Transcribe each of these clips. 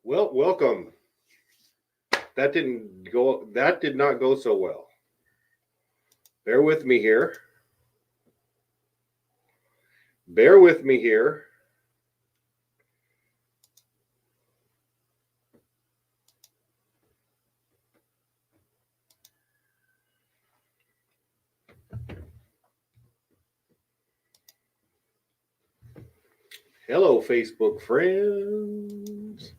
Well, welcome. That did not go so well. Bear with me here. Bear with me here. Hello, Facebook friends.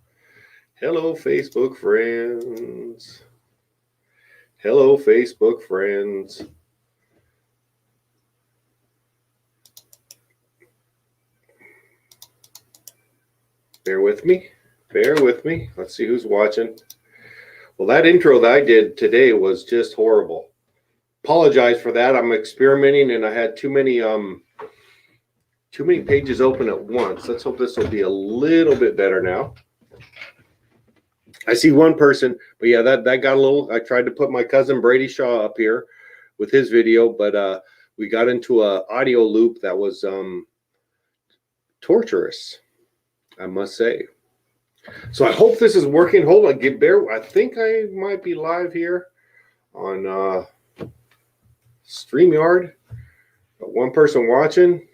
Hello, Facebook friends. Hello, Facebook friends. Bear with me. Bear with me. Let's see who's watching. Well, that intro that I did today was just horrible. Apologize for that. I'm experimenting and I had too many pages open at once. Let's hope this will be a little bit better now. I see one person, but yeah, that got a little. I tried to put my cousin Brady Shaw up here with his video, but we got into a audio loop that was torturous, I must say. So I hope this is working. Hold on, I think I might be live here on StreamYard. Got one person watching.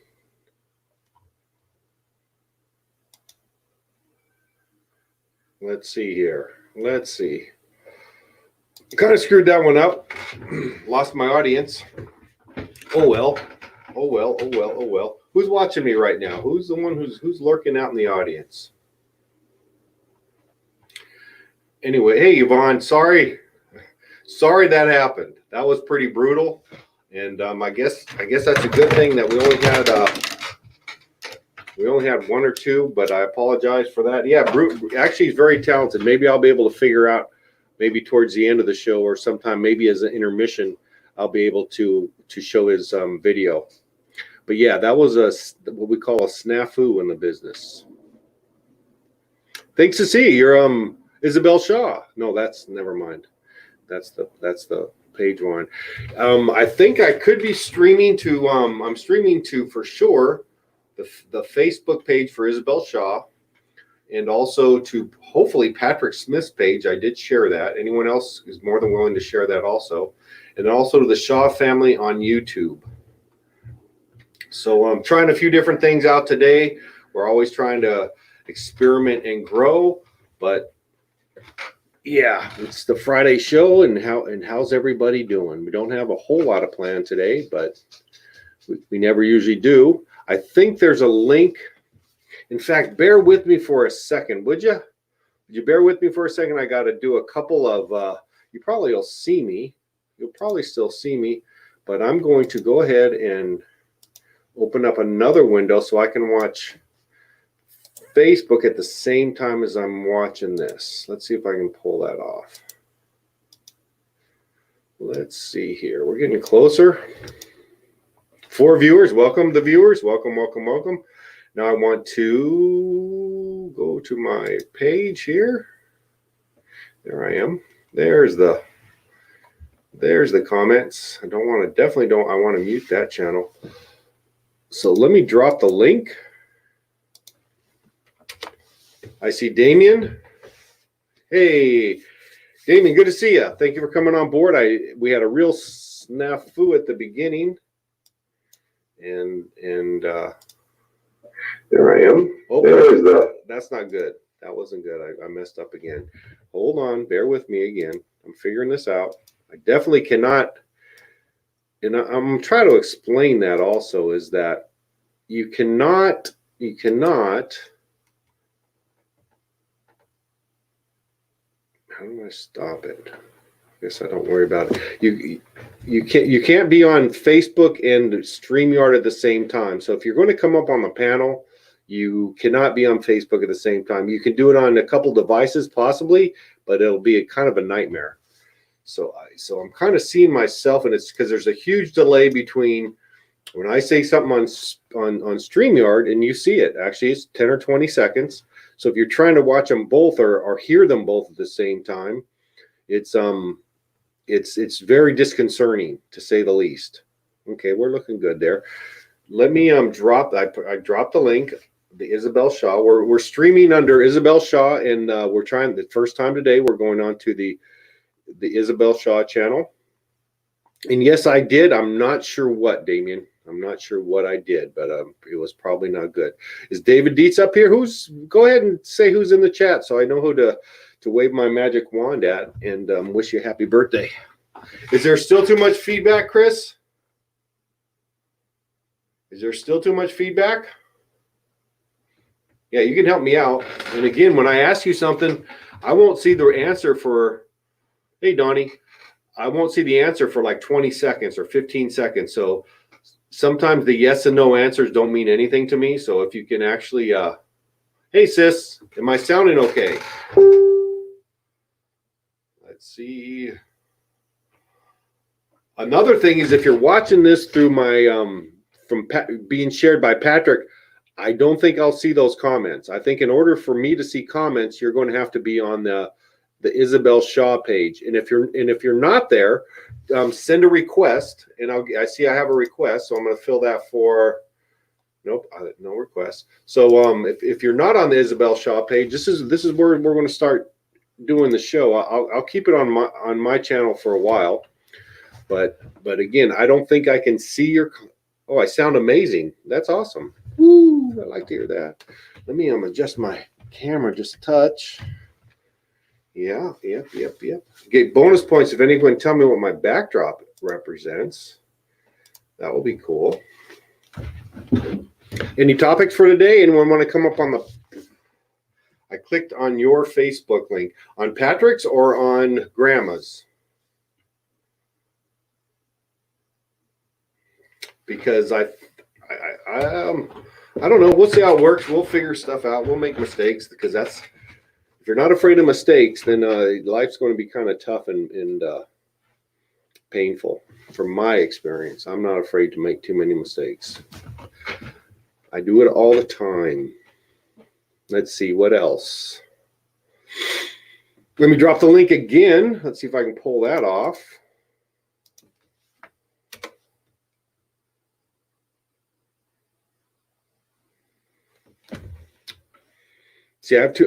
Let's see here. Let's see. Kind of screwed that one up. Lost my audience. Oh well. Oh well. Oh well. Oh well. Who's watching me right now? Who's the one who's lurking out in the audience? Anyway, hey Yvonne, sorry that happened. That was pretty brutal, and I guess that's a good thing that we only had one or two. But I apologize for that. Yeah, actually, he's very talented. Maybe I'll be able to figure out, maybe towards the end of the show or sometime, maybe as an intermission, I'll be able to show his video. But yeah, that was what we call a snafu in the business. Thanks to see you're Isabel Shaw. No, that's never mind. That's the page one. I think I could be streaming to. I'm streaming to for sure the Facebook page for Isabel Shaw, and also to hopefully Patrick Smith's page. I did share that. Anyone else is more than willing to share that also, and also to the Shaw family on YouTube. So I'm trying a few different things out today. We're always trying to experiment and grow, but yeah, it's the Friday show, and how's everybody doing? We don't have a whole lot of plan today, but we never usually do. I think there's a link. In fact, bear with me for a second, would you? Would you bear with me for a second? I got to do a couple of. You probably will see me. You'll probably still see me, but I'm going to go ahead and open up another window so I can watch Facebook at the same time as I'm watching this. Let's see if I can pull that off. Let's see here. We're getting closer. 4 viewers. Welcome the viewers. Welcome, welcome, welcome. Now I want to go to my page here. There I am. There's the comments. I want to mute that channel. So let me drop the link. I see Damien. Hey, Damien, good to see you. Thank you for coming on board. We had a real snafu at the beginning, and there I am. Oh, that's not good. That wasn't good. I messed up again. Hold on. Bear with me again. I'm figuring this out. I definitely cannot, and I'm trying to explain that also, is that you cannot. How do I stop it? I guess I don't worry about it. You can't be on Facebook and StreamYard at the same time. So if you're going to come up on the panel, you cannot be on Facebook at the same time. You can do it on a couple devices possibly, but it'll be kind of a nightmare. So I'm kind of seeing myself, and it's because there's a huge delay between when I say something on StreamYard and you see it. Actually, it's 10 or 20 seconds. So if you're trying to watch them both or hear them both at the same time, it's very disconcerting, to say the least. Okay, we're looking good there. Let me drop. I dropped the link. the Isabel Shaw. We're streaming under Isabel Shaw, and we're trying the first time today. We're going on to the Isabel Shaw channel. And yes, I did. I'm not sure what, Damien. I'm not sure what I did, but it was probably not good. Is David Dietz up here? Go ahead and say who's in the chat so I know who to wave my magic wand at and wish you a happy birthday. Is there still too much feedback, Chris? Is there still too much feedback? Yeah, you can help me out. And again, when I ask you something, I won't see the answer for, hey, Donnie, I won't see the answer for like 20 seconds or 15 seconds. So sometimes the yes and no answers don't mean anything to me. So if you can actually, hey, sis, am I sounding okay? Let's see. Another thing is if you're watching this through my, being shared by Patrick, I don't think I'll see those comments. I think in order for me to see comments, you're going to have to be on the Isabel Shaw page. And if you're not there, send a request. And I see I have a request, so I'm going to fill that for. Nope, no request. So if you're not on the Isabel Shaw page, this is where we're going to start doing the show. I'll keep it on my channel for a while, but again, I don't think I can see your. Oh, I sound amazing. That's awesome. Woo, I like to hear that. Let me adjust my camera just a touch. Yeah. Get bonus points if anyone can tell me what my backdrop represents. That will be cool. Any topics for today? Anyone want to come up on the... I clicked on your Facebook link. On Patrick's or on Grandma's? Because I don't know. We'll see how it works. We'll figure stuff out. We'll make mistakes because if you're not afraid of mistakes, then life's going to be kind of tough and painful. From my experience, I'm not afraid to make too many mistakes. I do it all the time. Let's see what else. Let me drop the link again. Let's see if I can pull that off. See, I have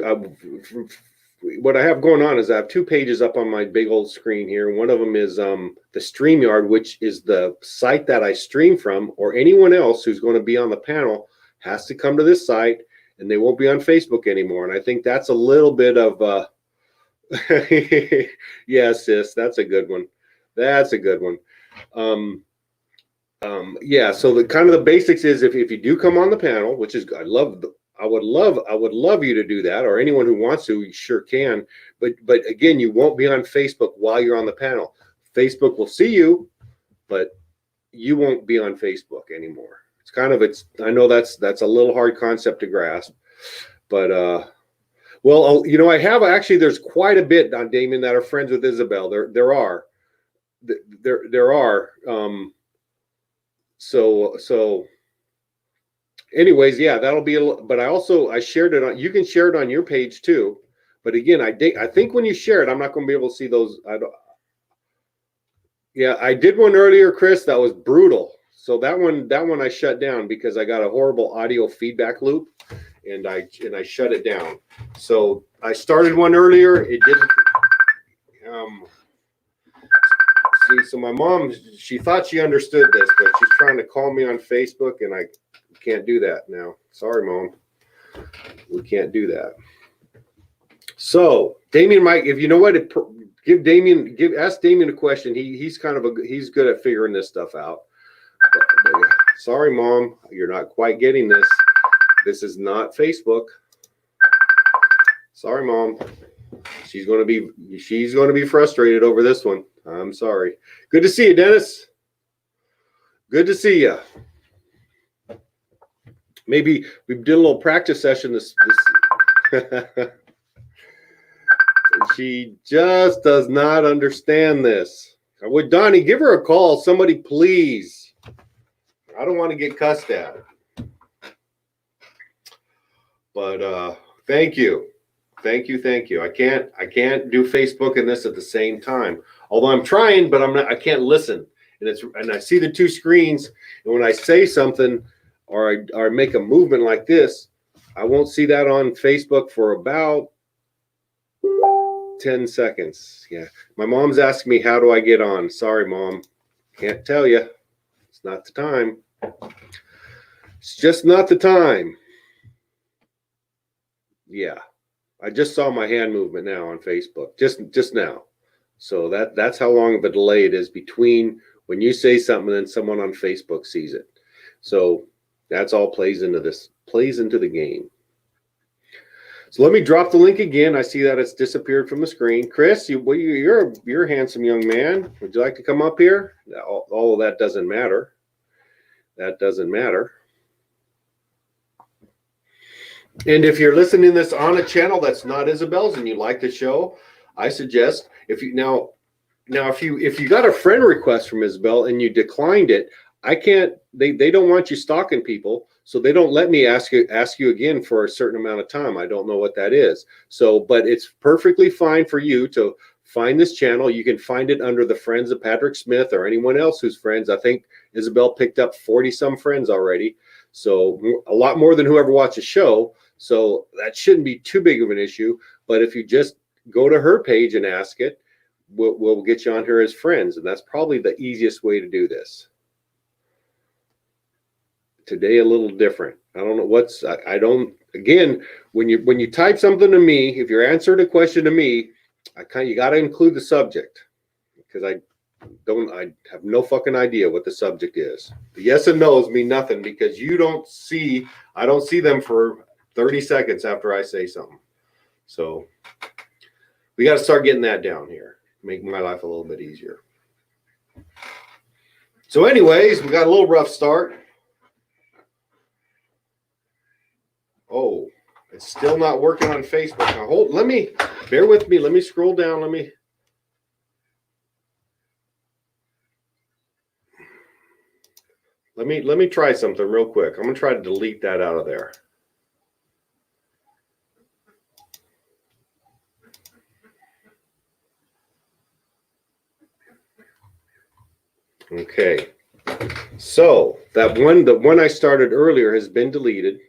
what I have going on is I have two pages up on my big old screen here. One of them is the StreamYard, which is the site that I stream from, or anyone else who's going to be on the panel has to come to this site, and they won't be on Facebook anymore. And I think that's a little bit of yeah, sis, that's a good one. That's a good one. Yeah, so the kind of the basics is if you do come on the panel, which is I would love you to do that, or anyone who wants to, you sure can. But again, you won't be on Facebook while you're on the panel. Facebook will see you, but you won't be on Facebook anymore. I know that's a little hard concept to grasp, but well, I have actually. There's quite a bit on Damien that are friends with Isabel. There are. So. Anyways, yeah, that'll be but I shared it on, you can share it on your page too. But again, I think when you share it, I'm not going to be able to see those. Yeah, I did one earlier, Chris, that was brutal. So that one I shut down because I got a horrible audio feedback loop and I shut it down. So I started one earlier, it didn't see, so my mom, she thought she understood this, but she's trying to call me on Facebook and I can't do that now. Sorry, Mom. We can't do that. So Damien might, if you know what, ask Damien a question. He's good at figuring this stuff out. But sorry, Mom, you're not quite getting this. This is not Facebook. Sorry, Mom. She's going to be frustrated over this one. I'm sorry. Good to see you, Dennis. Good to see you. Maybe we did a little practice session this she just does not understand this. Would Donnie give her a call? Somebody, please. I don't want to get cussed at. But thank you. Thank you. I can't do Facebook and this at the same time. Although I'm trying, but I can't listen. And I see the two screens, and when I say something or I make a movement like this, I won't see that on Facebook for about 10 seconds. Yeah. My mom's asking me, how do I get on? Sorry, Mom. Can't tell you. It's not the time. It's just not the time. Yeah. I just saw my hand movement now on Facebook. Just now. So that's how long of a delay it is between when you say something and then someone on Facebook sees it. So that's all plays into the game. So let me drop the link again. I see that it's disappeared from the screen. Chris, you're a handsome young man. Would you like to come up here? All of that doesn't matter. That doesn't matter. And if you're listening to this on a channel that's not Isabel's and you like the show, I suggest if you got a friend request from Isabel and you declined it, I can't. They don't want you stalking people, so they don't let me ask you again for a certain amount of time. I don't know what that is. So, but it's perfectly fine for you to find this channel. You can find it under the Friends of Patrick Smith or anyone else who's friends. I think Isabel picked up 40 some friends already, so a lot more than whoever watched the show. So that shouldn't be too big of an issue. But if you just go to her page and ask it, we'll get you on here as friends, and that's probably the easiest way to do this. Today a little different. I don't know I don't. Again, when you type something to me, if you're answering a question to me, you got to include the subject, because I have no fucking idea what the subject is. The yes and no's mean nothing because I don't see them for 30 seconds after I say something. So we got to start getting that down here. Make my life a little bit easier. So anyways, we got a little rough start. Oh, it's still not working on Facebook. Now bear with me. Let me scroll down. Let me try something real quick. I'm going to try to delete that out of there. Okay. So the one I started earlier has been deleted.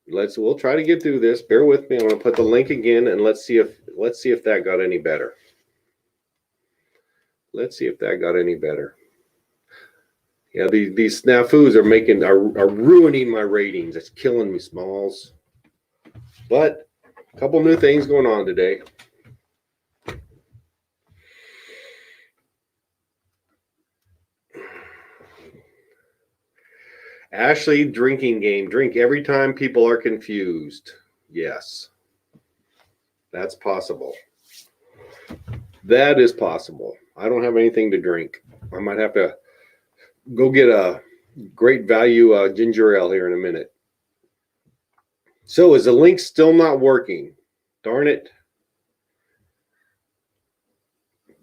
We'll try to get through this. Bear with me. I'm going to put the link again and let's see if that got any better. Let's see if that got any better. Yeah, these snafus are ruining my ratings. It's killing me, Smalls. But a couple new things going on today. Ashley, drinking game. Drink every time people are confused. Yes. That's possible. That is possible. I don't have anything to drink. I might have to go get a great value ginger ale here in a minute. So is the link still not working? Darn it.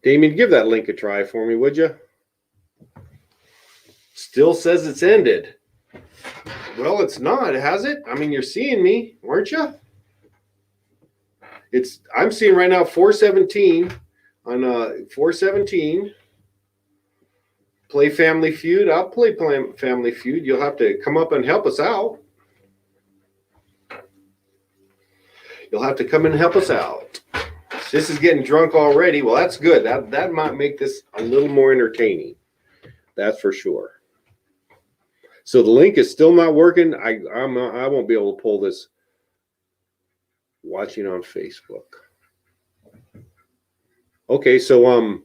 Damien, give that link a try for me, would you? Still says it's ended. Well, it's not, has it? I mean, you're seeing me, weren't you? I'm seeing right now 417 on 417. Play Family Feud. I'll play Family Feud. You'll have to come up and help us out. You'll have to come and help us out. This is getting drunk already. Well, that's good. That might make this a little more entertaining. That's for sure. So the link is still not working. I won't be able to pull this watching on Facebook. Okay, so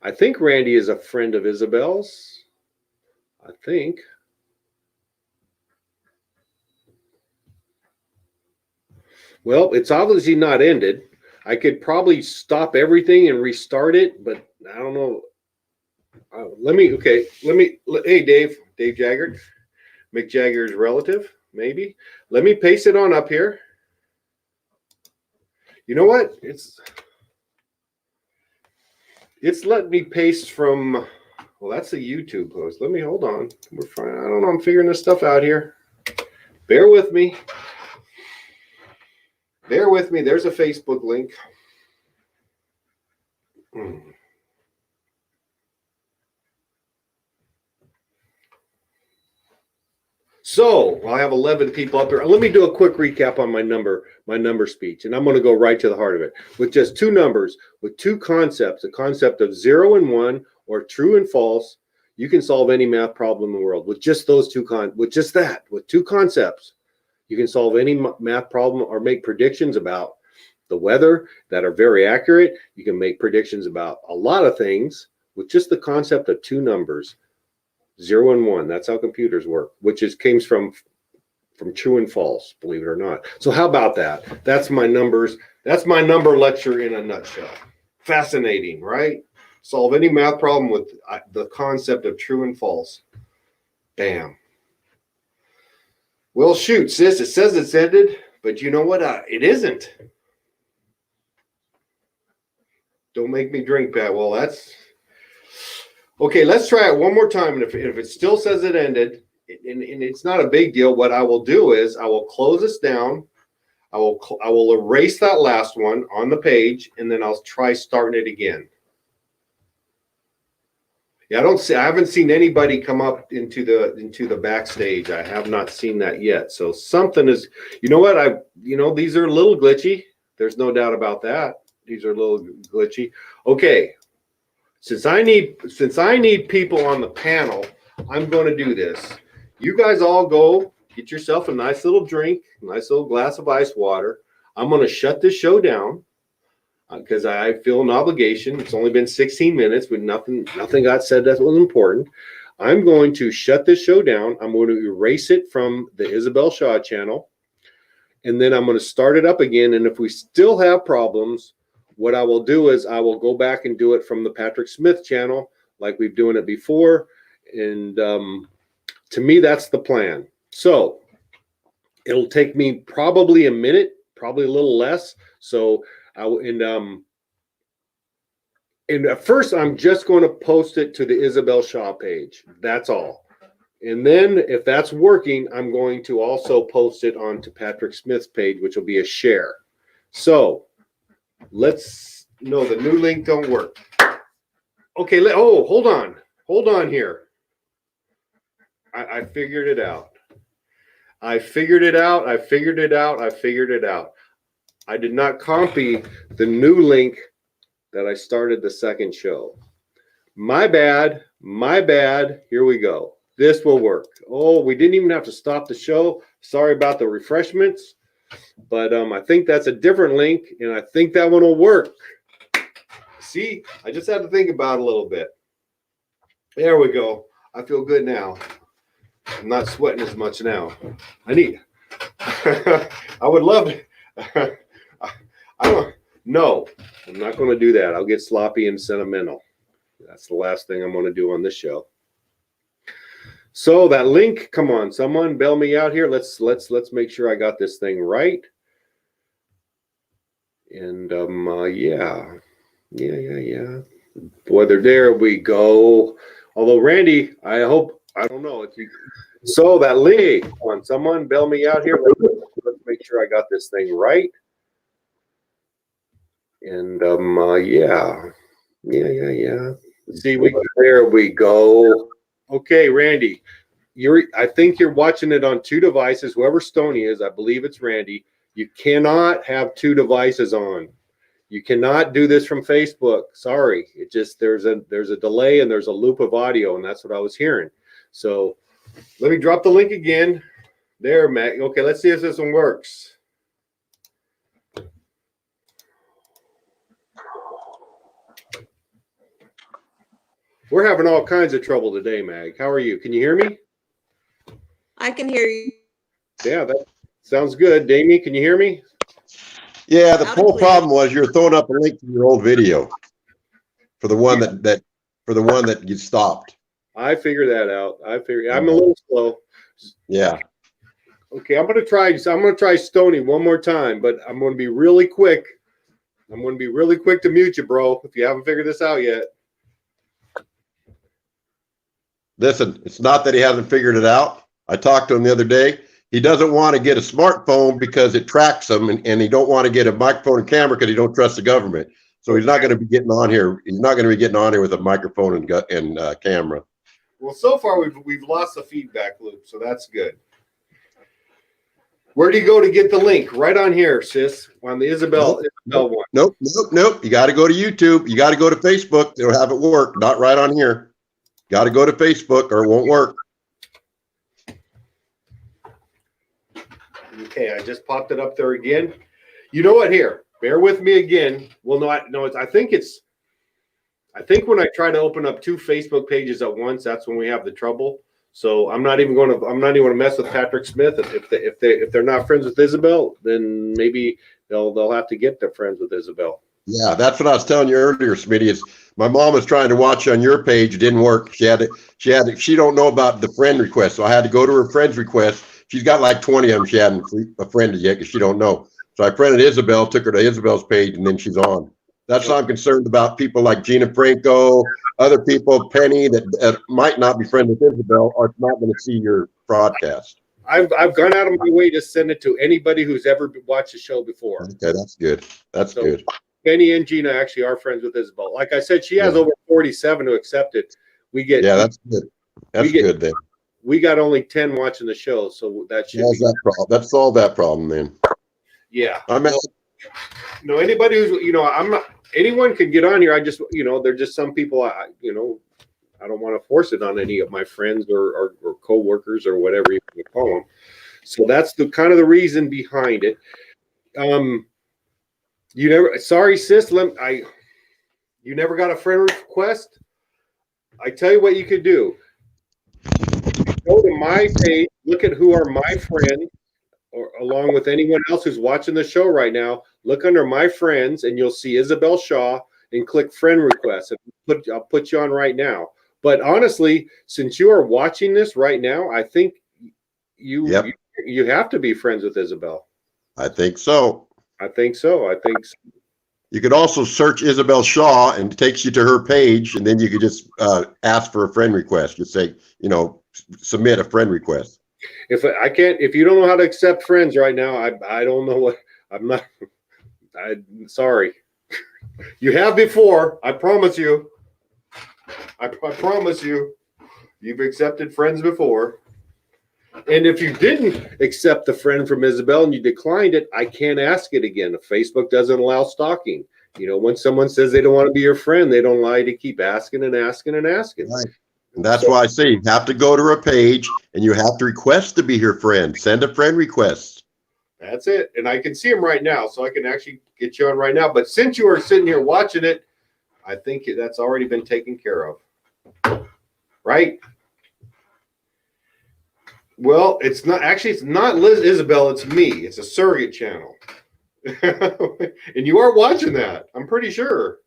I think Randy is a friend of Isabel's. I think. Well, it's obviously not ended. I could probably stop everything and restart it, but I don't know. Hey, Dave Jagger, Mick Jagger's relative, maybe. Let me paste it on up here. You know what? It's letting me paste from, well, that's a YouTube post. Hold on. We're fine. I don't know. I'm figuring this stuff out here. Bear with me. There's a Facebook link. So I have 11 people up there. Let me do a quick recap on my number speech, and I'm going to go right to the heart of it. With just two numbers, with two concepts, the concept of 0 and 1, or true and false, you can solve any math problem in the world with just those two with two concepts. You can solve any math problem or make predictions about the weather that are very accurate. You can make predictions about a lot of things with just the concept of two numbers, 0 and 1. That's how computers work, which came from true and false, believe it or not. So how about that? That's my numbers. That's my number lecture in a nutshell. Fascinating, right? Solve any math problem with the concept of true and false. Bam. Well, shoot, sis, it says it's ended, but you know what? It isn't. Don't make me drink that. Well, that's okay. Let's try it one more time. And if it still says it ended, and it's not a big deal, what I will do is I will close this down. I will erase that last one on the page, and then I'll try starting it again. Yeah, I haven't seen anybody come up into the backstage. I have not seen that yet. So something is, you know what? These are a little glitchy. There's no doubt about that. These are a little glitchy. Okay. Since I need people on the panel, I'm going to do this. You guys all go get yourself a nice little drink, a nice little glass of ice water. I'm going to shut this show down because I feel an obligation. It's only been 16 minutes, but nothing got said that was important. I'm going to shut this show down. I'm going to erase it from the Isabel Shaw channel, and then I'm going to start it up again. And if we still have problems, what I will do is I will go back and do it from the Patrick Smith channel like we've doing it before. And to me, that's the plan. So it'll take me probably a minute, probably a little less. So and at first, I'm just going to post it to the Isabel Shaw page. That's all. And then if that's working, I'm going to also post it onto Patrick Smith's page, which will be a share. So the new link don't work. Okay. Hold on here. I figured it out. I figured it out. I did not copy the new link that I started the second show. My bad. Here we go. This will work. Oh, we didn't even have to stop the show. Sorry about the refreshments, but I think that's a different link, and I think that one will work. See, I just had to think about it a little bit. There we go. I feel good now. I'm not sweating as much now. I would love to. No, I'm not going to do that. I'll get sloppy and sentimental. That's the last thing I'm going to do on this show. So that link, come on, someone bail me out here. Let's make sure I got this thing right. And yeah. Whether there we go. Although Randy, I don't know if you. So that link, come on, someone bail me out here. Let's make sure I got this thing right. And yeah. See, there we go. Okay, Randy, I think you're watching it on two devices. Whoever Stoney is, I believe it's Randy. You cannot have two devices on. You cannot do this from Facebook. Sorry, it just there's a delay and there's a loop of audio, and that's what I was hearing. So let me drop the link again. There, Matt. Okay, let's see if this one works. We're having all kinds of trouble today, Mag. How are you? Can you hear me? I can hear you. Yeah, that sounds good. Damien, can you hear me? Yeah, the whole problem was you're throwing up a link to your old video for the one that you stopped. I figured that out. I'm a little slow. Yeah. Okay, I'm gonna try Stoney one more time, but I'm gonna be really quick. I'm gonna be really quick to mute you, bro, if you haven't figured this out yet. Listen, it's not that he hasn't figured it out. I talked to him the other day. He doesn't want to get a smartphone because it tracks him, and he don't want to get a microphone and camera because he don't trust the government. So he's not going to be getting on here. He's not going to be getting on here with a microphone and camera. Well, so far we've lost the feedback loop, so that's good. Where do you go to get the link? Right on here, sis, on the Isabel one. Nope. You got to go to YouTube. You got to go to Facebook. They'll have it work. Not right on here. Got to go to Facebook or it won't work. Okay, I just popped it up there again. You know what? Here, bear with me again. Well, no, I think when I try to open up 2 Facebook pages at once, that's when we have the trouble. So I'm not even going to mess with Patrick Smith. If they're not friends with Isabel, then maybe they'll have to get their friends with Isabel. Yeah, that's what I was telling you earlier, Smitty. Is my mom was trying to watch on your page, it didn't work. She don't know about the friend request, so I had to go to her friends request. She's got like 20 of them. She hadn't friended yet because she don't know. So I friended Isabel, took her to Isabel's page, and then she's on. That's why I'm concerned about people like Gina Franco, other people, Penny, that might not be friends with Isabel, are not going to see your broadcast. I've gone out of my way to send it to anybody who's ever watched the show before. Okay, that's good. That's good. Penny and Gina actually are friends with Isabel. Like I said, she has over 47 who accept it. That's good. That's good then. We got only 10 watching the show, so that should be that problem. Let's solve that problem then. Yeah. No, anybody who's, I'm not, anyone can get on here. I just, there're just some people, I don't want to force it on any of my friends or co-workers or whatever you can call them. So that's the kind of the reason behind it. Sorry, sis, you never got a friend request? I tell you what you could do. Go to my page, look at who are my friends, or along with anyone else who's watching the show right now. Look under my friends, and you'll see Isabel Shaw, and click friend request. I'll put you on right now. But honestly, since you are watching this right now, I think you have to be friends with Isabel. I think so. You could also search Isabel Shaw, and it takes you to her page, and then you could just ask for a friend request. Just say, submit a friend request. If you don't know how to accept friends right now, I don't know what. I'm sorry. You have before. I promise you. I promise you. You've accepted friends before. And if you didn't accept the friend from Isabel and you declined it, I can't ask it again. Facebook doesn't allow stalking. When someone says they don't want to be your friend, they don't lie to keep asking and asking and asking. Right. And that's why I say you have to go to a page and you have to request to be your friend. Send a friend request. That's it. And I can see them right now, so I can actually get you on right now. But since you are sitting here watching it, I think that's already been taken care of. Right? Well, it's not Liz Isabel, it's me. It's a surrogate channel. And you are watching that, I'm pretty sure.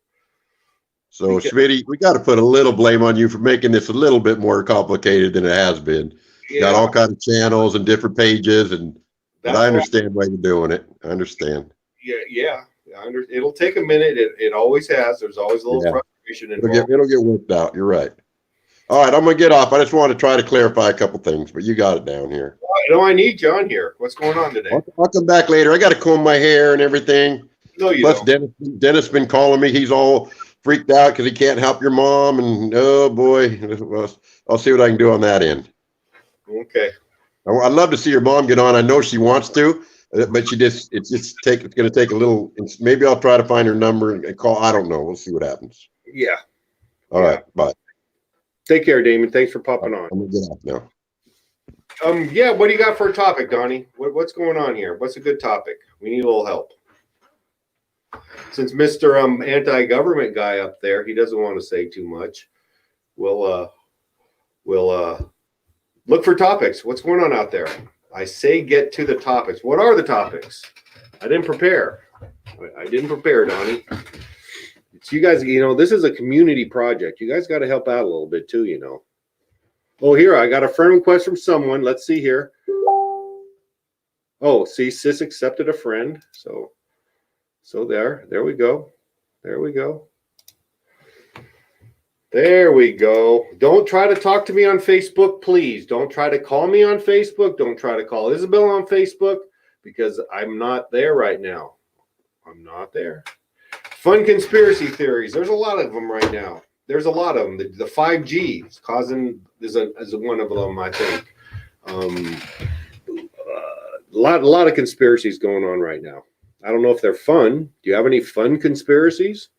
So, Smitty, we got to put a little blame on you for making this a little bit more complicated than it has been. You got all kinds of channels and different pages, but I understand why you're doing it. I understand. Yeah. It'll take a minute. It always has. There's always a little frustration involved. It'll get worked out. You're right. All right, I'm going to get off. I just want to try to clarify a couple things, but you got it down here. No, I need you on here. What's going on today? I'll come back later. I got to comb my hair and everything. No, you Plus, don't. Dennis been calling me. He's all freaked out because he can't help your mom. And, oh, boy, I'll see what I can do on that end. Okay. I'd love to see your mom get on. I know she wants to, but it's going to take a little. Maybe I'll try to find her number and call. I don't know. We'll see what happens. Yeah. All right. Bye. Take care, Damon. Thanks for popping on. I'm gonna get off now. Yeah, what do you got for a topic, Donnie? What's going on here? What's a good topic? We need a little help. Since Mr. Anti-government guy up there, he doesn't want to say too much. We'll look for topics. What's going on out there? I say get to the topics. What are the topics? I didn't prepare. Donnie. It's you guys, this is a community project. You guys got to help out a little bit too, Oh, here, I got a friend request from someone. Let's see here. Oh, see, sis accepted a friend. So there we go. There we go. Don't try to talk to me on Facebook, please. Don't try to call me on Facebook. Don't try to call Isabel on Facebook because I'm not there right now. I'm not there. Fun conspiracy theories. There's a lot of them right now. There's a lot of them. The 5G is causing is one of them, I think. lot of conspiracies going on right now. I don't know if they're fun. Do you have any fun conspiracies?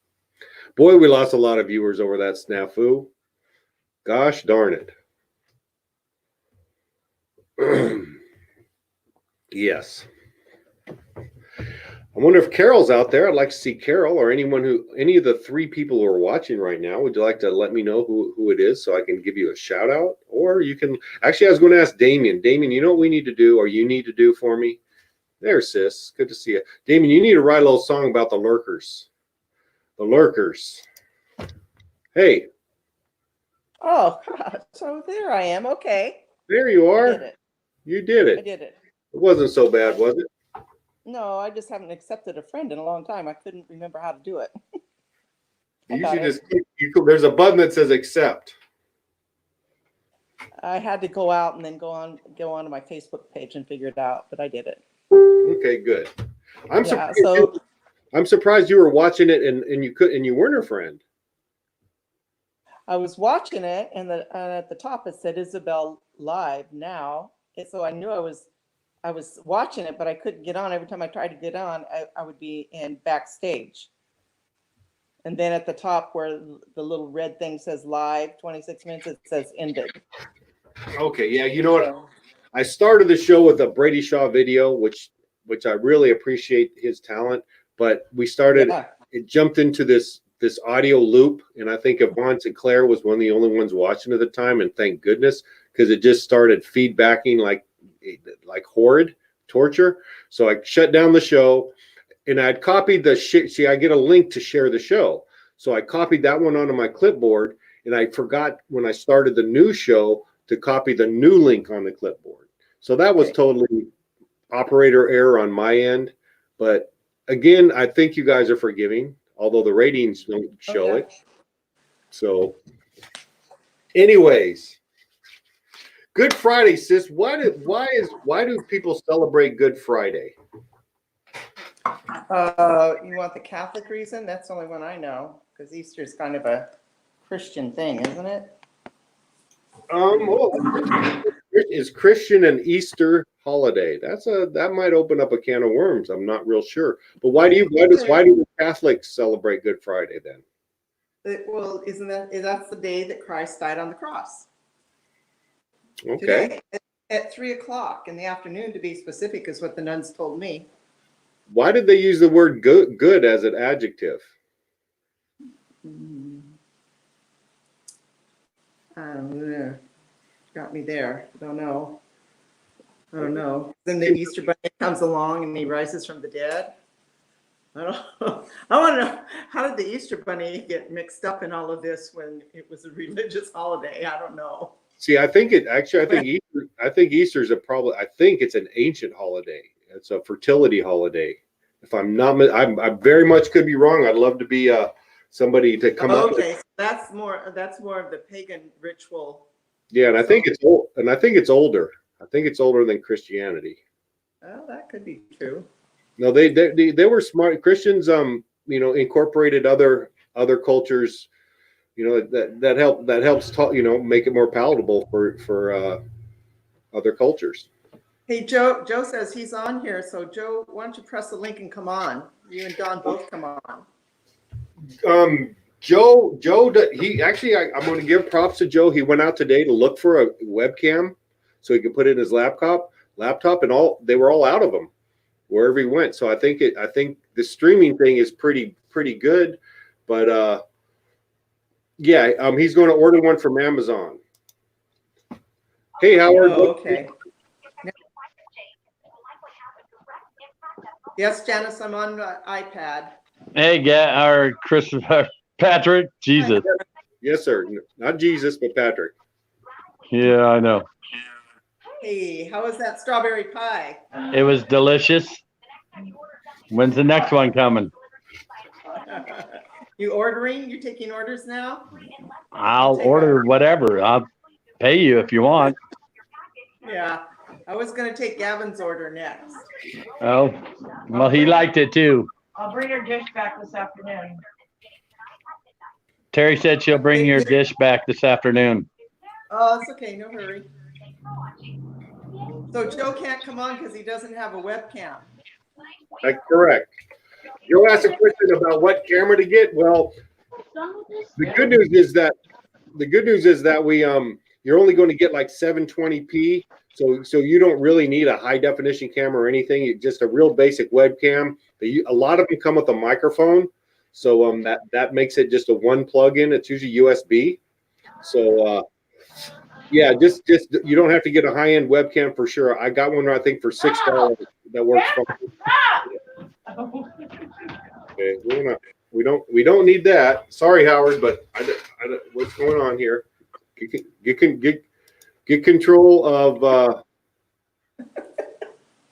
Boy, we lost a lot of viewers over that snafu. Gosh darn it. Yes. I wonder if Carol's out there. I'd like to see Carol or any of the 3 people who are watching right now. Would you like to let me know who it is so I can give you a shout out? Or you can, actually, I was going to ask Damien. Damien, you know what we need to do or you need to do for me? There, sis. Good to see you. Damien, you need to write a little song about the lurkers. The lurkers. Hey. Oh, God. So there I am. Okay. There you are. I did it. You did I it. did it. It wasn't so bad, was it? No, I just haven't accepted a friend in a long time. I couldn't remember how to do it. You got should it. just, there's a button that says accept. I had to go out and then go on to my Facebook page and figure it out, but I did it. Okay, good. I'm Yeah, surprised. so I'm surprised you were watching it and you weren't her friend. I was watching it, and at the top it said Isabel live now. And so I knew I was watching it, but I couldn't get on. Every time I tried to get on, I would be in backstage. And then at the top where the little red thing says live, 26 minutes, it says ended. Okay, yeah, you know what? I started the show with a Brady Shaw video, which I really appreciate his talent, but it jumped into this audio loop, and I think Yvonne Sinclair was one of the only ones watching at the time, and thank goodness, because it just started feedbacking like horrid torture. So I shut down the show, and I'd copied the shit. See, I get a link to share the show, so I copied that one onto my clipboard, and I forgot when I started the new show to copy the new link on the clipboard. So that was totally operator error on my end, but again, I think you guys are forgiving, although the ratings don't show it. So anyways, Good Friday, sis. Why do people celebrate Good Friday? You want the Catholic reason? That's the only one I know, because Easter is kind of a Christian thing, isn't it? Is Christian an Easter holiday? That might open up a can of worms. I'm not real sure. But why do the Catholics celebrate Good Friday then? Well, that's the day that Christ died on the cross? Okay. Today, at 3:00 in the afternoon, to be specific, is what the nuns told me. Why did they use the word good as an adjective? Got me there. I don't know. Then the Easter Bunny comes along and he rises from the dead. I don't know. I want to know, how did the Easter Bunny get mixed up in all of this when it was a religious holiday? I don't know. See, I think Easter is I think it's an ancient holiday. It's a fertility holiday. If I'm not, I very much could be wrong. I'd love to be somebody to come up with. Okay, so that's more of the pagan ritual. Yeah, and I think it's old, and I think it's older. I think it's older than Christianity. Well, that could be true. No, they were smart. Christians, incorporated other cultures, that helps make it more palatable for other cultures. Hey, Joe says he's on here. So Joe, why don't you press the link and come on? You and Don both come on. Joe, he actually, I'm going to give props to Joe. He went out today to look for a webcam so he could put it in his laptop, and they were all out of them wherever he went. So I think the streaming thing is pretty good, but he's going to order one from Amazon. Hey, Howard. Oh, okay. Yes, Janice, I'm on iPad. Hey, our Christopher Patrick, Jesus. Yes, sir. Not Jesus, but Patrick. Yeah, I know. Hey, how was that strawberry pie? It was delicious. When's the next one coming? You ordering? You taking orders now? I'll order whatever. I'll pay you if you want. Yeah, I was going to take Gavin's order next. Oh, well, he liked it too. I'll bring her dish back this afternoon. Terry said she'll bring your dish back this afternoon. Oh, it's okay. No hurry. So Joe can't come on because he doesn't have a webcam. That's correct. Joe asked a question about what camera to get. Well, the good news is that we you're only going to get like 720p, so you don't really need a high definition camera or anything. It's just a real basic webcam. A lot of them come with a microphone, so that makes it just a one plug-in. It's usually USB. So yeah, just you don't have to get a high-end webcam for sure. I got one I think for $6 that works fine. Okay, we don't need that. Sorry, Howard, but what's going on here? Get control of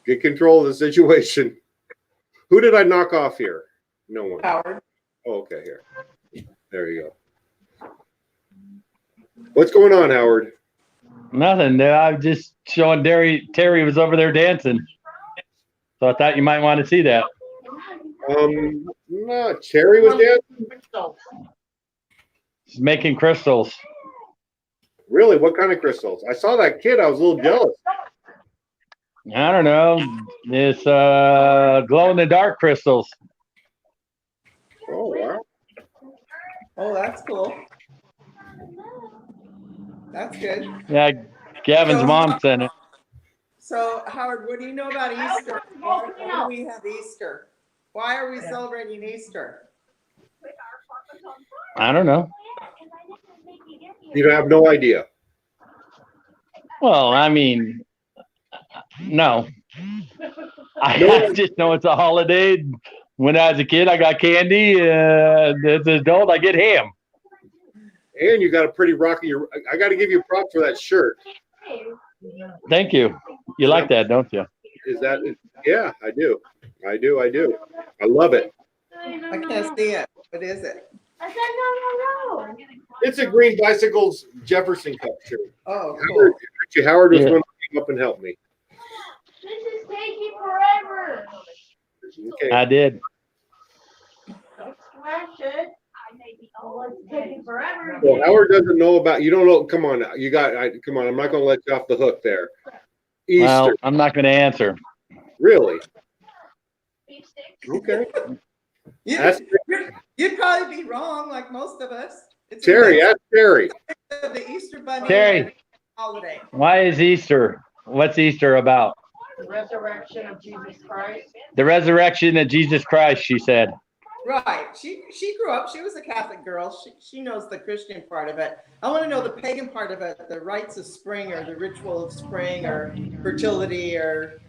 get control of the situation. Who did I knock off here? No one. Howard. Oh, okay, here. There you go. What's going on, Howard? Nothing. I'm just showing Terry was over there dancing. So I thought you might want to see that. No, Cherry was dancing. She's making crystals. Really? What kind of crystals? I saw that kid. I was a little jealous. I don't know. It's glow in the dark crystals. Oh, wow. Oh, that's cool. That's good. Yeah, Gavin's mom sent it. So Howard, what do you know about Easter? Why do we have Easter? Why are we celebrating Easter? I don't know. You don't have no idea. Well, I mean, no. I just know it's a holiday. When I was a kid, I got candy. As an adult, I get ham. And you got a pretty rocky. I got to give you props for that shirt. Thank you. You like that, don't you? Is that? Yeah, I do. I do. I love it. I can't see it. What is it? I said no. It's a Green Bicycles Jefferson Cup shirt. Oh, cool. Howard was Yeah. going to come up and help me. This is taking forever. Okay. I did. Don't smash it. Oh, it's taking forever. Well, Howard doesn't know about. You don't know. Come on, you got. Come on. I'm not going to let you off the hook there. Easter, Well, I'm not going to answer. really? Okay. Ask You'd probably be wrong, like most of us. It's Terry. Ask Terry. the Easter Bunny Terry. holiday. Why is Easter? What's Easter about? The resurrection of Jesus Christ. The resurrection of Jesus Christ, she said. Right. She grew up. She was a Catholic girl. She knows the Christian part of it. I want to know the pagan part of it, the rites of spring or the ritual of spring or fertility or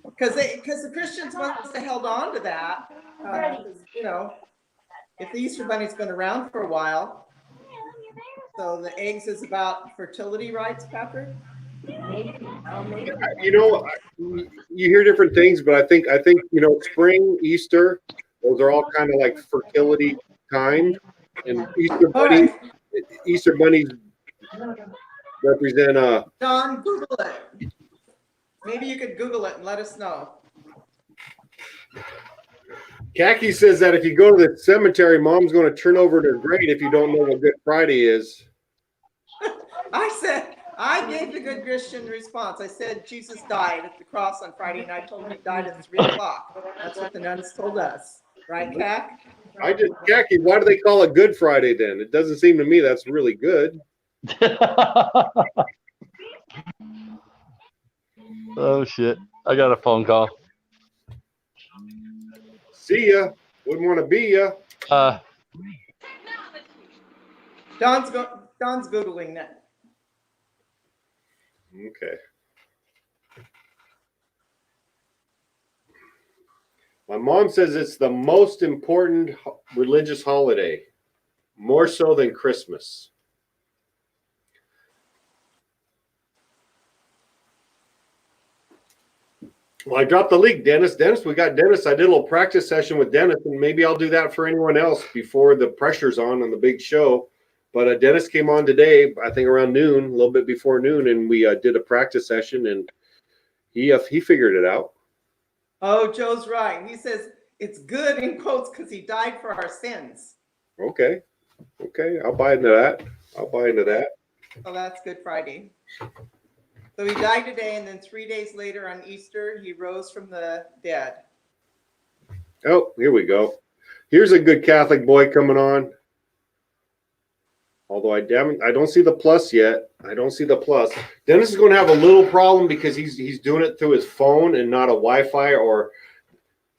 because the Christians must have held on to that. 'Cause, you know, if the Easter Bunny's been around for a while. So the eggs is about fertility rites, Patrick? You know, you hear different things, but I think spring, Easter, those are all kind of like fertility kind, and Easter bunnies represent Don, Google it. Maybe you could Google it and let us know. Khaki says that if you go to the cemetery, Mom's going to turn over their grave if you don't know what Good Friday is. I gave the good Christian response. I said Jesus died at the cross on Friday, and I told him he died at 3:00. That's what the nuns told us. Right, Cac? Khaki, why do they call it Good Friday then? It doesn't seem to me that's really good. Oh, shit. I got a phone call. See ya. Wouldn't want to be ya. Don's Googling that. Okay. My mom says it's the most important religious holiday, more so than Christmas. Well, I dropped the leak, Dennis. We got Dennis. I did a little practice session with Dennis, and maybe I'll do that for anyone else before the pressure's on the big show. But Dennis came on today, I think around noon, a little bit before noon, and we did a practice session, and he figured it out. Oh, Joe's right. He says it's good in quotes because he died for our sins. Okay, I'll buy into that. So that's Good Friday. So he died today, and then 3 days later on Easter, he rose from the dead. Oh, here we go. Here's a good Catholic boy coming on. Although I don't see the plus yet. I don't see the plus. Dennis is going to have a little problem because he's doing it through his phone and not a Wi-Fi. Or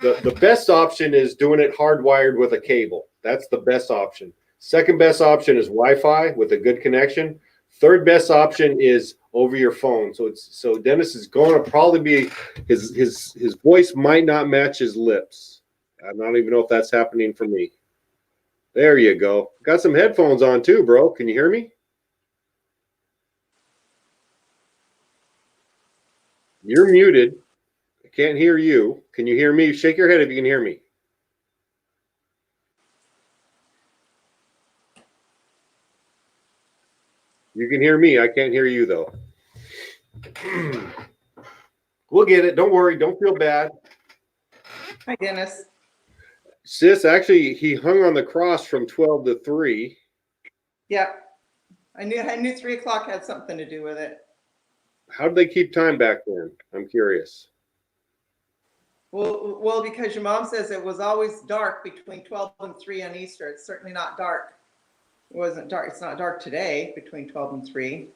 the best option is doing it hardwired with a cable. That's the best option. Second best option is Wi-Fi with a good connection. Third best option is over your phone. So Dennis is going to probably be his voice might not match his lips. I don't even know if that's happening for me. There you go. Got some headphones on too, bro. Can you hear me? You're muted. I can't hear you. Can you hear me? Shake your head if you can hear me. You can hear me. I can't hear you though. We'll get it. Don't worry. Don't feel bad. Hi, Dennis. Sis, actually, he hung on the cross from 12 to 3. Yeah, I knew 3 o'clock had something to do with it. How did they keep time back then? I'm curious. Well, because your mom says it was always dark between 12 and 3 on Easter. It's certainly not dark. It wasn't dark. It's not dark today between 12 and 3.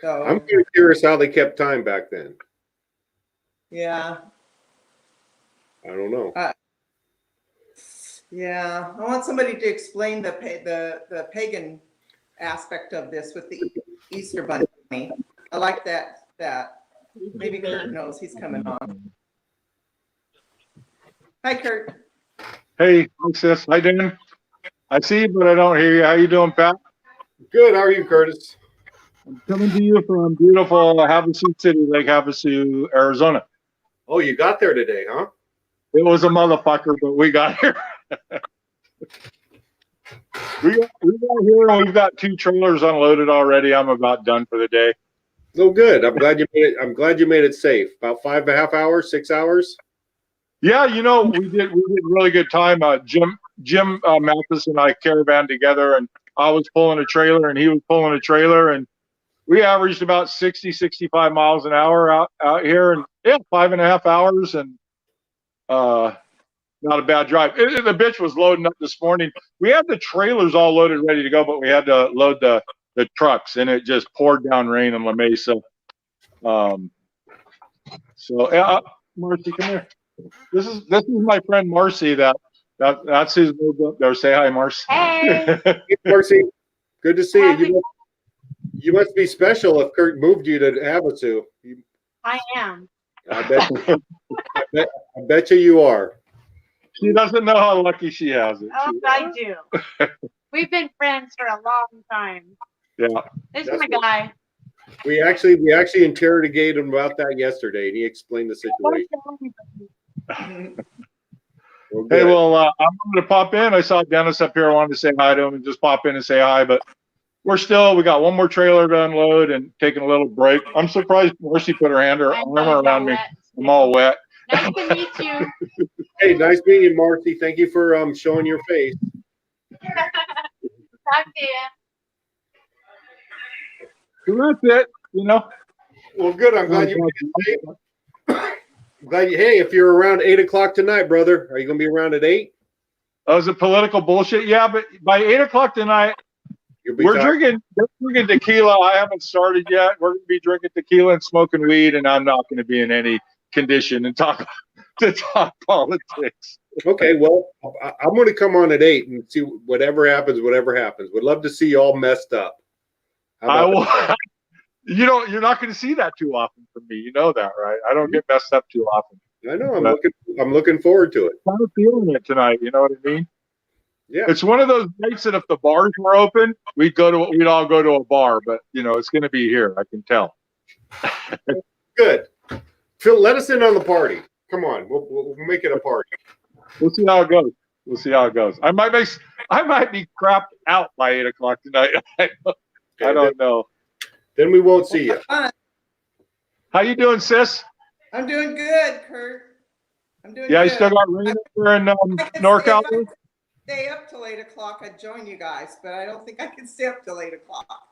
So I'm curious how they kept time back then. yeah. I don't know. Yeah, I want somebody to explain the pagan aspect of this with the Easter bunny. I like that. Maybe Kurt knows. He's coming on. Hi, Kurt. Hey, hi sis. Hi, Dan. I see you, but I don't hear you. How you doing, Pat? Good. How are you, Curtis? I'm coming to you from beautiful Havasu City, Lake Havasu, Arizona. Oh, you got there today, huh? It was a motherfucker, but we got here. we got here and we've got 2 trailers unloaded already. I'm about done for the day. Oh, good. I'm glad you made it. I'm glad you made it safe. About 5.5 hours, 6 hours. Yeah, we did really good time. Jim Mathis and I caravan together, and I was pulling a trailer and he was pulling a trailer, and we averaged about 60, 65 miles an hour out here, and 5.5 hours, and not a bad drive. The bitch was loading up this morning. We had the trailers all loaded, ready to go, but we had to load the trucks, and it just poured down rain in La Mesa. Marcy, come here. This is my friend Marcy. That's who's moved up there. Say hi, Marcy. Hey. Hey, Marcy, good to see you. You must be special if Kurt moved you to Havasu. I am. I bet you are. She doesn't know how lucky she has it. Oh, I do. We've been friends for a long time. Yeah. This is That's my what- guy. We actually interrogated him about that yesterday, and he explained the situation. Well, Hey, good. well, I'm going to pop in. I saw Dennis up here. I wanted to say hi to him and just pop in and say hi, but we got one more trailer to unload and taking a little break. I'm surprised Marcy put her arm around me. I'm all wet. Nice to meet you. Hey, nice meeting you, Marcy. Thank you for showing your face. Talk to you. So that's it, Well, good. I'm glad you made it safe. Hey, if you're around 8 o'clock tonight, brother, are you going to be around at 8? Oh, is it political bullshit? Yeah, but by 8 o'clock tonight, we're drinking tequila. I haven't started yet. We're going to be drinking tequila and smoking weed, and I'm not going to be in any condition to talk politics. Okay, well, I'm going to come on at 8 and see whatever happens. Would love to see you all messed up. I will. You're not going to see that too often from me. You know that, right? I don't get messed up too often. I know. I'm looking forward to it. I'm feeling it tonight. You know what I mean? Yeah. It's one of those nights that if the bars were open, we'd all go to a bar. But it's going to be here. I can tell. Good. Phil, let us in on the party. Come on, we'll make it a party. We'll see how it goes. I might be crapped out by 8 o'clock tonight. I don't know. Then we won't see you. How you doing, sis? I'm doing good, Kurt. I'm doing Yeah, good. you still got rain up there in I could NorCal? stay up till 8 o'clock. I'd join you guys, but I don't think I can stay up till 8 o'clock.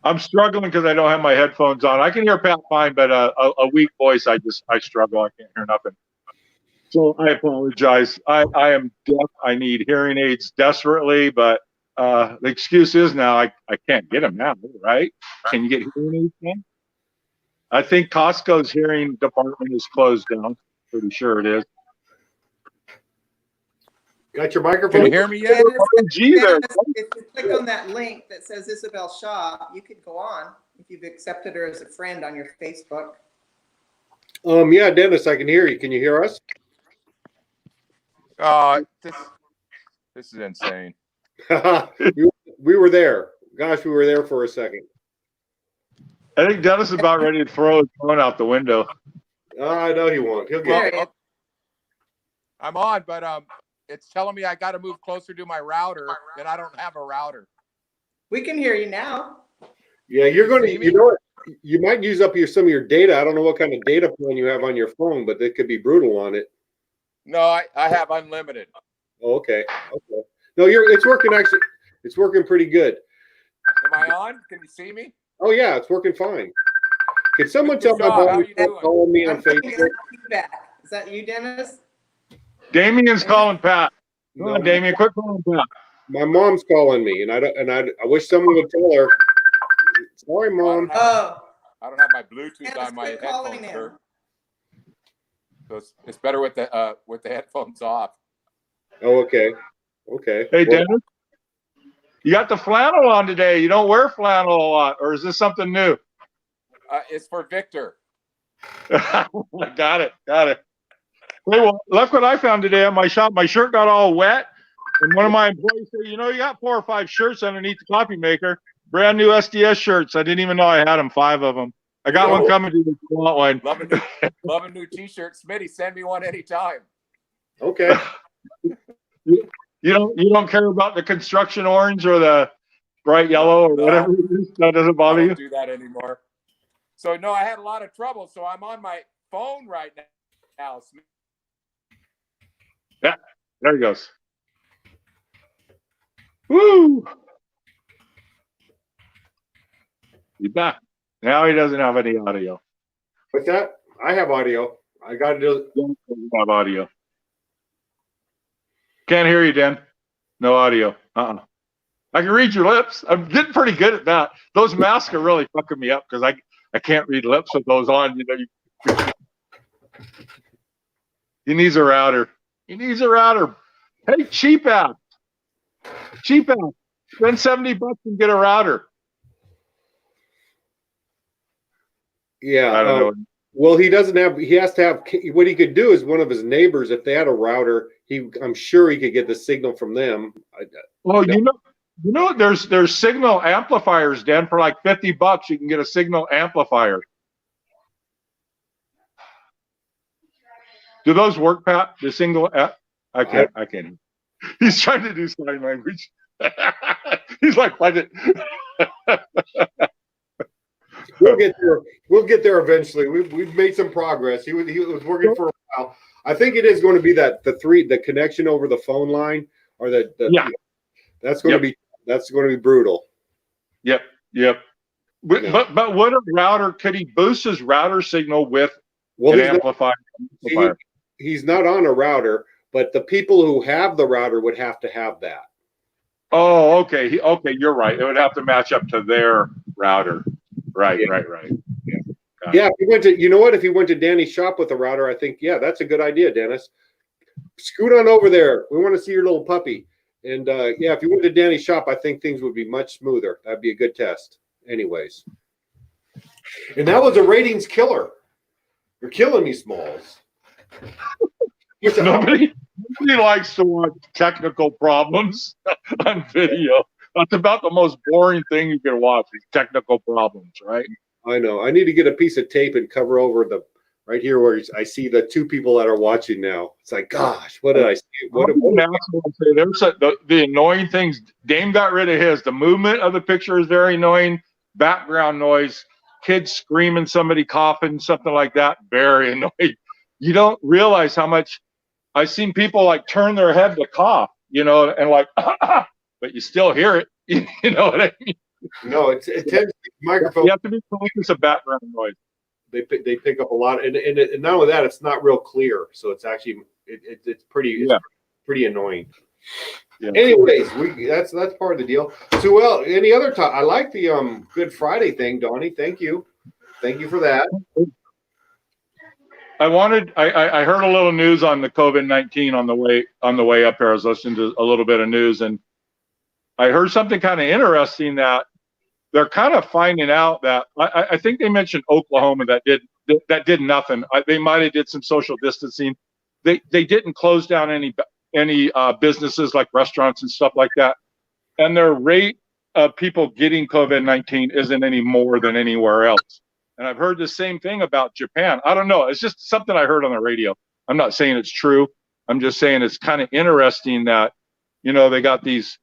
I'm struggling because I don't have my headphones on. I can hear Pat fine, but a weak voice, I struggle. I can't hear nothing. So I apologize. I am deaf. I need hearing aids desperately, but the excuse is now I can't get them now, right? Can you get hearing aids now? I think Costco's hearing department is closed down. Pretty sure it is. Got your Can microphone? you hear me yet? Gee, there. Dennis, if you click on that link that says Isabel Shaw, you could go on if you've accepted her as a friend on your Facebook. Yeah, Dennis, I can hear you. Can you hear us? This is insane. We were there. Gosh, we were there for a second. I think Dennis is about ready to throw his phone out the window. I know he won't. He'll There get it is. I'm on, but it's telling me I got to move closer to my router, and I don't have a router. We can hear you now. Yeah, you're going to, See me? you know what? You might use up some of your data. I don't know what kind of data plan you have on your phone, but it could be brutal on it. No, I have unlimited. Oh, okay. Okay. No, it's working actually. It's working pretty good. Am I on? Can you see me? Oh yeah, it's working fine. Can someone Mr. tell my Shaw, how mom you to doing? follow me on I'm getting Facebook? feedback. Is that you, Dennis? Damien's calling Pat. Come No, on, Damien, quit calling Pat. my mom's calling me, and I wish someone would tell her. Sorry, mom. Oh, I don't have my Bluetooth Dennis, on my quit calling headphones, him. sir. So it's better with the headphones off. Oh, okay. Okay. Hey, Well, Dennis. You got the flannel on today. You don't wear flannel a lot, or is this something new? It's for Victor. Got it. Hey, well, look what I found today at my shop. My shirt got all wet, and one of my employees said, "You know, you got 4 or 5 shirts underneath the coffee maker. Brand new SDS shirts. I didn't even know I had them. 5 of them. I got one coming to you if you want one." Love a new T-shirt, Smitty. Send me one anytime. okay. You don't care about the construction orange or the bright yellow or whatever it is? That doesn't I bother don't you? do that anymore. So no, I had a lot of trouble. So I'm on my phone right now. Yeah, there he goes. Woo! He's back. Now he doesn't have any audio. What's that? I have audio. I got to do. Don't have audio. Can't hear you, Dan. No audio. I can read your lips. I'm getting pretty good at that. Those masks are really fucking me up because I can't read lips with those on. You know, he needs a router. He needs a router. Hey, cheap app. Cheap app. Spend $70 and get a router. Yeah. I don't know. Well, he doesn't have. He has to have. What he could do is one of his neighbors, if they had a router, I'm sure he could get the signal from them. Well, you know, there's signal amplifiers, Dan, for like $50. You can get a signal amplifier. Do those work, Pat? The single I can't. He's trying to do sign language. He's like, find it. We'll get there. We'll get there eventually. We've made some progress. He was working for a while. I think it is going to be the connection over the phone line, or Yeah. That's going to be brutal. Yep. But, Yeah. but what a router, could he boost his router signal with Well, an he's not, amplifier? he's not on a router, but the people who have the router would have to have that. Oh, okay. Okay, you're right. It would have to match up to their router. Right. Yeah, if he went to, you know what? If he went to Danny's shop with a router, I think, yeah, that's a good idea, Dennis. Scoot on over there. We want to see your little puppy. And yeah, if you went to Danny's shop, I think things would be much smoother. That'd be a good test. Anyways. And that was a ratings killer. You're killing me, Smalls. Nobody likes to watch technical problems on video. That's about the most boring thing you can watch is technical problems, right? I know. I need to get a piece of tape and cover over the right here where I see the 2 people that are watching now. It's like, gosh, what did I see? There's the annoying things. Dame got rid of his. The movement of the picture is very annoying. Background noise, kids screaming, somebody coughing, something like that. Very annoying. You don't realize how much I've seen people like turn their head to cough, you know, and like, but you still hear it. You know what I mean? No, it tends microphone. You have to be conscious of background noise. They pick up a lot, and not only that, it's not real clear. So it's actually it's pretty annoying. Yeah. Anyways, that's part of the deal. So, well, any other time? I like the Good Friday thing, Donnie. Thank you for that. I heard a little news on the COVID-19 on the way up here. I was listening to a little bit of news, and I heard something kind of interesting that they're kind of finding out that I think they mentioned Oklahoma that did nothing. They might have did some social distancing. They didn't close down any businesses like restaurants and stuff like that, and their rate of people getting COVID-19 isn't any more than anywhere else. And I've heard the same thing about Japan. I don't know. It's just something I heard on the radio. I'm not saying it's true. I'm just saying it's kind of interesting that, they got these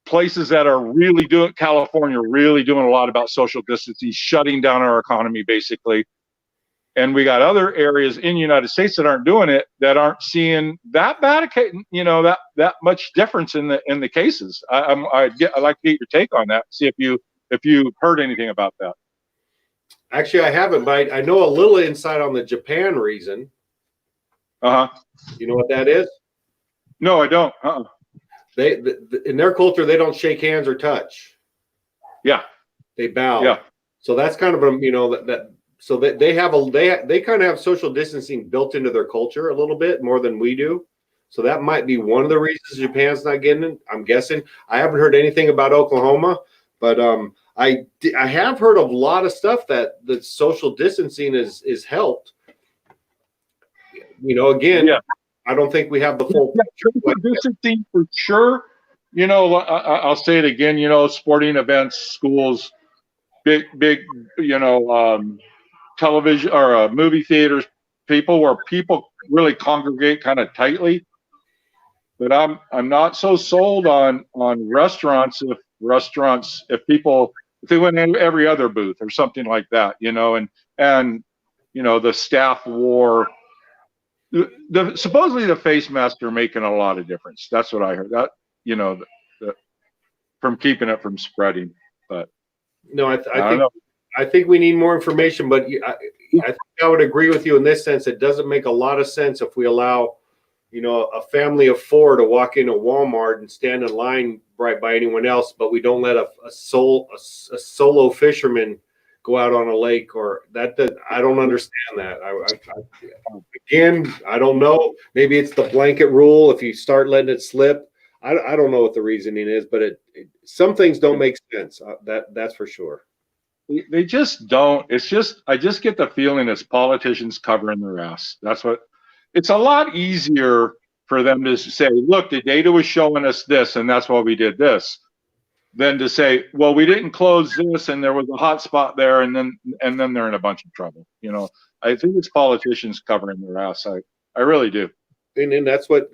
places that are really doing, California really doing a lot about social distancing, shutting down our economy basically. And we got other areas in the United States that aren't doing it, that aren't seeing that bad, that much difference in the cases. I'd like to get your take on that. See if you heard anything about that. Actually, I haven't, but I know a little insight on the Japan reason. You know what that is? No, I don't. They in their culture, they don't shake hands or touch. Yeah. They bow. Yeah. So that's kind of a so that they kind of have social distancing built into their culture a little bit more than we do. So that might be one of the reasons Japan's not getting it. I'm guessing. I haven't heard anything about Oklahoma, but I have heard of a lot of stuff that the social distancing is helped. Again, yeah. I don't think we have the full social distancing for sure. I'll say it again. Sporting events, schools, big, television or movie theaters, where people really congregate kind of tightly. But I'm not so sold on restaurants. If they went in every other booth or something like that, and the staff wore. Supposedly the face masks are making a lot of difference. That's what I heard. That from keeping it from spreading. But no, I think we need more information. But I think I would agree with you in this sense. It doesn't make a lot of sense if we allow, a family of 4 to walk into Walmart and stand in line right by anyone else, but we don't let a solo fisherman go out on a lake or that. I don't understand that. Again, I don't know. Maybe it's the blanket rule. If you start letting it slip, I don't know what the reasoning is, but some things don't make sense. That's for sure. They just don't. I just get the feeling it's politicians covering their ass. That's what. It's a lot easier for them to say, look, the data was showing us this, and that's why we did this, than to say, well, we didn't close this, and there was a hot spot there, and then they're in a bunch of trouble. I think it's politicians covering their ass. I really do. And that's what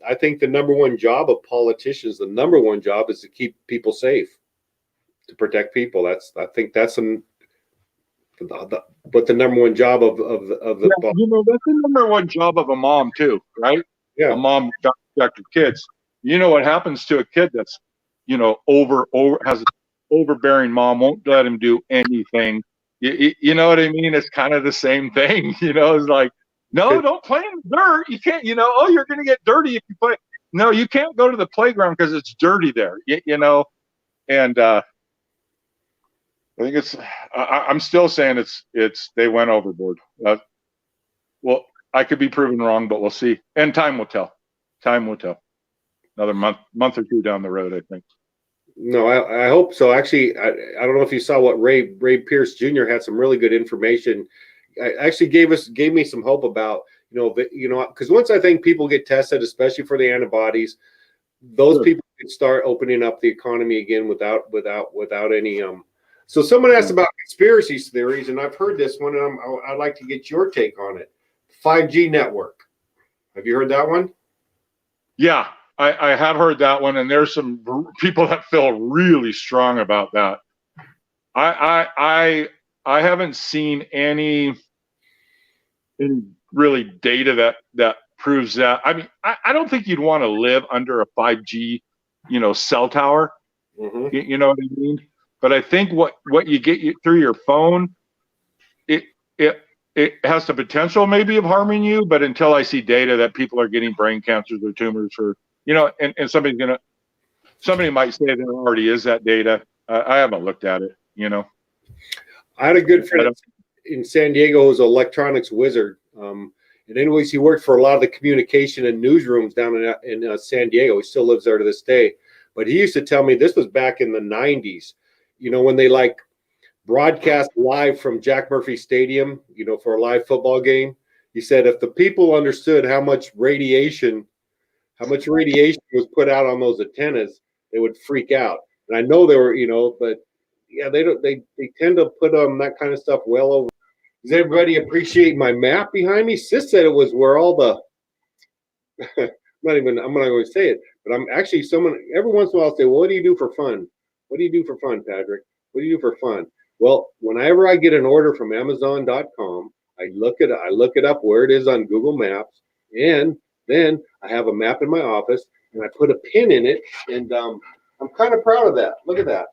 I think the number one job of politicians, the number one job is to keep people safe, to protect people. I think that's but the number one job of the that's the number one job of a mom too, right? Yeah. A mom got to protect her kids. What happens to a kid that's has an overbearing mom, won't let him do anything. You know what I mean? It's kind of the same thing. It's like, no, don't play in the dirt. You can't. You're going to get dirty if you play. No, you can't go to the playground because it's dirty there. And I think I'm still saying it's they went overboard. Well, I could be proven wrong, but we'll see. And time will tell. Time will tell. Another month or two down the road, I think. No, I hope so. Actually, I don't know if you saw what Ray Pierce Jr. had some really good information. Actually gave me some hope about, because once I think people get tested, especially for the antibodies, those people can start opening up the economy again without any So someone asked about conspiracy theories, and I've heard this one, and I'd like to get your take on it. 5G network. Have you heard that one? Yeah, I have heard that one, and there's some people that feel really strong about that. I haven't seen any really data that proves that. I mean, I don't think you'd want to live under a 5G, cell tower. Mhm. You know what I mean? But I think what you get through your phone, it has the potential maybe of harming you, but until I see data that people are getting brain cancers or tumors for, and somebody might say there already is that data. I haven't looked at it, I had a good I friend don't- in San Diego who was an electronics wizard. And anyways, he worked for a lot of the communication and newsrooms down in San Diego. He still lives there to this day. But he used to tell me, this was back in the 90s, when they like broadcast live from Jack Murphy Stadium, for a live football game. He said if the people understood how much radiation was put out on those antennas, they would freak out. And I know they were, but yeah, they tend to put that kind of stuff well over. Does everybody appreciate my map behind me? Sis said it was where all the I'm not going to say it, but I'm actually every once in a while I'll say, well, what do you do for fun? What do you do for fun, Patrick? What do you do for fun? Well, whenever I get an order from Amazon.com, I look it up where it is on Google Maps, and then I have a map in my office and I put a pin in it, and I'm kind of proud of that. Look at that.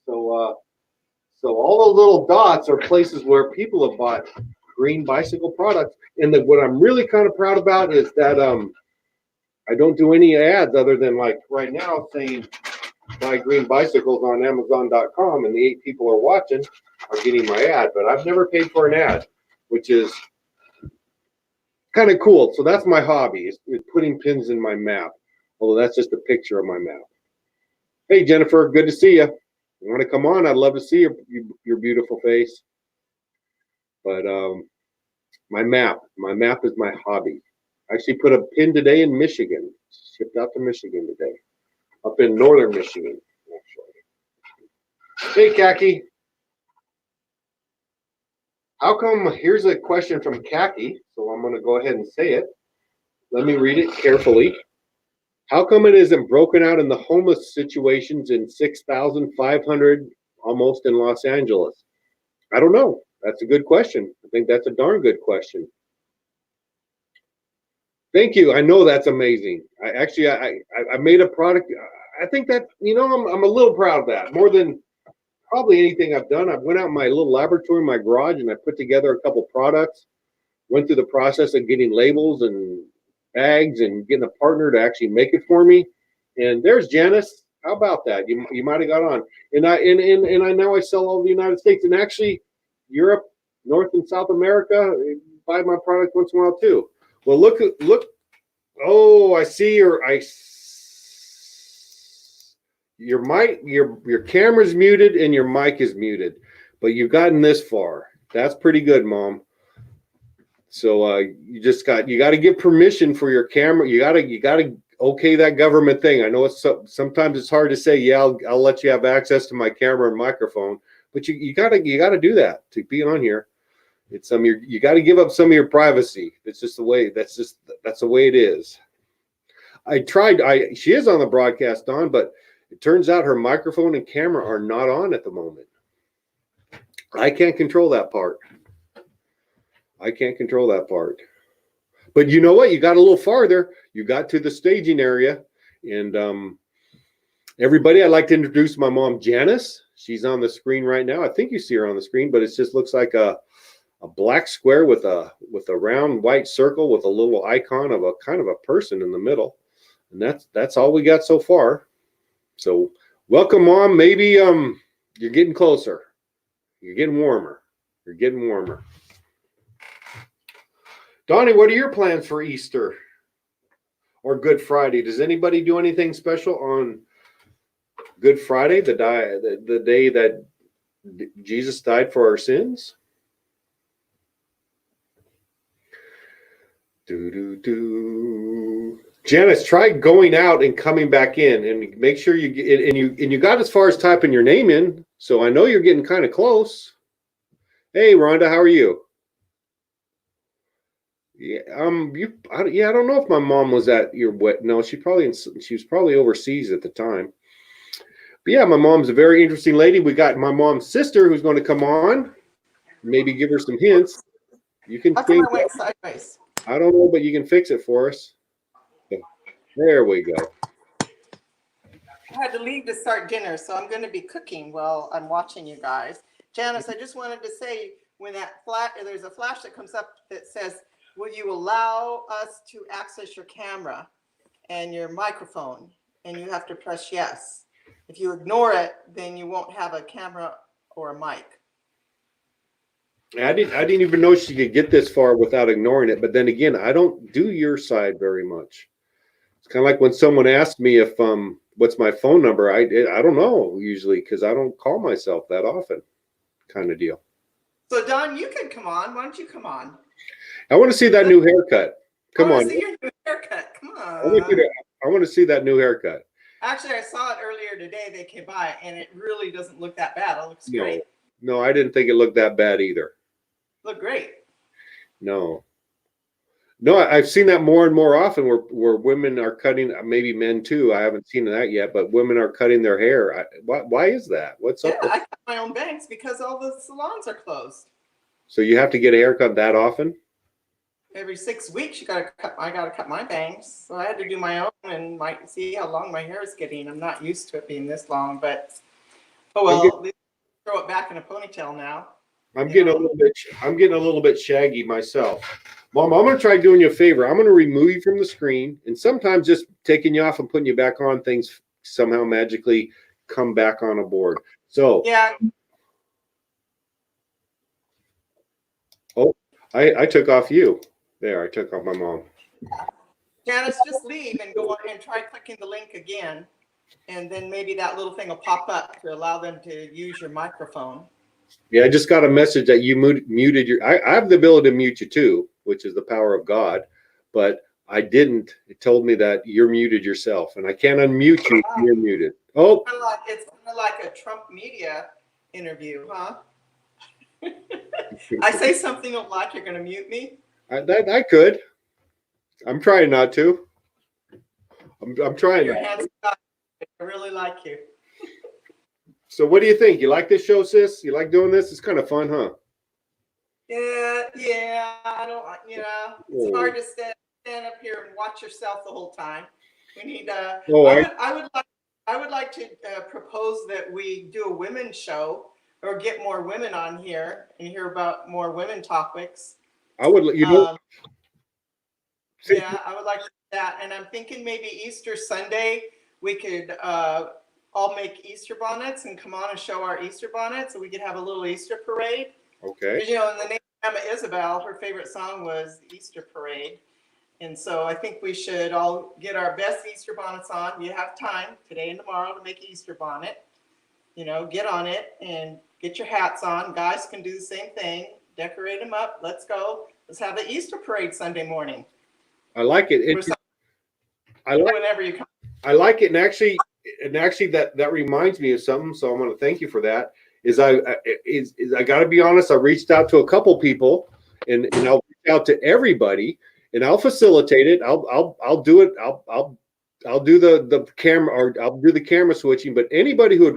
So all those little dots are places where people have bought green bicycle products. And what I'm really kind of proud about is that I don't do any ads other than like right now saying buy green bicycles on Amazon.com, and the 8 people are watching are getting my ad. But I've never paid for an ad, which is kind of cool. So that's my hobby, is putting pins in my map. Although that's just a picture of my map. Hey, Jennifer, good to see you. You want to come on? I'd love to see your beautiful face. But my map is my hobby. I actually put a pin today in Michigan. Shipped out to Michigan today, up in northern Michigan, actually. Hey, Khaki. How come? Here's a question from Khaki, so I'm going to go ahead and say it. Let me read it carefully. How come it isn't broken out in the homeless situations in 6,500 almost in Los Angeles? I don't know. That's a good question. I think that's a darn good question. Thank you. I know that's amazing. I made a product. I think that, I'm a little proud of that. More than probably anything I've done. I went out in my little laboratory in my garage and I put together a couple products, went through the process of getting labels and bags and getting a partner to actually make it for me. And there's Janice. How about that? You might have got on. And I now I sell all over the United States, and actually Europe, North and South America, buy my product once in a while too. Well, look. Oh, I see your camera's muted and your mic is muted, but you've gotten this far. That's pretty good, Mom. So you got to give permission for your camera. You got to okay that government thing. I know sometimes it's hard to say, yeah, I'll let you have access to my camera and microphone, but you got to do that to be on here. It's you got to give up some of your privacy. It's just the way. That's the way it is. She is on the broadcast, Dawn, but it turns out her microphone and camera are not on at the moment. I can't control that part. But you know what? You got a little farther. You got to the staging area. And everybody, I'd like to introduce my mom, Janice. She's on the screen right now. I think you see her on the screen, but it just looks like a black square with a round white circle with a little icon of a kind of a person in the middle. And that's all we got so far. So welcome, Mom. Maybe you're getting closer. You're getting warmer. Donnie, what are your plans for Easter or Good Friday? Does anybody do anything special on Good Friday, the day that Jesus died for our sins? Janice, try going out and coming back in, and make sure you get and you got as far as typing your name in. So I know you're getting kind of close. Hey, Rhonda, how are you? Yeah, I don't know if my mom was at your wedding. No, she was probably overseas at the time. But yeah, my mom's a very interesting lady. We got my mom's sister who's going to come on. Maybe give her some hints. You can How come change I went sideways? I don't know, but you can fix it for us. There we go. had to leave to start dinner, so I'm going to be cooking while I'm watching you guys. Janice, I just wanted to say, when there's a flash that comes up that says, will you allow us to access your camera and your microphone? And you have to press yes. If you ignore it, then you won't have a camera or a mic. I didn't even know she could get this far without ignoring it. But then again, I don't do your side very much. It's kind of like when someone asked me if what's my phone number. I don't know usually because I don't call myself that often, kind of deal. So Don, you can come on. Why don't you come on? I want to see that new haircut. Come I on. wanna see your new haircut. Come I want on. to see that new haircut. Actually, I saw it earlier today. They came by, and it really doesn't look that bad. It looks great. No, I didn't think it looked that bad either. Look great. No, I've seen that more and more often where women are cutting, maybe men too. I haven't seen that yet, but women are cutting their hair. Why is that? What's Yeah, up? with- I cut my own bangs because all the salons are closed. So you have to get a haircut that often? Every 6 weeks, I gotta cut my bangs. So I had to do my own and might see how long my hair is getting. I'm not used to it being this long, but oh well. Throw it back in a ponytail now. I'm getting a little bit shaggy myself. Mom, I'm going to try doing you a favor. I'm going to remove you from the screen, and sometimes just taking you off and putting you back on, things somehow magically come back on a board. So Yeah, I took off you. There, I took off my mom. Janice, just leave and go on and try clicking the link again. And then maybe that little thing will pop up to allow them to use your microphone. Yeah, I just got a message that you muted your. I have the ability to mute you too, which is the power of God, but I didn't. It told me that you're muted yourself, and I can't unmute you if you're muted. Oh, It's kind of like a Trump media interview, huh? I say something you don't like, you're going to mute me? I could. I'm trying not to. I'm trying. Your hands up. I really like you. So what do you think? You like this show, sis? You like doing this? It's kind of fun, huh? Yeah. I don't, it's Oh. hard to stand up here and watch yourself the whole time. We need. Oh, I would like to propose that we do a women's show or get more women on here and hear about more women topics. I would. You know. Yeah, I would like to do that. And I'm thinking maybe Easter Sunday we could all make Easter bonnets and come on and show our Easter bonnets, so we could have a little Easter parade. Okay. Because, in the name of Emma Isabel, her favorite song was the Easter Parade. And so I think we should all get our best Easter bonnets on. You have time today and tomorrow to make an Easter bonnet. Get on it and get your hats on. Guys can do the same thing. Decorate them up. Let's go. Let's have the Easter parade Sunday morning. I like it. Whenever you come. I like it, and actually that reminds me of something. So I'm going to thank you for that. I got to be honest. I reached out to a couple people, and I'll reach out to everybody, and I'll facilitate it. I'll do it. I'll do the camera, or I'll do the camera switching. But anybody who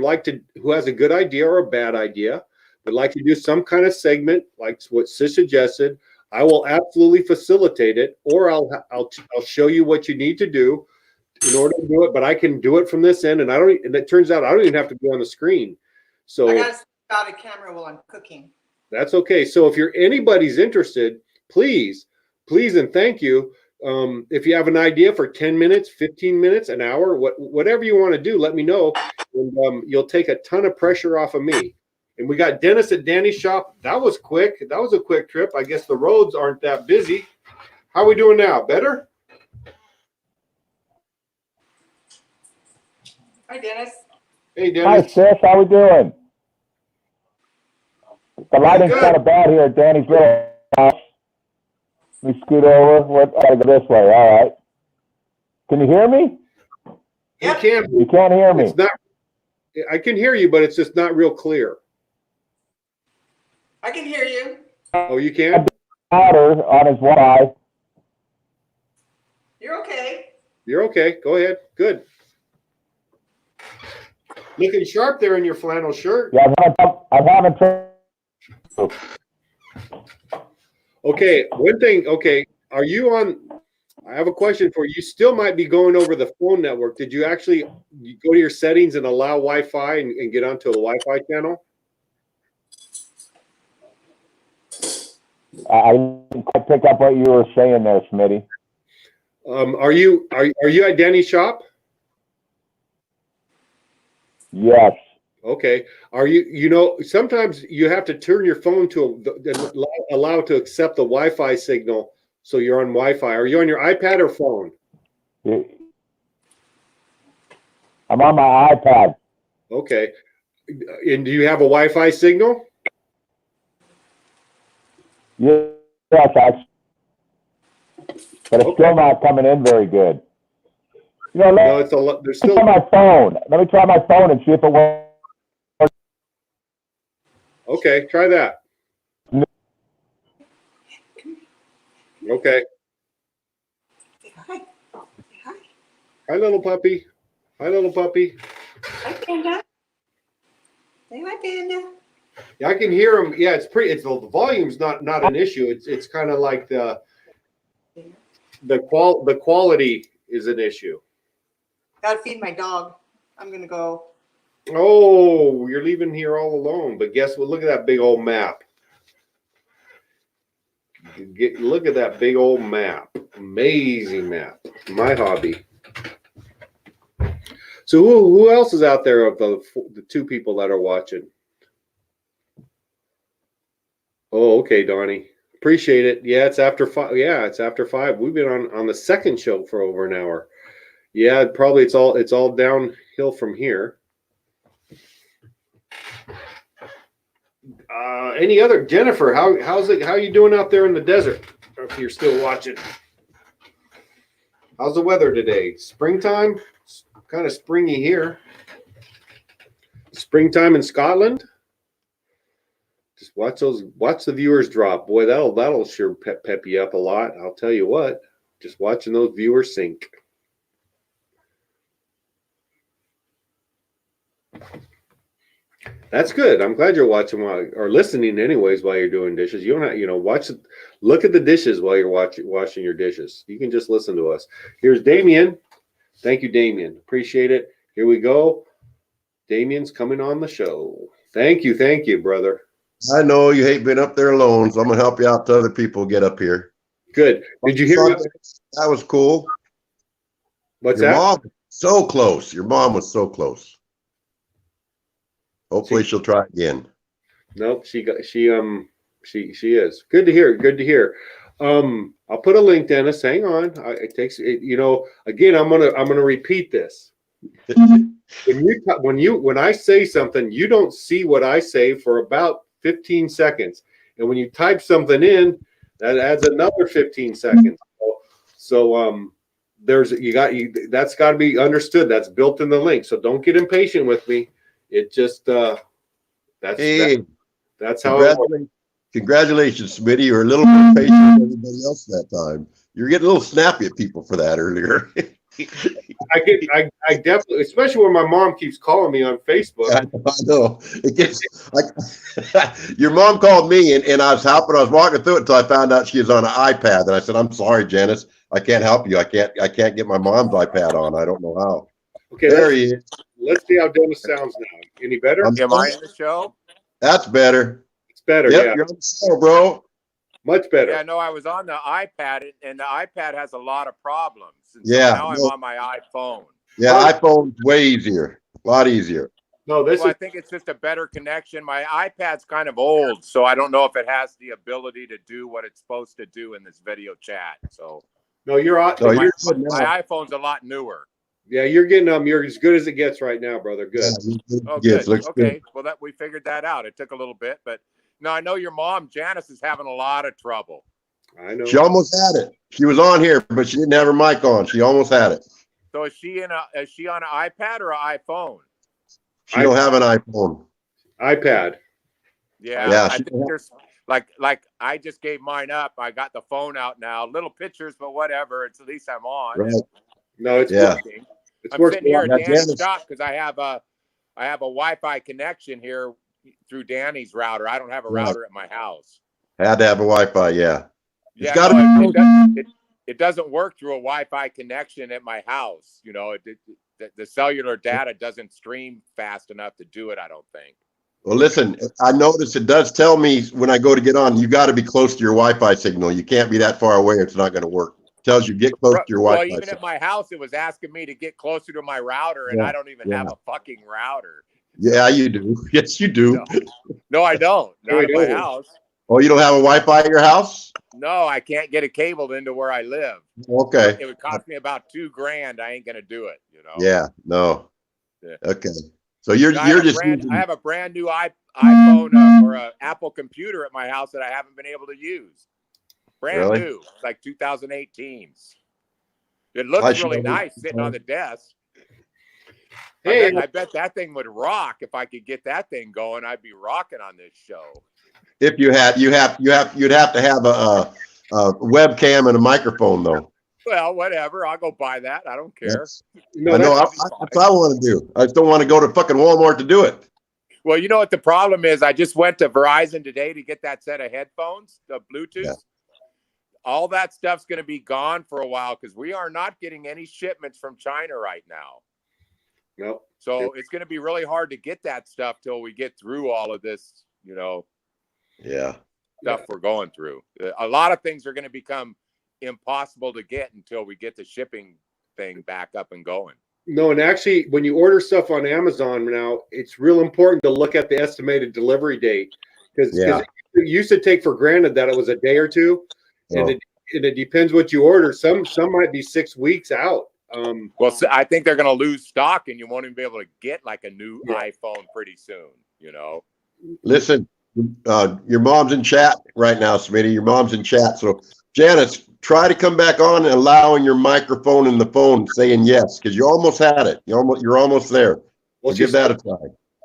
has a good idea or a bad idea, would like to do some kind of segment like what Sis suggested, I will absolutely facilitate it, or I'll show you what you need to do in order to do it. But I can do it from this end, and it turns out I don't even have to be on the screen. So I got to step out of camera while I'm cooking. that's okay. So if anybody's interested, please, and thank you. If you have an idea for 10 minutes, 15 minutes, an hour, whatever you want to do, let me know. And you'll take a ton of pressure off of me. And we got Dennis at Danny's shop. That was quick. That was a quick trip. I guess the roads aren't that busy. How are we doing now? Better? Hi, Dennis. Hey, Hi, Dennis. sis. How we doing? The lighting's Good. kind of bad here at Danny's little house. Let me scoot over. Gotta go this way. All right. Can you hear me? You can't. You can't hear me. It's not. I can hear you, but it's just not real clear. I can hear you. Oh, you can? Louder on his Wi-Fi. You're okay. You're okay. Go ahead. Good. Looking sharp there in your flannel shirt. Yeah, I'm having trouble. Okay, one thing. Okay, are you on? I have a question for you. You still might be going over the phone network. Did you actually go to your settings and allow Wi-Fi and get onto the Wi-Fi channel? I didn't quite pick up what you were saying there, Smitty. Are you at Danny's shop? Yes. Okay. Are you, sometimes you have to turn your phone to allow it to accept the Wi-Fi signal. So you're on Wi-Fi. Are you on your iPad or phone? I'm on my iPad. Okay. And do you have a Wi-Fi signal? Yes, but it's still not coming in very good. No, Let it's there's me still. try my phone. Let me try my phone and see if it works. Okay, try that. Okay. Hi. Hi. Hi, little puppy. Hi, little puppy. Hi, Panda. Say hi, Panda. Yeah, I can hear him. Yeah, it's the volume's not an issue. It's kind of like the quality is an issue. Gotta feed my dog. I'm gonna go. Oh, you're leaving here all alone. But guess what? Look at that big old map. Look at that big old map. Amazing map. My hobby. So who else is out there of the two people that are watching? Oh, okay, Donnie. Appreciate it. Yeah, it's after 5. Yeah, it's after 5. We've been on the second show for over an hour. Yeah, probably it's all downhill from here. Any other Jennifer? How's it? How you doing out there in the desert? If you're still watching, how's the weather today? Springtime? It's kind of springy here. Springtime in Scotland. Just watch the viewers drop. Boy, that'll sure pep you up a lot. I'll tell you what. Just watching those viewers sink. That's good. I'm glad you're watching or listening anyways while you're doing dishes. You don't have, look at the dishes while you're washing your dishes. You can just listen to us. Here's Damien. Thank you, Damien. Appreciate it. Here we go. Damien's coming on the show. Thank you, brother. I know you hate being up there alone, so I'm gonna help you out to other people get up here. Good. Did you hear that was cool? What's Your that? mom so close. Your mom was so close. Hopefully she'll try again. Nope, she is. Good to hear. I'll put a link, Dennis. Hang on. It takes again, I'm gonna repeat this. When I say something, you don't see what I say for about 15 seconds. And when you type something in, that adds another 15 seconds. So that's got to be understood. That's built in the link. So don't get impatient with me. It just that's how it works. Congratulations, Smitty. You're a little more patient than everybody else that time. You're getting a little snappy at people for that earlier. I definitely, especially when my mom keeps calling me on Facebook. I know. It gets like your mom called me and I was helping. I was walking through it until I found out she was on an iPad, and I said, "I'm sorry, Janice. I can't help you. I can't get my mom's iPad on. I don't know how." Okay, there he is. Let's see how Dennis sounds now. Any better? Am I in the show? That's better. It's better. Yep, Yeah, you're on the show, bro. Much better. Yeah, no, I was on the iPad, and the iPad has a lot of problems. And so Yeah, now I'm on my iPhone. Yeah, iPhone's way easier. A lot easier. No, I think it's just a better connection. My iPad's kind of old, so I don't know if it has the ability to do what it's supposed to do in this video chat. So no, you're on. No, No, you're good now. my iPhone's a lot newer. yeah, you're getting you're as good as it gets right now, brother. Good. Oh, Yes, good. looks Okay, good. well, that we figured that out. It took a little bit, but no, I know your mom, Janice, is having a lot of trouble. I know. She almost had it. She was on here, but she didn't have her mic on. She almost had it. So is she on an iPad or an iPhone? She don't have an iPhone. iPad. Yeah, I she think there's like I just gave mine up. I got the phone out now. Little pictures, but whatever. It's at least I'm on. Right. No, it's Yeah. working. It's I'm working. sitting here at Yeah, Danny's Janice. shop because I have a Wi-Fi connection here through Danny's router. I don't have a Right. router at my house. Had to have a Wi-Fi, yeah. Yeah, gotta no, be- it doesn't work through a Wi-Fi connection at my house. You know, the cellular data doesn't stream fast enough to do it, I don't think. Well, listen, I notice it does tell me when I go to get on, you got to be close to your Wi-Fi signal. You can't be that far away. It's not going to work. It tells you get close to your Well, Wi-Fi even signal. at my house, it was asking me to get closer to my router, and Yeah, I don't even have a fucking router. Yeah, you do. Yes, you do. No, I don't. Not at my don't. house. Oh, you don't have a Wi-Fi at your house? No, I can't get it cabled into where I live. Okay. It would cost me about $2,000. I ain't gonna do it. You know. Yeah, no. Yeah. Okay. So you're I have just I have a brand new iPhone or a Apple computer at my house that I haven't been able to use. Brand Really? new. It's like 2018. It I looks should really have- nice sitting on the desk. Hey, I bet that thing would rock. If I could get that thing going, I'd be rocking on this show. If you'd have to have a webcam and a microphone though. Well, whatever. I'll go buy that. I don't care. no, I know. that's- That's what I want to do. I just don't want to go to fucking Walmart to do it. Well, you know what the problem is? I just went to Verizon today to get that set of headphones, the Bluetooth. Yeah. All that stuff's going to be gone for a while because we are not getting any shipments from China right now. no. So it's going to be really hard to get that stuff till we get through all of this, you know, Yeah. stuff we're going through. A lot of things are going to become impossible to get until we get the shipping thing back up and going. No, and actually, when you order stuff on Amazon now, it's real important to look at the estimated delivery date because Yeah. it used to take for granted that it was a day or two, and Oh. it depends what you order. Some might be 6 weeks out. Well, so I think they're going to lose stock and you won't even be able to get like a new Yeah. iPhone pretty soon, you know? Listen, your mom's in chat right now, Smitty. Your mom's in chat. So Janice, try to come back on and allowing your microphone and the phone saying yes, because you almost had it. You're almost there. Well, So give that a try.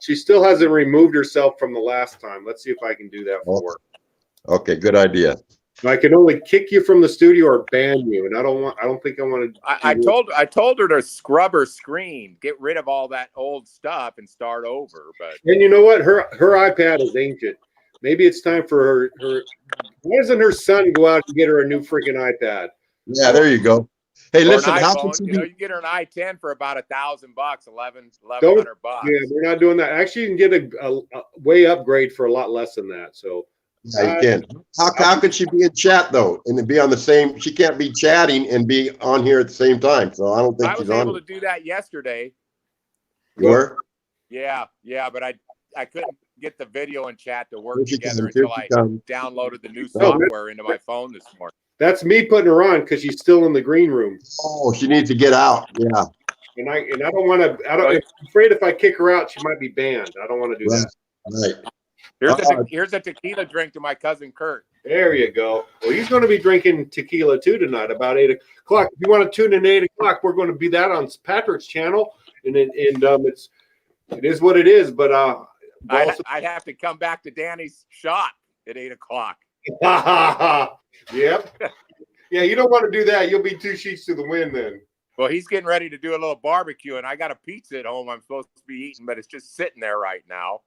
she still hasn't removed herself from the last time. Let's see if I can do that for her. Okay, good idea. I can only kick you from the studio or ban you, and I don't think I want to. I told her to scrub her screen, get rid of all that old stuff and start over. But And you know what? Her iPad is ancient. Maybe it's time for her. Why doesn't her son go out and get her a new freaking iPad? Yeah, there you go. Hey, or listen, an how iPhone, can she you know, be? you get her an i10 for about $1,000, $1,100. Yeah, we're not doing that. Actually, you can get a way upgrade for a lot less than that. So Yeah, you can. How can she be in chat though, and be on the same? She can't be chatting and be on here at the same time. So I don't think I was she's on. able to do that yesterday. You were? Yeah, but I couldn't get the video and chat to work Here she together comes, here until she I comes. downloaded the new Oh, software into my phone this morning. that's me putting her on because she's still in the green room, Oh, she needs to get out. Yeah. and I don't want to. I'm afraid if I kick her out, she might be banned. I don't want to do Right. that. Right. Here's a tequila drink to my cousin Kurt. There you go. Well, he's going to be drinking tequila too tonight, about 8 o'clock. If you want to tune in at 8 o'clock, we're going to be that on Patrick's channel, and it is what it is. But I'd have to come back to Danny's shop at 8 o'clock. Yep. Yeah, you don't want to do that. You'll be 2 sheets to the wind then. Well, he's getting ready to do a little barbecue, and I got a pizza at home I'm supposed to be eating, but it's just sitting there right now.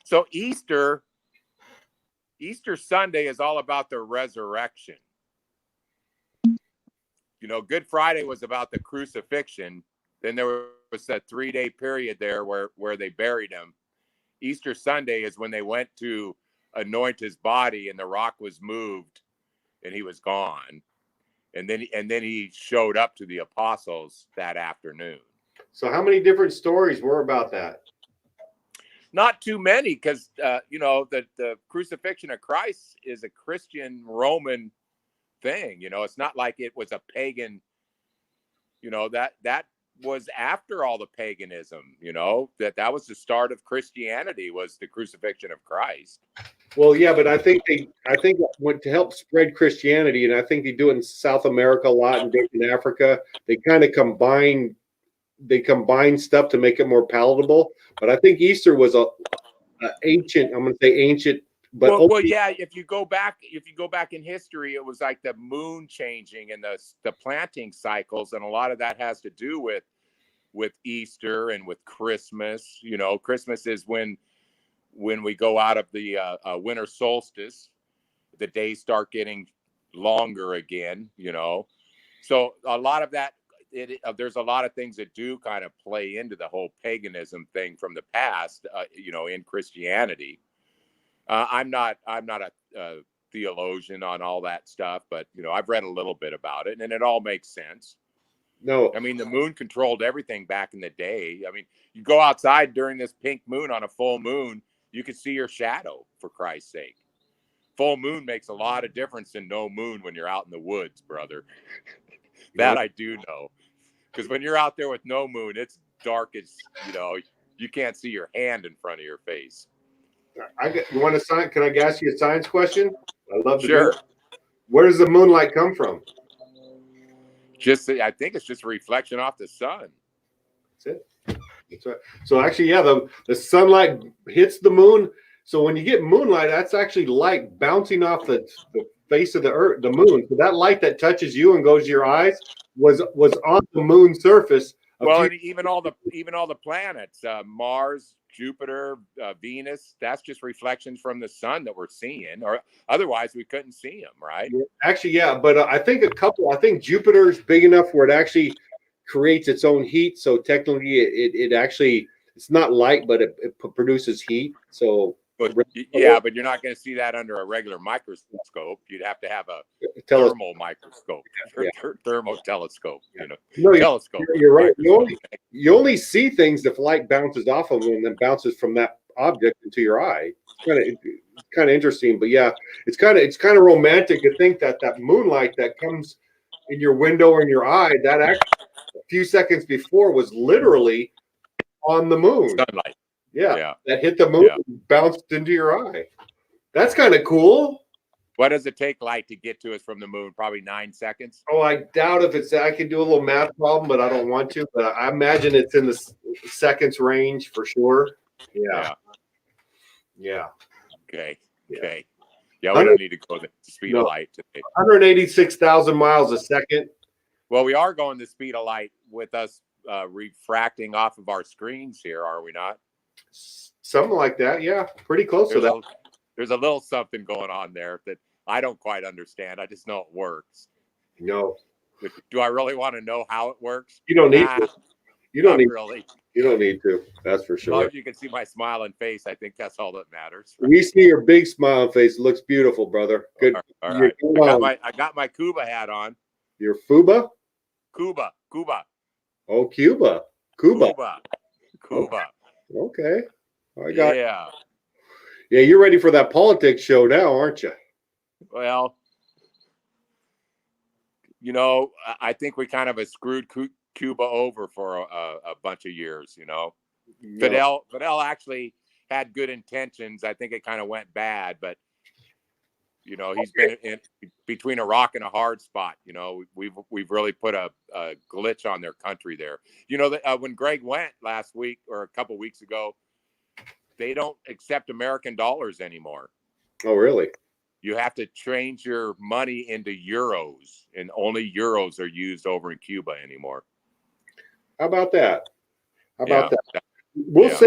So Easter Sunday is all about the resurrection. You know, Good Friday was about the crucifixion. Then there was that 3-day period there where they buried him. Easter Sunday is when they went to anoint his body and the rock was moved and he was gone. And then he showed up to the apostles that afternoon. So how many different stories were about that? Not too many, because you know, the crucifixion of Christ is a Christian Roman thing. You know, it's not like it was a pagan. You know, that was after all the paganism. You know, that was the start of Christianity, was the crucifixion of Christ. Well, yeah, but I think went to help spread Christianity, and I think they do it in South America a lot and in Africa. They kind of combine stuff to make it more palatable. But I think Easter was a ancient. I'm going to say ancient, but well, yeah. If you go back in history, it was like the moon changing and the planting cycles, and a lot of that has to do with Easter and with Christmas. You know, Christmas is when we go out of the winter solstice. The days start getting longer again, you know. So a lot of that, there's a lot of things that do kind of play into the whole paganism thing from the past, you know, in Christianity. I'm not a theologian on all that stuff, but you know, I've read a little bit about it, and it all makes sense. No, I mean, the moon controlled everything back in the day. I mean, you go outside during this pink moon on a full moon, you can see your shadow, for Christ's sake. Full moon makes a lot of difference in no moon when you're out in the woods, brother. That I do know. Because when you're out there with no moon, it's dark as, you know, you can't see your hand in front of your face. you want to sign? Can I ask you a science question? I love to do Sure. it. Where does the moonlight come from? I think it's just a reflection off the sun. That's it. That's right. So actually, yeah, the sunlight hits the moon. So when you get moonlight, that's actually light bouncing off the face of the earth, the moon. So that light that touches you and goes to your eyes was on the moon's surface. Well, and even all the planets, Mars, Jupiter, Venus, that's just reflections from the sun that we're seeing, or otherwise we couldn't see them, right? Actually, yeah, but I think Jupiter is big enough where it actually creates its own heat. So technically, it's not light, but it produces heat. So but you're not going to see that under a regular microscope. You'd have to have a thermal microscope, thermal telescope. You know, no, telescope. You're right. You only see things if light bounces off of them and then bounces from that object into your eye. It's kind of interesting, but yeah, it's kind of romantic to think that moonlight that comes in your window or in your eye, that actually a few seconds before was literally on the moon. Sunlight. Yeah, that hit the moon and bounced into your eye. That's kind of cool. What does it take light to get to us from the moon? Probably 9 seconds. Oh, I doubt if it's. I could do a little math problem, but I don't want to. But I imagine it's in the seconds range for sure. Yeah. Okay. Yeah, we don't need to go the speed of light today. 186,000 miles a second. Well, we are going the speed of light with us refracting off of our screens here, are we not? Something like that, yeah. Pretty close to that. There's a little something going on there that I don't quite understand. I just know it works. No. Do I really want to know how it works? You don't need to. You don't need really. You don't need to. That's for sure. As long as you can see my smiling face, I think that's all that matters. Right? We see your big smiling face. It looks beautiful, brother. Good. All right. I got my Cuba hat on. Your FUBA? Cuba. Oh, Cuba. Okay. I got. Yeah, you're ready for that politics show now, aren't you? Well, you know, I think we kind of screwed Cuba over for a bunch of years. You know, Fidel actually had good intentions. I think it kind of went bad, but you know, he's been in between a rock and a hard spot. You know, we've really put a glitch on their country there. You know, when Greg went last week or a couple weeks ago, they don't accept American dollars anymore. Oh, really? You have to change your money into euros, and only euros are used over in Cuba anymore. How about that? We'll say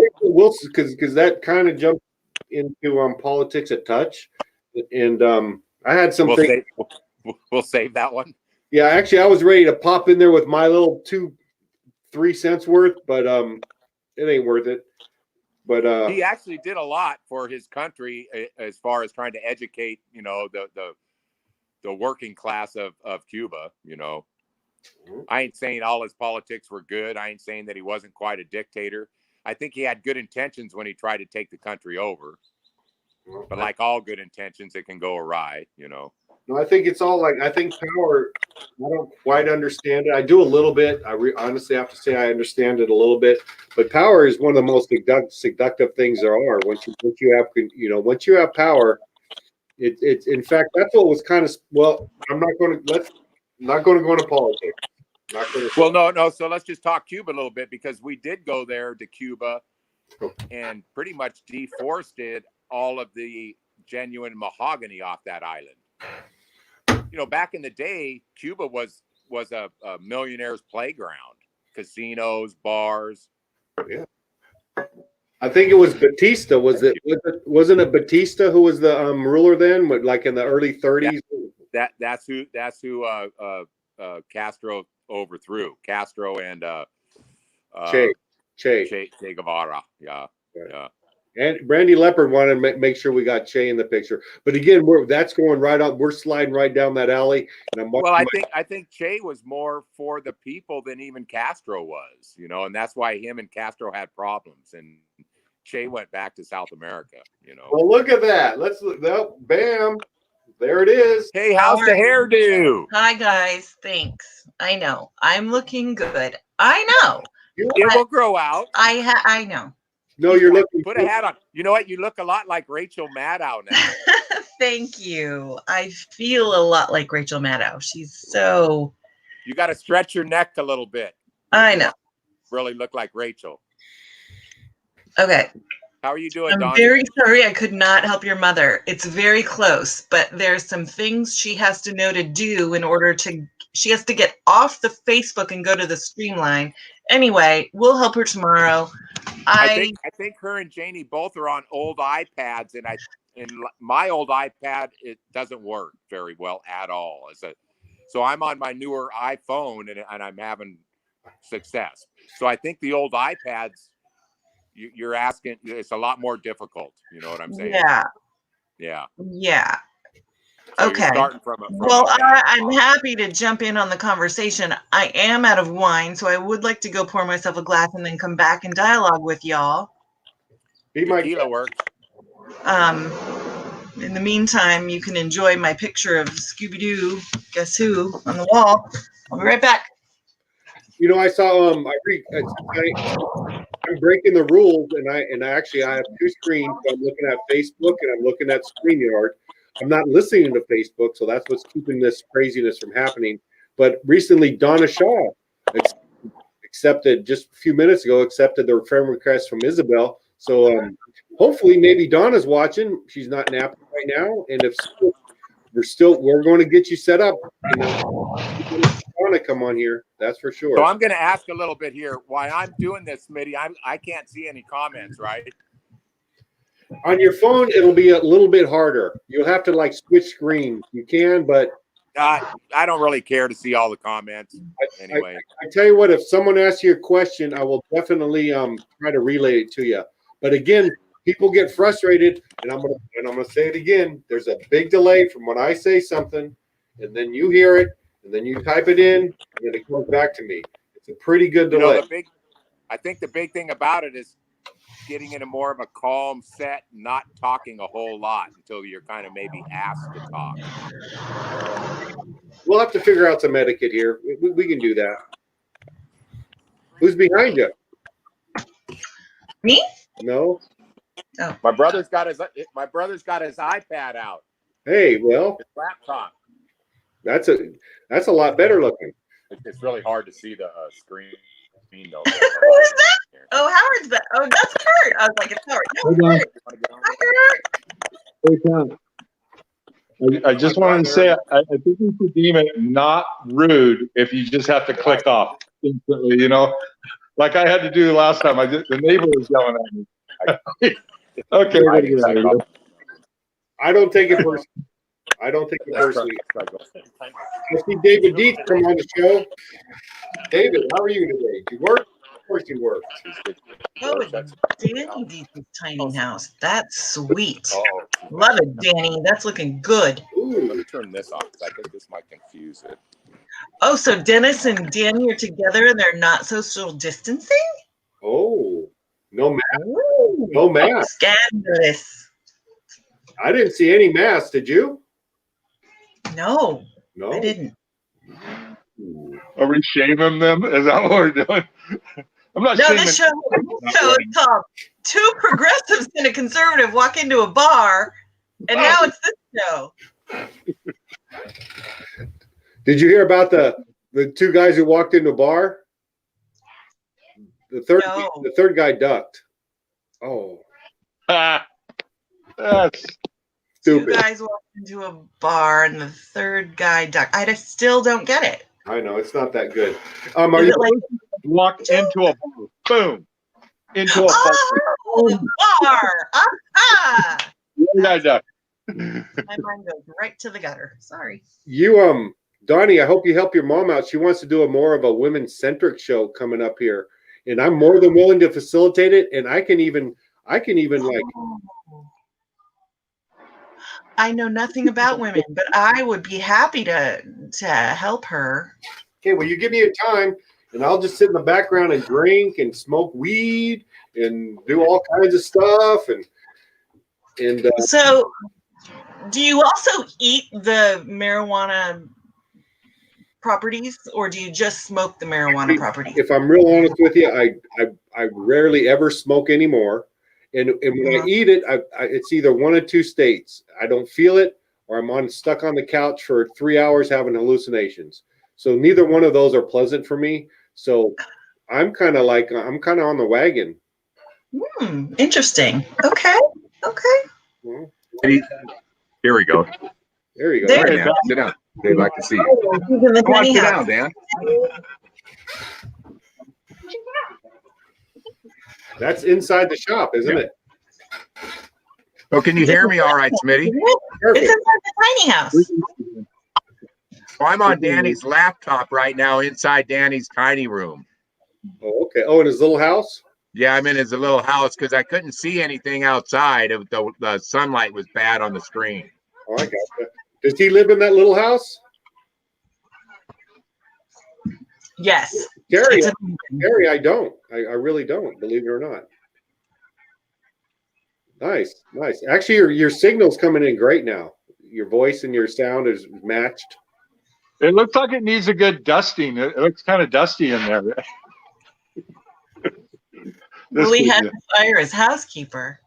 because that kind of jumped into politics a touch, and I had something. We'll save that one. Yeah, actually, I was ready to pop in there with my little 2-3 cents worth, but it ain't worth it. But he actually did a lot for his country as far as trying to educate, you know, the working class of Cuba. You know, I ain't saying all his politics were good. I ain't saying that he wasn't quite a dictator. I think he had good intentions when he tried to take the country over. But like all good intentions, it can go awry, you know. No, I think it's all I think power, I don't quite understand it. I do a little bit. I honestly have to say I understand it a little bit. But power is one of the most seductive things there are. Once you have power, it's in fact, that's what was kind of, well, I'm not going to go into politics. No. So let's just talk Cuba a little bit, because we did go there to Cuba and pretty much deforested all of the genuine mahogany off that island. You know, back in the day, Cuba was a millionaire's playground, casinos, bars. Yeah, I think it was Batista. Wasn't it Batista who was the ruler then? Like in the early 30s. that's who Castro overthrew. Castro and Che Guevara. Yeah. Right. Yeah. And Brandy Leopard wanted to make sure we got Che in the picture. But again, that's going right up. We're sliding right down that alley. And Well, I think Che was more for the people than even Castro was, you know, and that's why him and Castro had problems. And Che went back to South America, you know. Well, look at that. Let's look. Oh, bam. There it is. Hey, how's the hairdo? Hi guys, thanks. I know I'm looking good. I know. It will grow out. I know. No, you're looking. Put a hat on. You know what? You look a lot like Rachel Maddow now. Thank you. I feel a lot like Rachel Maddow. She's so. You got to stretch your neck a little bit. I know. Really look like Rachel. Okay. How are you doing, I'm Donnie? very sorry I could not help your mother. It's very close, but there's some things she has to know to do in order to. She has to get off the Facebook and go to the Streamline. Anyway, we'll help her tomorrow. I think her and Janie both are on old iPads, and my old iPad, it doesn't work very well at all. So I'm on my newer iPhone, and I'm having success. So I think the old iPads, you're asking, it's a lot more difficult. You know what I'm saying? Yeah. Yeah. Yeah. So okay. Well, I'm happy to jump in on the conversation. I am out of wine, so I would like to go pour myself a glass and then come back and dialogue with y'all. Tequila works. In the meantime, you can enjoy my picture of Scooby-Doo, guess who, on the wall. I'll be right back. You know, I saw I'm breaking the rules, and I actually have two screens. So I'm looking at Facebook and I'm looking at StreamYard. I'm not listening to Facebook, so that's what's keeping this craziness from happening. But recently, Donna Shaw accepted just a few minutes ago the friend request from Isabel. So hopefully, maybe Donna's watching. She's not napping right now, and if so, we're going to get you set up. You know, Donna, come on here. That's for sure. So I'm going to ask a little bit here why I'm doing this, Smitty. I can't see any comments, right? On your phone, it'll be a little bit harder. You'll have to like switch screens. You can, but I don't really care to see all the comments anyway. I tell you what, if someone asks you a question, I will definitely try to relay it to you. But again, people get frustrated, and I'm gonna say it again. There's a big delay from when I say something, and then you hear it, and then you type it in, and then it comes back to me. It's a pretty good delay. You know, I think the big thing about it is getting into more of a calm set, not talking a whole lot until you're kind of maybe asked to talk. We'll have to figure out some etiquette here. We can do that. Who's behind you? Me? No. Oh. My brother's got his iPad out. Hey, well, His laptop. that's a lot better looking. It's really hard to see the screen though. Who is that? Oh, Howard's back. Oh, that's Kurt. I was like, it's Howard. No, Kurt. Hey, Tom. I just wanted to say, I think we should deem it not rude if you just have to click off instantly, you know? Like I had to do last time. The neighbor was yelling at me. Okay, we're gonna get out of here. I don't take it personally. I see David Dietz come on the show. David, how are you today? Do you work? Of course you work. Oh, Danny Deep's tiny house. That's sweet. Love it, Danny. That's looking good. Let me turn this off because I think this might confuse it. Oh, so Dennis and Danny are together and they're not social distancing? Oh, no mask. Ooh, No mask. scandalous. I didn't see any masks. Did you? No, No. I didn't. Are we shaming them? Is that what we're doing? I'm not No, shaming. this show is called Two Progressives and a Conservative Walk Into a Bar, and now it's this show. Did you hear about the two guys who walked into a bar? The third guy ducked. Oh, That's stupid. Two guys walked into a bar, and the third guy ducked. I just still don't get it. I know it's not that good. Are Is you? it like, walked into a bar. Boom. Into a bar. oh, the bar? Aha! Yeah, My mind goes right to the gutter. Sorry. You Donnie, I hope you help your mom out. She wants to do a more of a women-centric show coming up here, and I'm more than willing to facilitate it. And I can even like, I know nothing about women, but I would be happy to help her. okay, well, you give me a time, and I'll just sit in the background and drink and smoke weed and do all kinds of stuff. And So, do you also eat the marijuana properties, or do you just smoke the marijuana properties? if I'm real honest with you, I rarely ever smoke anymore. And when I eat it, it's either one of two states. I don't feel it, or I'm stuck on the couch for 3 hours having hallucinations. So neither one of those are pleasant for me. So I'm kind of on the wagon. Interesting. Okay. Well, Here we go. there you go. There All right, you man. Sit down. They'd like to see you. He's in the Come on, tiny sit house. down, Dan. That's inside the shop, isn't it? Oh, can you hear me all right, Smitty? It's inside the tiny house. Well, I'm on Danny's laptop right now inside Danny's tiny room. Oh, okay. Oh, in his little house? Yeah, I'm in his little house because I couldn't see anything outside. The sunlight was bad on the screen. Oh, I gotcha. Does he live in that little house? Yes. Gary, I don't. I really don't, believe it or not. Nice. Actually, your signal's coming in great now. Your voice and your sound is matched. It looks like it needs a good dusting. It looks kind of dusty in there. Willie had to fire his housekeeper.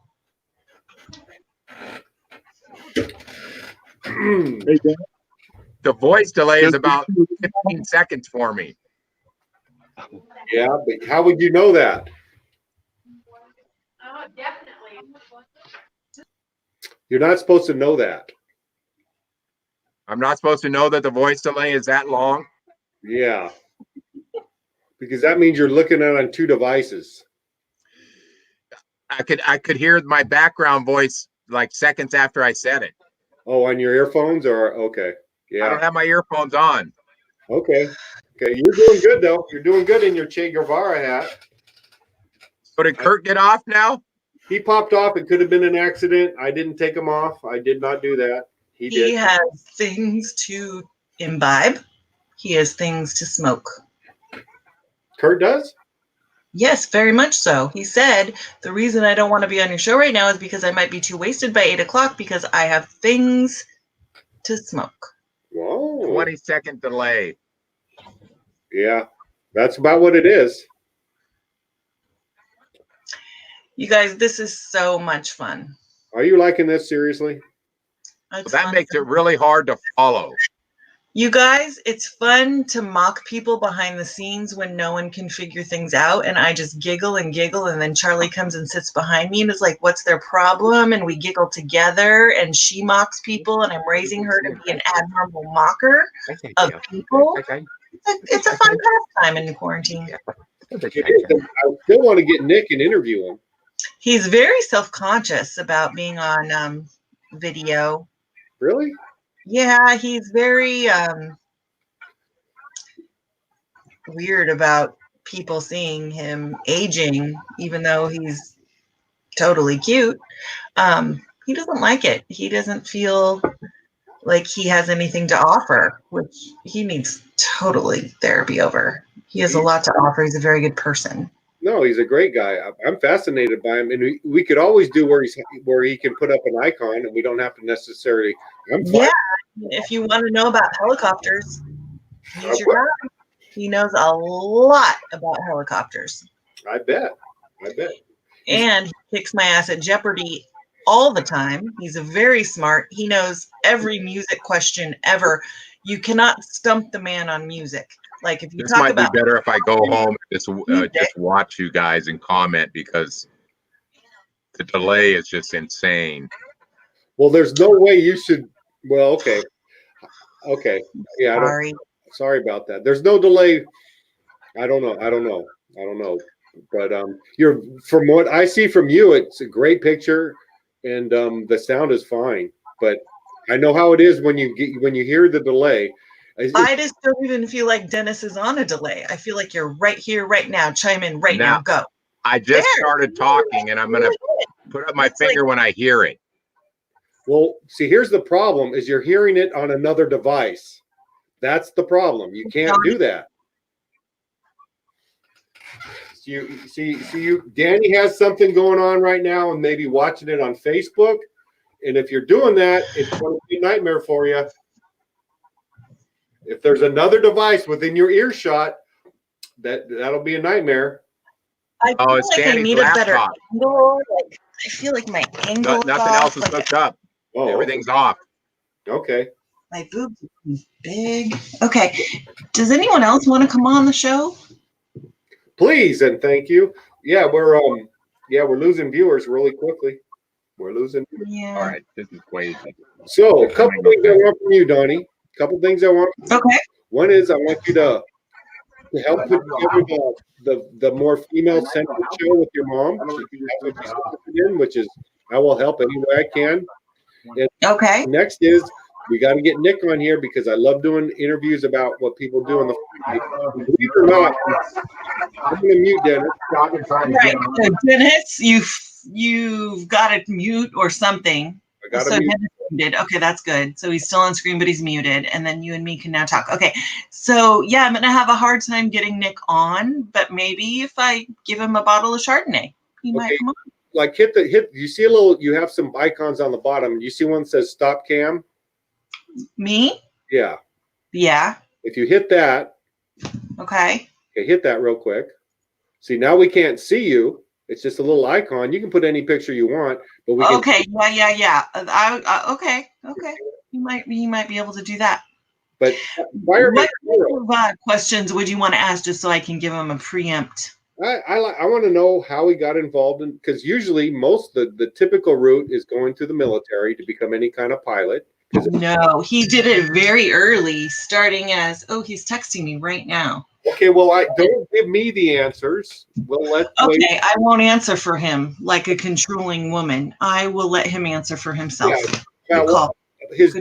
Hey, Dan. The voice delay is about 15 seconds for me. Yeah, but how would you know that? Oh, definitely. You're not supposed to know that. I'm not supposed to know that the voice delay is that long. Yeah. Because that means you're looking at it on two devices. I could hear my background voice like seconds after I said it. Oh, on your earphones or okay. I Yeah. don't have my earphones on. Okay. Okay. You're doing good though. You're doing good in your Che Guevara hat. So did Kurt get off now? He popped off. It could have been an accident. I didn't take him off. I did not do that. He He did. has things to imbibe. He has things to smoke. Kurt does? Yes, very much so. He said, the reason I don't want to be on your show right now is because I might be too wasted by 8 o'clock because I have things to smoke. Whoa. 20-second delay. Yeah. That's about what it is. You guys, this is so much fun. Are you liking this seriously? It's That fun. makes it really hard to follow. You guys, it's fun to mock people behind the scenes when no one can figure things out. And I just giggle and giggle. And then Charlie comes and sits behind me and is like, what's their problem? And we giggle together. And she mocks people. And I'm raising her to be an admirable mocker of people. It's a fun pastime in quarantine. It is. I still want to get Nick and interview him. He's very self-conscious about being on video. Really? Yeah, he's very weird about people seeing him aging, even though he's totally cute. He doesn't like it. He doesn't feel like he has anything to offer, which he needs totally therapy over. He has a lot to offer. He's a very good person. No, he's a great guy. I'm fascinated by him, and we could always do where he can put up an icon, and we don't have to necessarily. I'm fine. Yeah, if you want to know about helicopters, he's your guy. He knows a lot about helicopters. I bet. And he kicks my ass at Jeopardy all the time. He's very smart. He knows every music question ever. You cannot stump the man on music. Like if you This talk might about be better if I go home and just watch you guys and comment because the delay is just insane. Well, there's no way you should. Well, okay. Yeah. Sorry about that. There's no delay. I don't know. But from what I see from you, it's a great picture, and the sound is fine. but I know how it is when you hear the delay. I just don't even feel like Dennis is on a delay. I feel like you're right here, right now. Chime in right now. Go. I just There. started talking, and I'm going to put up my It's like- finger when I hear it. Well, see, here's the problem: is you're hearing it on another device. That's the problem. You can't do that. Danny has something going on right now, and maybe watching it on Facebook. And if you're doing that, it's going to be a nightmare for you. If there's another device within your earshot, that'll be a nightmare. I feel Oh, it's like I Danny's need a better laptop. angle. Like, I feel like my angle is Nothing off. else is Like, hooked up. Oh, Everything's off. okay. my boobs are big. Okay. Does anyone else want to come on the show? Please and thank you. Yeah, we're losing viewers really quickly. We're losing. Yeah. All right, this is crazy. So, a couple things I want from you, Donnie. A couple things I want. Okay. One is I want you to help put together the more female-centered show with your mom. That's what she's interested in, which is I will help any way I can. And Okay. next is we got to get Nick on here because I love doing interviews about what people do in the family. Believe it or not, I'm going to mute Dennis. Right. So Dennis, you've got to mute or something. I got So to mute. Dennis muted. Okay, that's good. So he's still on screen, but he's muted. And then you and me can now talk. Okay. So yeah, I'm gonna have a hard time getting Nick on, but maybe if I give him a bottle of Chardonnay, he might Okay. come on. Like you see you have some icons on the bottom. You see one that says stop cam? Me? Yeah. Yeah. If you hit that, Okay. okay, hit that real quick. See, now we can't see you. It's just a little icon. You can put any picture you want, but we can. Okay. Yeah. Okay. He might be able to do that. But fireman What kind of, questions would you want to ask just so I can give him a preempt? I want to know how he got involved in, because usually the typical route is going to the military to become any kind of pilot. No, he did it very early, starting as, he's texting me right now. Okay, well, don't give me the answers. We'll let. Okay, I won't answer for him like a controlling woman. I will let him answer for himself. Yeah, Good call. his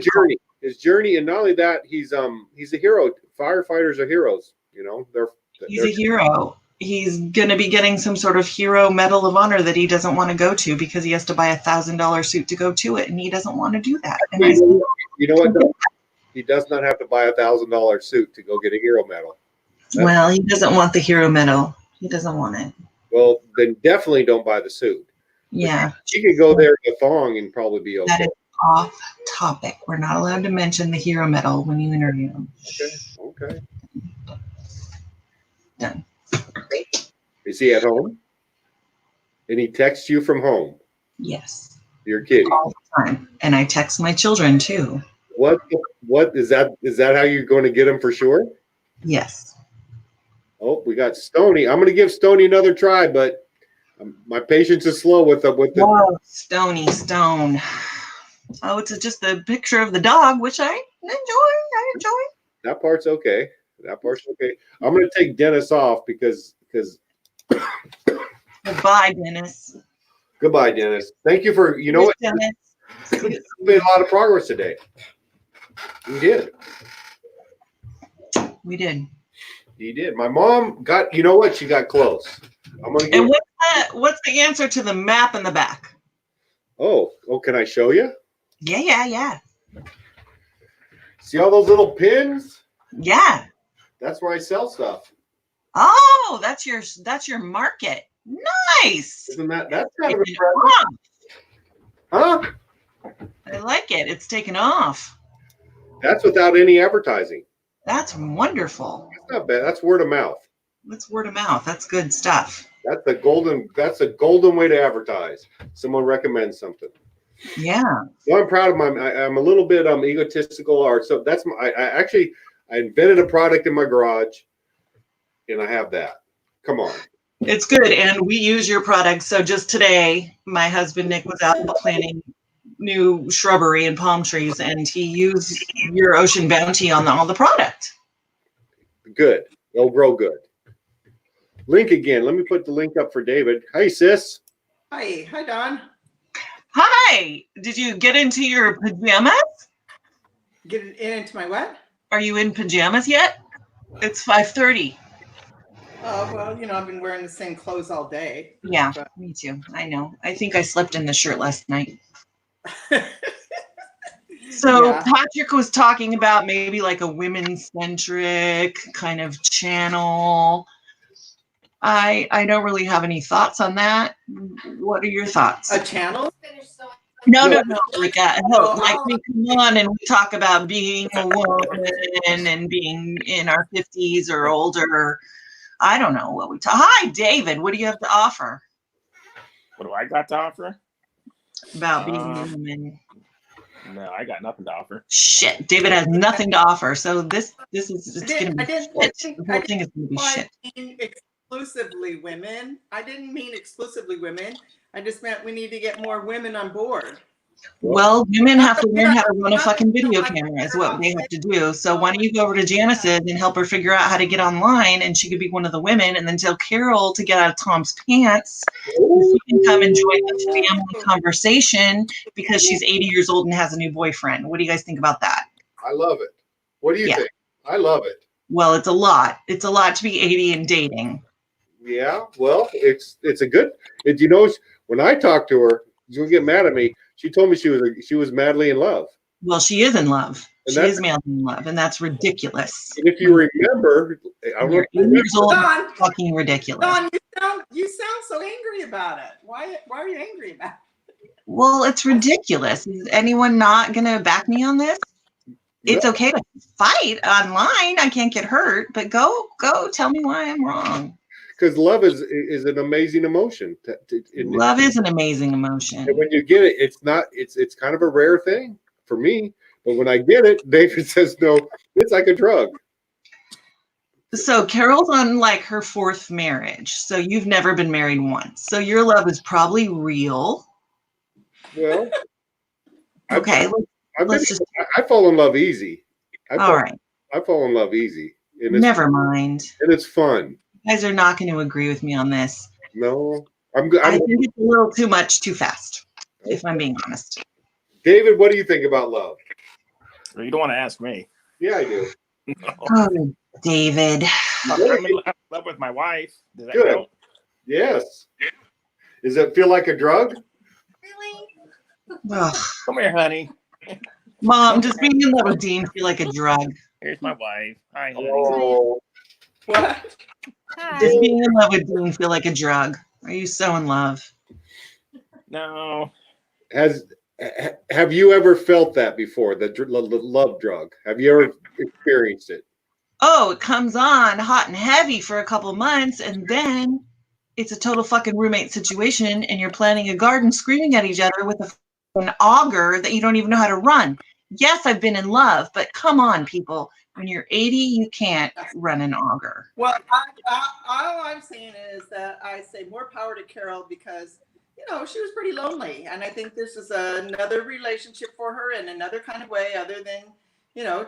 journey, and not only that, he's a hero. Firefighters are heroes. You know, He's a hero. He's going to be getting some sort of hero medal of honor that he doesn't want to go to because he has to buy $1,000 suit to go to it, and he doesn't want to do that. And you know what? He does not have to buy $1,000 suit to go get a hero medal. Well, he doesn't want the hero medal. He doesn't want it. Well, then definitely don't buy the suit. Yeah. She could go there in a thong and probably be okay. That is off topic. We're not allowed to mention the hero medal when you interview him. Okay. Done. Is he at home? And he texts you from home? Yes. You're kidding. All the time. And I text my children too. What is that? Is that how you're going to get him for sure? Yes. Oh, we got Stony. I'm going to give Stony another try, but my patience is slow with the. Whoa, Stone. Oh, it's just a picture of the dog, which I enjoy. That part's okay. I'm going to take Dennis off because. Goodbye, Dennis. Goodbye, Dennis. Thank you for. You know what? Dennis. We made a lot of progress today. We did. We did. He did. My mom got. You know what? She got close. I'm gonna. And what's the answer to the map in the back? Oh, can I show you? Yeah. See all those little pins? Yeah. That's where I sell stuff. Oh, that's your market. Nice. Isn't that's kind of Taking impressive? off. Huh? I like it. It's taken off. That's without any advertising. That's wonderful. That's not bad. That's word of mouth. That's word of mouth. That's good stuff. That's a golden way to advertise. Someone recommends something. Yeah. So I'm proud of I'm a little bit egotistical, or so that's I invented a product in my garage, and I have that. Come on. It's good. And we use your products. So just today, my husband Nick was out planting new shrubbery and palm trees, and he used your Ocean Bounty on all the product. Good. They'll grow good. Link again. Let me put the link up for David. Hey, sis. Hi, Don. Hi. Hi. Did you get into your pajamas? Get it into my what? Are you in pajamas yet? It's 5:30. Oh, well, I've been wearing the same clothes all day. Yeah, But- me too. I know. I think I slept in the shirt last night. So Yeah. Patrick was talking about maybe like a women-centric kind of channel. I don't really have any thoughts on that. What are your thoughts? A channel? No. Like No, like we come on and we talk about being a woman and being in our 50s or older. I don't know what we talk. Hi, David. What do you have to offer What do I got to offer? about being a woman? No, I got nothing to offer. Shit, David has nothing to offer. So this is it's I gonna be didn't shit. The whole thing is gonna be shit. mean exclusively women. I didn't mean exclusively women. I just meant we need to get more women on board. Well, women have to learn how to run a fucking video camera is what they have to do. So why don't you go over to Janice's and help her figure out how to get online, and she could be one of the women, and then tell Carol to get out of Tom's pants so she can come and join the family conversation because she's 80 years old and has a new boyfriend. What do you guys think about that? I love it. What do you Yeah. think? I love it. Well, it's a lot. It's a lot to be 80 and dating. Yeah, well, it's a good. When I talked to her, she'll get mad at me. She told me she was madly in love. Well, she is in love. And She that's- is madly in love, and that's ridiculous. And if you remember, I don't know You're if you 80 years old, Don, fucking ridiculous. Don, you sound so angry about it. Why are you angry about it? Well, it's ridiculous. Is anyone not going to back me on this? It's okay to fight online. I can't get hurt, but go tell me why I'm wrong. because love is an amazing emotion. Love is an amazing emotion. And when you get it, it's kind of a rare thing for me. But when I get it, David says no. It's like a drug. So Carol's on like her 4th marriage. So you've never been married once. So your love is probably real. Well, Okay. I fall in love easy. All right. I fall in love easy. And it's, Never mind. And it's fun. You guys are not going to agree with me on this. No, I think it's a little too much too fast, if I'm being honest. David, what do you think about love? You don't want to ask me. Yeah, I do. Oh, David. I'm in love with my wife. Does that Good. count? Yes. Does it feel like a drug? Ugh. Come here, honey. Mom, does being in love with Dean feel like a drug? Here's my wife. Hi, honey. Oh, What? Does being in love with Dean feel like a drug? Are you so in love? No. have you ever felt that before? The love drug? Have you ever experienced it? Oh, it comes on hot and heavy for a couple months, and then it's a total fucking roommate situation, and you're planting a garden screaming at each other with an auger that you don't even know how to run. Yes, I've been in love, but come on, people. When you're 80, you can't run an auger. Well, all I'm saying is that I say more power to Carol because, she was pretty lonely. And I think this is another relationship for her in another kind of way other than,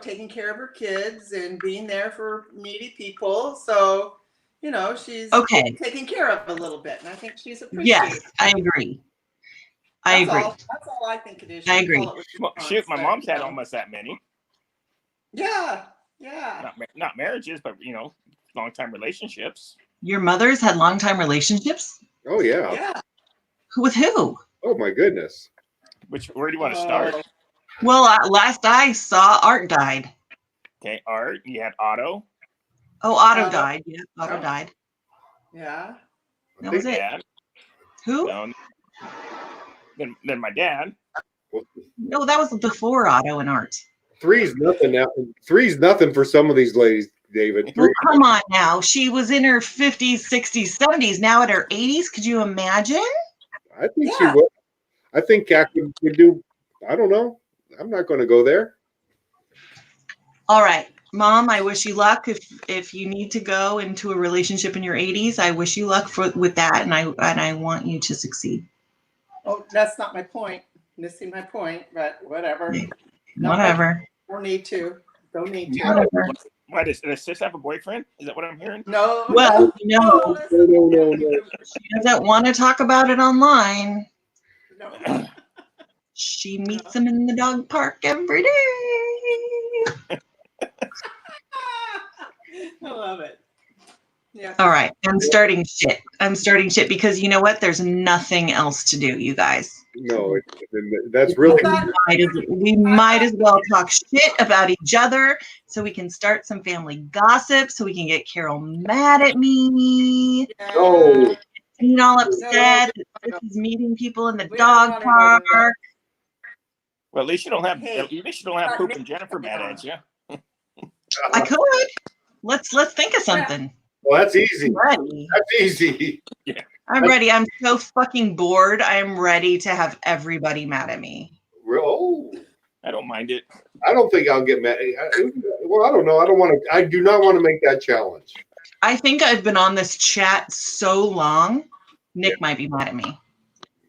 taking care of her kids and being there for needy people. So, she's Okay. taken care of a little bit. And I think she's appreciated. Yes, I agree. I agree. That's all I think it is. I You agree. call it what you Well, want, shoot, my but, mom's had almost that many. Yeah. Not marriages, but long-time relationships. Your mother's had long-time relationships? Oh yeah. Yeah. With who? Oh my goodness. Where do you want to start? Well, last I saw, Art died. Okay, Art. You had Otto. Oh, Otto died. Yeah, Otto died. Yeah. That was it. Dad. Who? No, then my dad. No, that was before Otto and Art. Three's nothing now. Three's nothing for some of these ladies, David. Well, come on now. She was in her 50s, 60s, 70s. Now at her 80s. Could you imagine? I think she would. I think Captain would do. I don't know. I'm not going to go there. All right, Mom. I wish you luck. If you need to go into a relationship in your 80s, I wish you luck with that, and I want you to succeed. Oh, that's not my point. Missing my point, but whatever. Whatever. Don't need to. Don't need to. Whatever. Why does sis have a boyfriend? Is that what I'm hearing? No. Well, no. No. She doesn't want to talk about it online. No. She meets him in the dog park every day. I love it. Yeah. All right, I'm starting shit because you know what? There's nothing else to do, you guys. No, that's really. We might as well talk shit about each other so we can start some family gossip so we can get Carol mad at me. No. Being all upset No, that he's meeting people in the we don't dog wanna know that. park. Well, at least you don't have Hey, at least you don't have Poop and Jennifer mad at you. I could. Let's think of something. Well, that's easy. I'm ready. That's easy. I'm ready. I'm so fucking bored. I'm ready to have everybody mad at me. Oh, I don't mind it. I don't think I'll get mad. Well, I don't know. I do not want to make that challenge. I think I've been on this chat so long, Nick might be mad at me.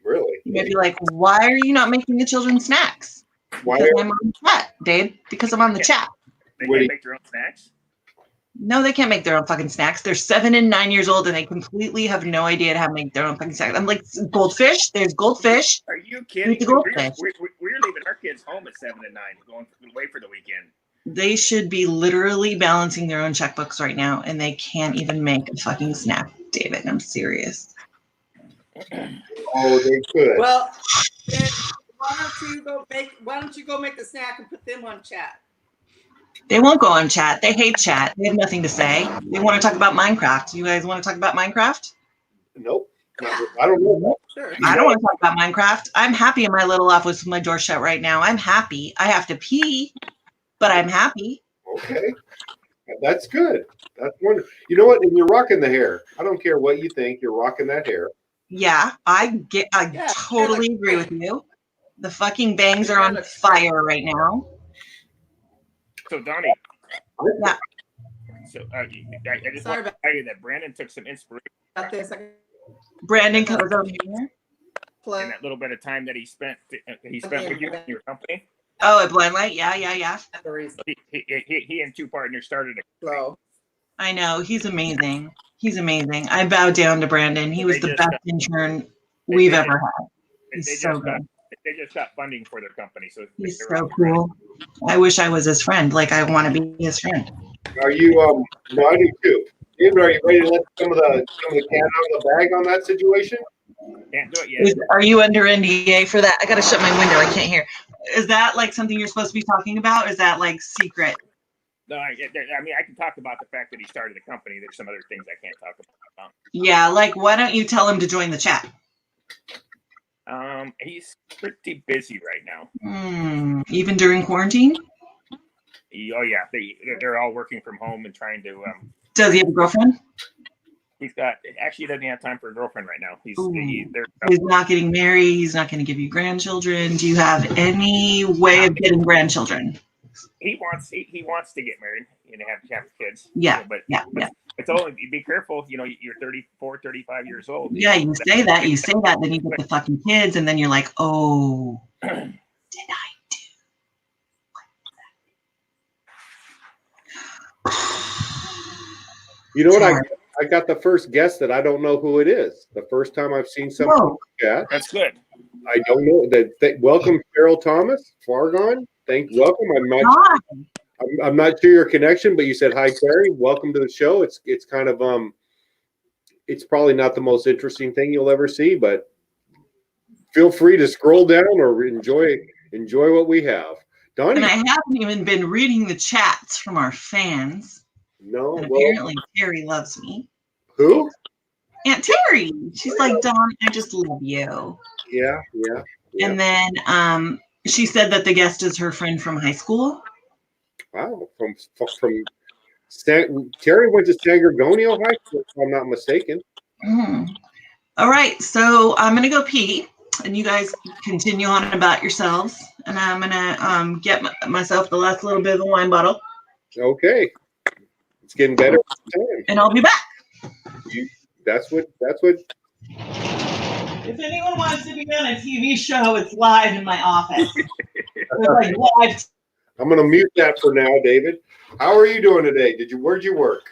Really? He might be like, why are you not making the children snacks? Why Because are- I'm on the chat, Dave. Because I'm on the chat. They What do can't you- make their own snacks. No, they can't make their own fucking snacks. They're 7 and 9 years old and they completely have no idea how to make their own fucking snacks. I'm like, goldfish? There's goldfish. Are you kidding? Eat the We're goldfish. leaving our kids home at 7 and 9, going away for the weekend. They should be literally balancing their own checkbooks right now and they can't even make a fucking snack, David. I'm serious. Oh, they could. Well, then why don't you go make the snack and put them on chat? They won't go on chat. They hate chat. They have nothing to say. They want to talk about Minecraft. You guys want to talk about Minecraft? Nope. I don't know. Sure. I don't want to talk about Minecraft. I'm happy in my little office with my door shut right now. I'm happy. I have to pee, but I'm happy. Okay. That's good. That's wonderful. You know what? And you're rocking the hair. I don't care what you think. You're rocking that hair. Yeah, I Yeah, totally agree with you. The fucking bangs are on fire right now. So Donnie. Yeah. So I just Sorry want to tell you that Brandon took some inspiration Got this. Brandon comes over here. in Plug. that little bit of time that he spent with you in your company. Oh, at Blind Light? Yeah. He and 2 partners started a Slow. I know. He's amazing. He's amazing. I bow down to Brandon. He was the best intern we've ever had. He's so good. They just got funding for their company, so He's so cool. I wish I was his friend. Like, I want to be his friend. Are you? No, I do too. David, are you ready to let some of the cat out of the bag on that situation? Can't do it yet. Are you under NDA for that? I got to shut my window. I can't hear. Is that like something you're supposed to be talking about? Is that like secret? No, I mean I can talk about the fact that he started a company. There's some other things I can't talk about. Yeah, like why don't you tell him to join the chat? He's pretty busy right now. Even during quarantine? Oh yeah, they're all working from home and trying to. Does he have a girlfriend? He doesn't have time for a girlfriend right now. He's not getting married. He's not going to give you grandchildren. Do you have any way of getting grandchildren? He wants to get married and have kids. Yeah, but yeah. It's only be careful. You know, you're 34, 35 years old. Yeah, you say that, then you get the fucking kids, and then you're like, oh, did I do? You know what? I got the first guess that I don't know who it is. The first time I've seen something like that. That's good. I don't know that. Welcome, Carol Thomas, Fargon. Welcome. I'm not sure your connection, but you said hi, Terry. Welcome to the show. It's kind of it's probably not the most interesting thing you'll ever see, but feel free to scroll down or enjoy what we have. Donnie, and I haven't even been reading the chats from our fans. No, and apparently Terry loves me. Who? Aunt Terry. She's like, Dawn, I just love you. Yeah. And then she said that the guest is her friend from high school. Wow, from Terry went to San Gorgonio High School, if I'm not mistaken. All right, so I'm gonna go pee, and you guys continue on about yourselves, and I'm gonna get myself the last little bit of the wine bottle. Okay, it's getting better every time. And I'll be back. That's what. If anyone wants to be on a TV show, it's live in my office. It's like live. I'm gonna mute that for now, David. How are you doing today? Where'd you work?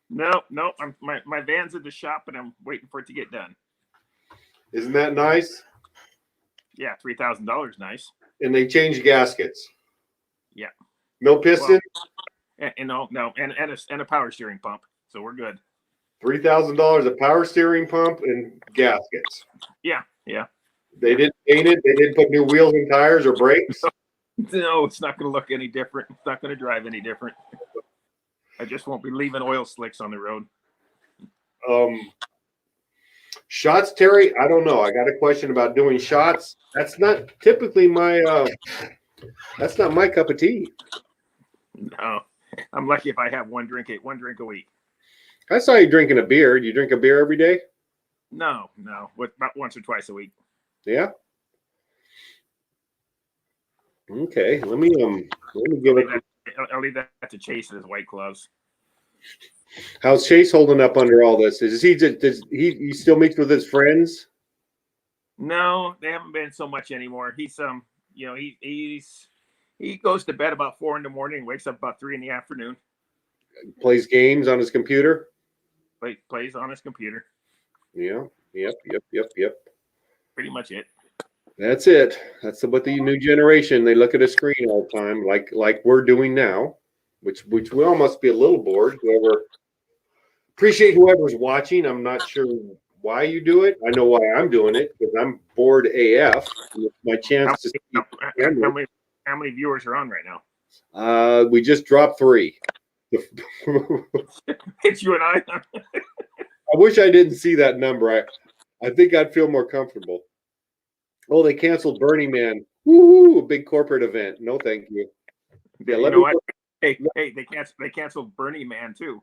No. My van's at the shop, and I'm waiting for it to get done. Isn't that nice? Yeah, $3,000, nice. And they change gaskets. Yeah. No piston. And no, and a power steering pump. So we're good. $3,000 a power steering pump and gaskets. Yeah. They didn't paint it. They didn't put new wheels and tires or brakes. No, it's not going to look any different. It's not going to drive any different. I just won't be leaving oil slicks on the road. Shots, Terry. I don't know. I got a question about doing shots. That's not typically my. That's not my cup of tea. No, I'm lucky if I have one drink a week. I saw you drinking a beer. Do you drink a beer every day? No, about once or twice a week. Yeah. Okay. Let me give it. I'll leave that to Chase and his White Claws. How's Chase holding up under all this? Does he still meets with his friends? No, they haven't been so much anymore. He's he goes to bed about 4 a.m, wakes up about 3 p.m. Plays games on his computer. Plays on his computer. Yeah. Yep. Pretty much it. That's it. That's what the new generation. They look at a screen all the time, like we're doing now, which we all must be a little bored. Appreciate whoever's watching. I'm not sure why you do it. I know why I'm doing it, because I'm bored AF. It's my chance to see. How many viewers are on right now? We just dropped 3. It's you and I. I wish I didn't see that number. I think I'd feel more comfortable. Oh, they canceled Burning Man. Woo! A big corporate event. No, thank you. Yeah, You know what? Hey, they canceled Burning Man too.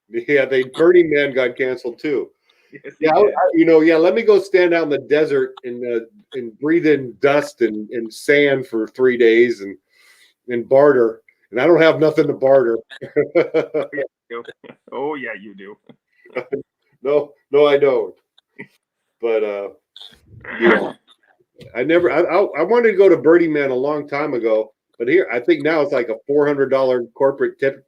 Yeah, Burning Man got canceled too. Yes, Yeah, let me go stand out in the desert and breathe in dust and sand for 3 days and barter. And I don't have nothing to barter. Oh yeah, you do. No, I don't. But yeah, I wanted to go to Burning Man a long time ago, but here I think now it's like a $400 corporate tip,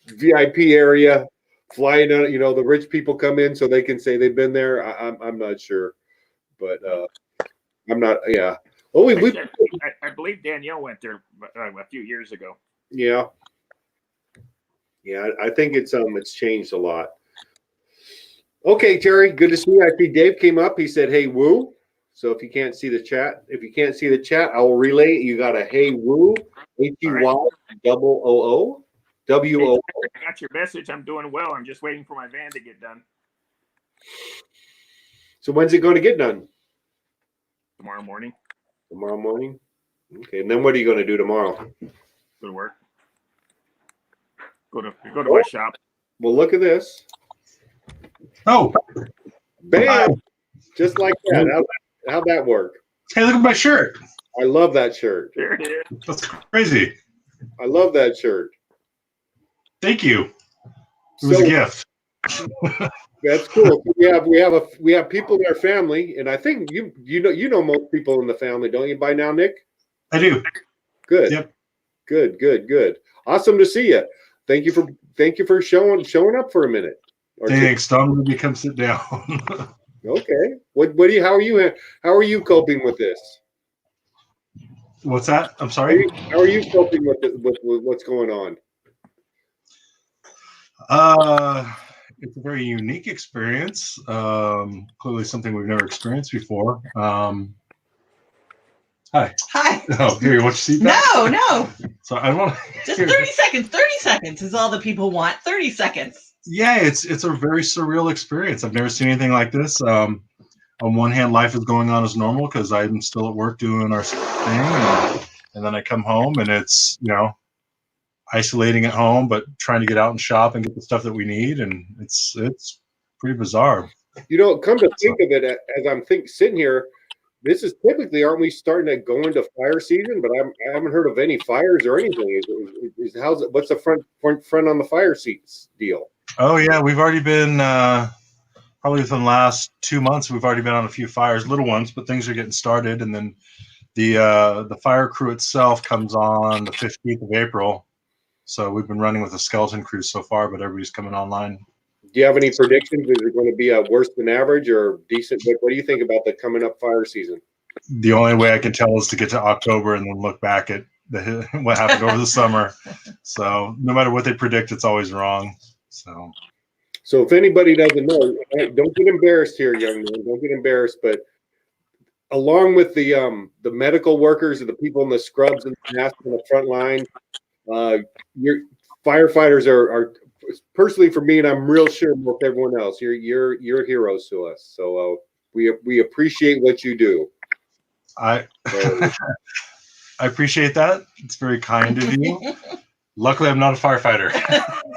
VIP area. Flying out, the rich people come in so they can say they've been there. I'm not sure, but I'm not. Yeah. Oh, I believe Danielle went there a few years ago. Yeah. I think it's changed a lot. Okay, Terry, good to see you. I see Dave came up. He said, "Hey, woo." So if you can't see the chat, I will relay. You got a "Hey, woo," HEY WOO. I got your message. I'm doing well. I'm just waiting for my van to get done. So when's it going to get done? Tomorrow morning. Tomorrow morning? Okay. And then what are you going to do tomorrow? Go to work. Go to my shop. Well, look at this. Oh. Bam! Just like that. How'd that work? Hey, look at my shirt. I love that shirt. There it is. That's crazy. I love that shirt. Thank you. It was a gift. That's cool. We have people in our family, and I think you know most people in the family, don't you? By now, Nick. I do. Good. Yep. Good. Awesome to see you. Thank you for showing up for a minute. Thanks. Don, let me come sit down. Okay. How are you coping with this? What's that? I'm sorry. How are you coping with what's going on? It's a very unique experience. Clearly something we've never experienced before. Hi. Oh, here, you want your seatbelt? No. So I want just 30 seconds. 30 seconds is all the people want. 30 seconds. Yeah, it's a very surreal experience. I've never seen anything like this. On one hand, life is going on as normal because I'm still at work doing our thing, and then I come home and it's isolating at home, but trying to get out and shop and get the stuff that we need, and it's pretty bizarre. Come to think of it, as I'm sitting here, this is typically, aren't we starting to go into fire season? But I haven't heard of any fires or anything. What's the front on the fire seats deal? Oh yeah, we've already been probably within the last 2 months. We've already been on a few fires, little ones, but things are getting started. And then the fire crew itself comes on the 15th of April. So we've been running with a skeleton crew so far, but everybody's coming online. Do you have any predictions? Is it going to be worse than average or decent? What do you think about the coming up fire season? the only way I can tell is to get to October and then look back at what happened over the summer. So no matter what they predict, it's always wrong. So if anybody doesn't know, don't get embarrassed here, young man. Don't get embarrassed. But along with the medical workers and the people in the scrubs and the masks on the front line, your firefighters are personally for me, and I'm real sure with everyone else, you're heroes to us. So we appreciate what you do. I appreciate that. It's very kind of you. Luckily, I'm not a firefighter.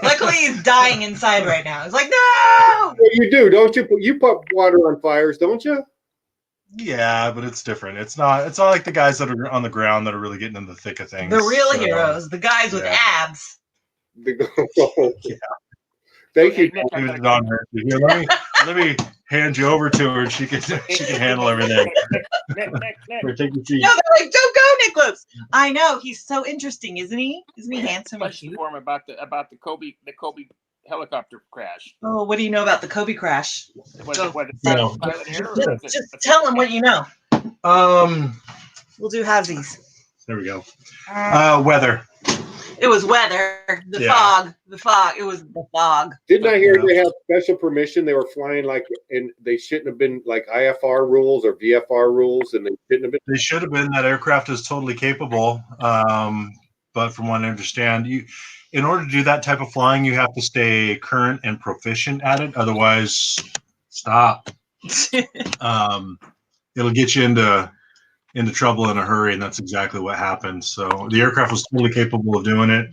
Luckily, he's dying inside right now. He's like, no! Well, you do, don't you? You put water on fires, don't you? Yeah, but it's different. It's not like the guys that are on the ground that are really getting in the thick of things. The real heroes, the guys with abs. Yeah. Thank you. Here, let me hand you over to her, and she can handle everything. Here, take your seat. No, they're like, don't go, Nicholas. I know, he's so interesting, isn't he? Isn't he handsome? Question for him about the Kobe helicopter crash. Oh, what do you know about the Kobe crash? Just tell him what you know. We'll do halvesies. There we go. Weather. It was weather. The fog. It was the fog. Didn't I hear they have special permission? They were flying and they shouldn't have been like IFR rules or VFR rules, and they shouldn't have been. They should have been. That aircraft is totally capable. But from what I understand, in order to do that type of flying, you have to stay current and proficient at it. Otherwise, stop. It'll get you into trouble in a hurry, and that's exactly what happened. So the aircraft was totally capable of doing it.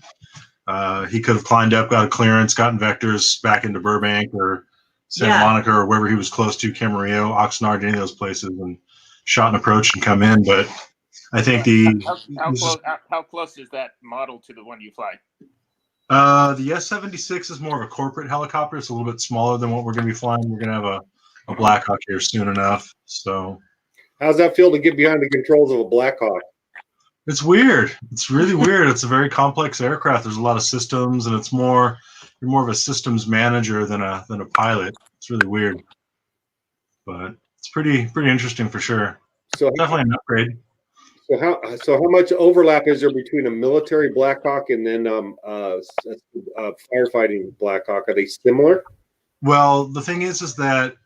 He could have climbed up, got a clearance, gotten vectors back into Burbank or Santa Monica or wherever he was close to, Camarillo, Oxnard, any of those places, and shot an approach and come in. But I think how close is that model to the one you fly? The S-76 is more of a corporate helicopter. It's a little bit smaller than what we're going to be flying. We're going to have a Black Hawk here soon enough. So. How's that feel to get behind the controls of a Black Hawk? It's weird. It's really weird. It's a very complex aircraft. There's a lot of systems, and you're more of a systems manager than a pilot. It's really weird, but it's pretty interesting for sure. So definitely an upgrade. So how much overlap is there between a military Black Hawk and then firefighting Black Hawk? Are they similar? Well, the thing is that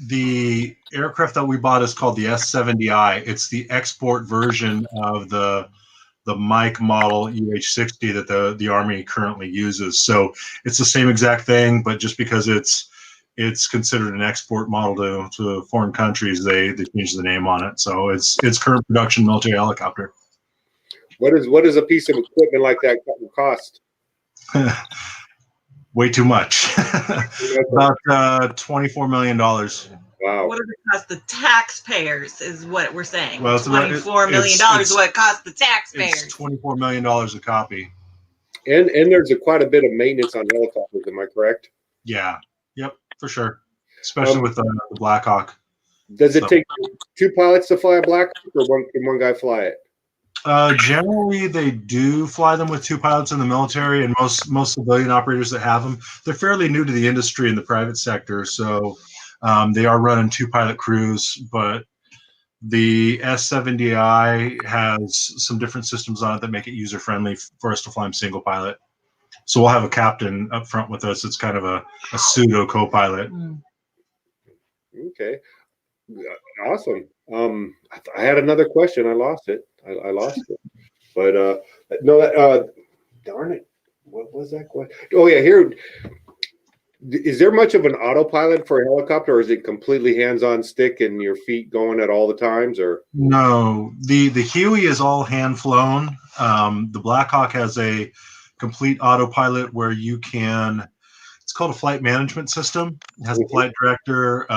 the aircraft that we bought is called the S-70I. It's the export version of the Mike model UH-60 that the Army currently uses. So it's the same exact thing, but just because it's considered an export model to foreign countries, they changed the name on it. So it's current production military helicopter. What is a piece of equipment like that cost? Way too much. About $24 million. Wow. What does it cost the taxpayers is what we're saying. Well, it's $24 million is what it costs the taxpayers. It's $24 million a copy. And there's quite a bit of maintenance on helicopters, am I correct? Yeah. Yep, for sure. Especially with the Black Hawk. Does it take two pilots to fly a Black Hawk, or can one guy fly it? Generally, they do fly them with two pilots in the military, and most civilian operators that have them, they're fairly new to the industry in the private sector, so they are running two pilot crews. But the S-70I has some different systems on it that make it user friendly for us to fly them single pilot. So we'll have a captain up front with us. It's kind of a pseudo co-pilot. Okay, awesome. I had another question. I lost it. I lost it. But no, darn it. What was that question? Oh yeah, here. Is there much of an autopilot for a helicopter, or is it completely hands-on stick and your feet going at all the times? Or no, the Huey is all hand flown. The Black Hawk has a complete autopilot where you can. It's called a flight management system. It has a flight director.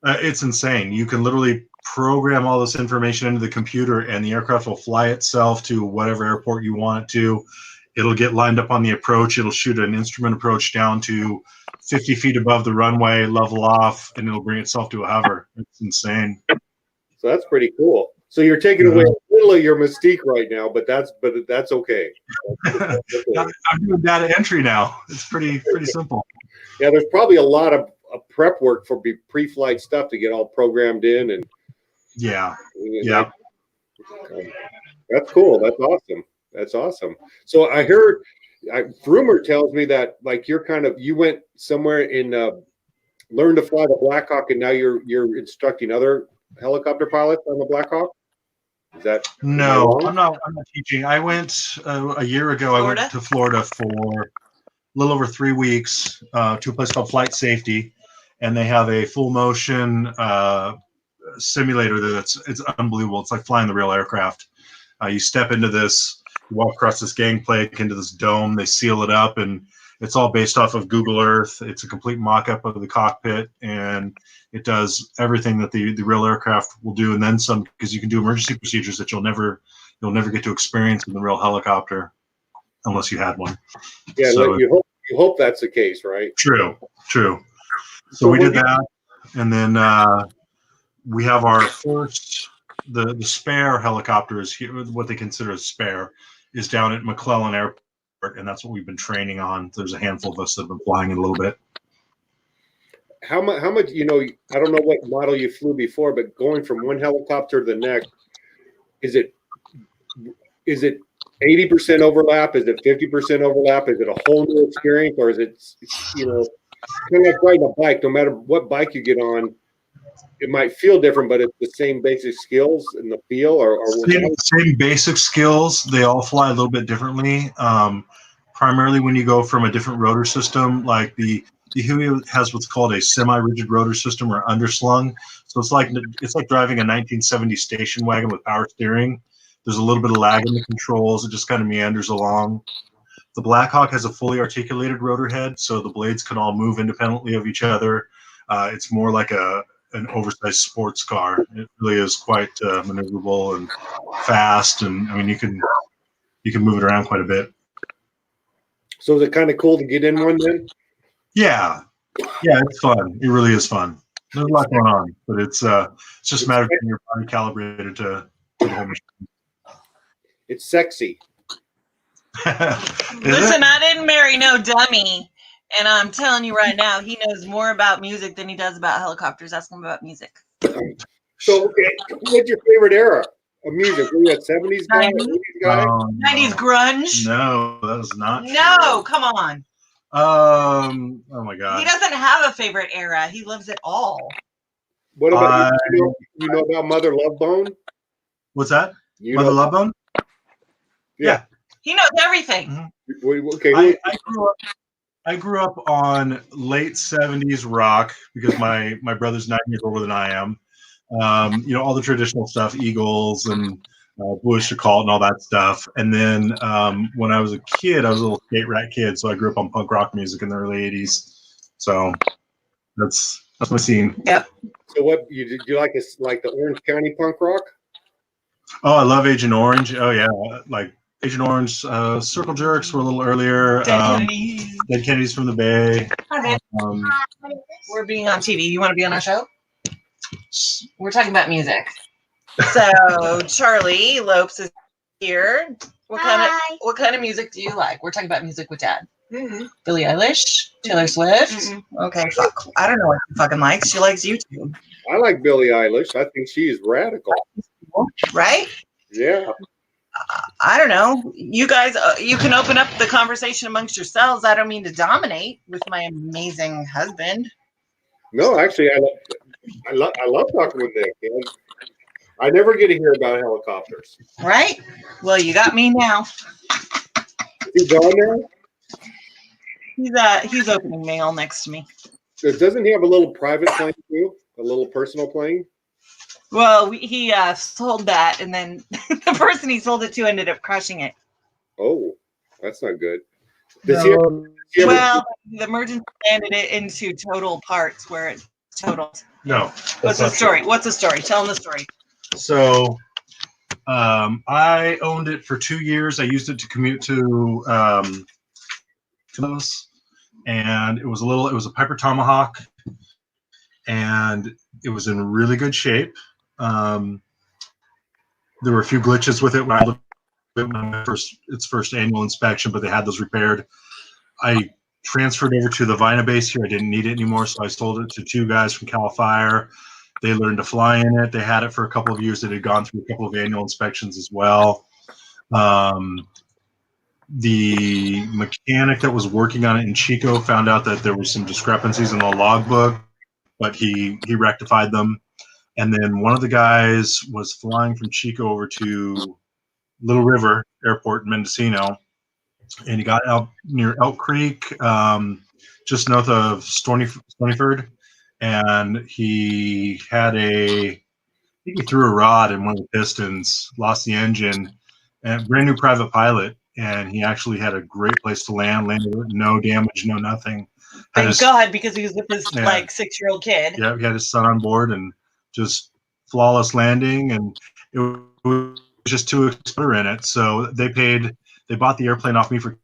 It's insane. You can literally program all this information into the computer, and the aircraft will fly itself to whatever airport you want it to. It'll get lined up on the approach. It'll shoot an instrument approach down to 50 feet above the runway, level off, and it'll bring itself to a hover. It's insane. So that's pretty cool. So you're taking away a little of your mystique right now, but that's okay. I'm doing data entry now. It's pretty simple. Yeah, there's probably a lot of prep work for pre-flight stuff to get all programmed in and. Yeah. Yeah. That's cool. That's awesome. That's awesome. So I heard, rumor tells me that like you went somewhere in learned to fly the Black Hawk, and now you're instructing other helicopter pilots on the Black Hawk. Is that No, I'm not teaching. I went a year ago. I Florida? went to Florida for a little over 3 weeks to a place called Flight Safety, and they have a full motion simulator it's unbelievable. It's like flying the real aircraft. You step into this, you walk across this gangplank into this dome. They seal it up, and it's all based off of Google Earth. It's a complete mock-up of the cockpit, and it does everything that the real aircraft will do, and then some, because you can do emergency procedures that you'll never get to experience in the real helicopter unless you had one. Yeah, So, like you hope that's the case, right? True. So we did that, and then we have our first, the spare helicopter is here, what they consider a spare, is down at McClellan Airport, and that's what we've been training on. There's a handful of us that have been flying it a little bit. How much, I don't know what model you flew before, but going from one helicopter to the next, is it 80% overlap? Is it 50% overlap? Is it a whole new experience, or is it, kind of like riding a bike? No matter what bike you get on, it might feel different, but it's the same basic skills in the feel, or same basic skills. They all fly a little bit differently. Primarily when you go from a different rotor system, like the Huey has what's called a semi-rigid rotor system, or underslung. So it's like driving a 1970 station wagon with power steering. There's a little bit of lag in the controls. It just kind of meanders along. The Black Hawk has a fully articulated rotor head, so the blades can all move independently of each other. It's more like an oversized sports car. It really is quite maneuverable and fast, and I mean you can move it around quite a bit. So is it kind of cool to get in one then? Yeah, it's fun. It really is fun. There's a lot going on, but it's just a matter of getting your body calibrated to the whole machine. It's sexy. Listen, I didn't marry no dummy, and I'm telling you right now, he knows more about music than he does about helicopters. Ask him about music. So, okay, what's your favorite era of music? Were you a 70s guy? 80s guy? 90s grunge? No, that was not. No, come on. Oh my God. He doesn't have a favorite era. He loves it all. What about you know about Mother Love Bone? What's that? Mother Love Bone? Yeah. He knows everything. Okay. I grew up on late 70s rock because my brother's 9 years older than I am. All the traditional stuff, Eagles and Bush, Occult, and all that stuff. And then when I was a kid, I was a little skate rat kid, so I grew up on punk rock music in the early 80s. So that's my scene. Yep. So what you like the Orange County punk rock? Oh, I love Agent Orange. Oh yeah, like Agent Orange. Circle Jerks were a little earlier. Dead Kennedys from the Bay. Hi, babe. We're being on TV. You want to be on our show? We're talking about music. So Charlie Lopes is here. What kind of music do you like? We're talking about music with Dad. Mm-hmm. Billie Eilish, Taylor Swift. Mm-hmm. Okay, fuck. I don't know what she fucking likes. She likes YouTube. I like Billie Eilish. I think she is radical. Right? Yeah. I don't know. You guys, you can open up the conversation amongst yourselves. I don't mean to dominate with my amazing husband. No, actually, I love talking with Nick. I never get to hear about helicopters. Right? Well, you got me now. He's gone now? He's opening mail next to me. So doesn't he have a little private plane too? A little personal plane? Well, he sold that, and then the person he sold it to ended up crushing it. Oh, that's not good. The emergency landed it into total parts where it totaled. No. What's the story? What's the story? Tell him the story. So I owned it for 2 years. I used it to commute to and it was a Piper Tomahawk, and it was in really good shape. There were a few glitches with it when I looked at its first annual inspection, but they had those repaired. I transferred over to the Vina base here. I didn't need it anymore, so I sold it to two guys from Cal Fire. They learned to fly in it. They had it for a couple of years. It had gone through a couple of annual inspections as well. The mechanic that was working on it in Chico found out that there were some discrepancies in the logbook, but he rectified them. And then one of the guys was flying from Chico over to Little River Airport in Mendocino, and he got out near Elk Creek, just north of Stonyford, and he had he threw a rod in one of the pistons, lost the engine, and brand new private pilot, and he actually had a great place to landed with no damage, no nothing. Thank God, because he was with his like 6-year-old kid. Yeah, he had his son on board and just flawless landing, and it was just too expensive in it. So they bought the airplane off me for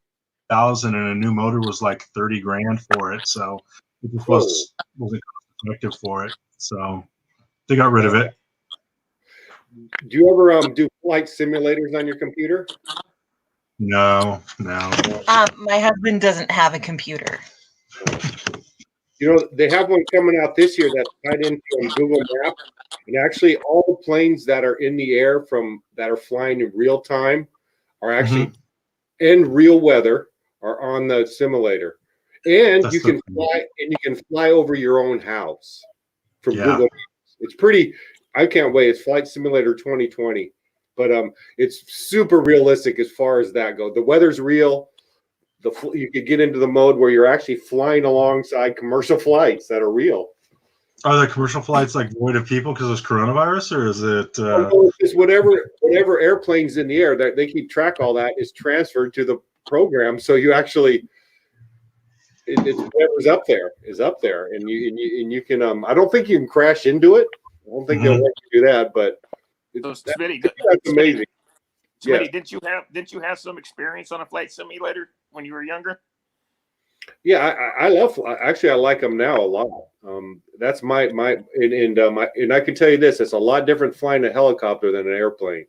$1,000, and a new motor was like $30,000 for it. So it just wasn't cost effective for it. So they got rid of it. Do you ever do flight simulators on your computer? No. My husband doesn't have a computer. You know, they have one coming out this year that's tied into Google Maps, and actually all the planes that are in the air that are flying in real time are actually in real weather are on the simulator, and you can fly over your own house from Google Maps. It's pretty. I can't wait. It's Flight Simulator 2020, but it's super realistic as far as that goes. The weather's real. You could get into the mode where you're actually flying alongside commercial flights that are real. Are the commercial flights like void of people because there's coronavirus, or is it? It's whatever airplanes in the air that they keep track. All that is transferred to the program, so you actually it's whatever's up there is up there, and you can. I don't think you can crash into it. I don't think they'll let you do that, but So, that's Smitty, amazing. Smitty, didn't you have some experience on a flight simulator when you were younger? Yeah, I love. Actually, I like them now a lot. That's my and I can tell you this: it's a lot different flying a helicopter than an airplane.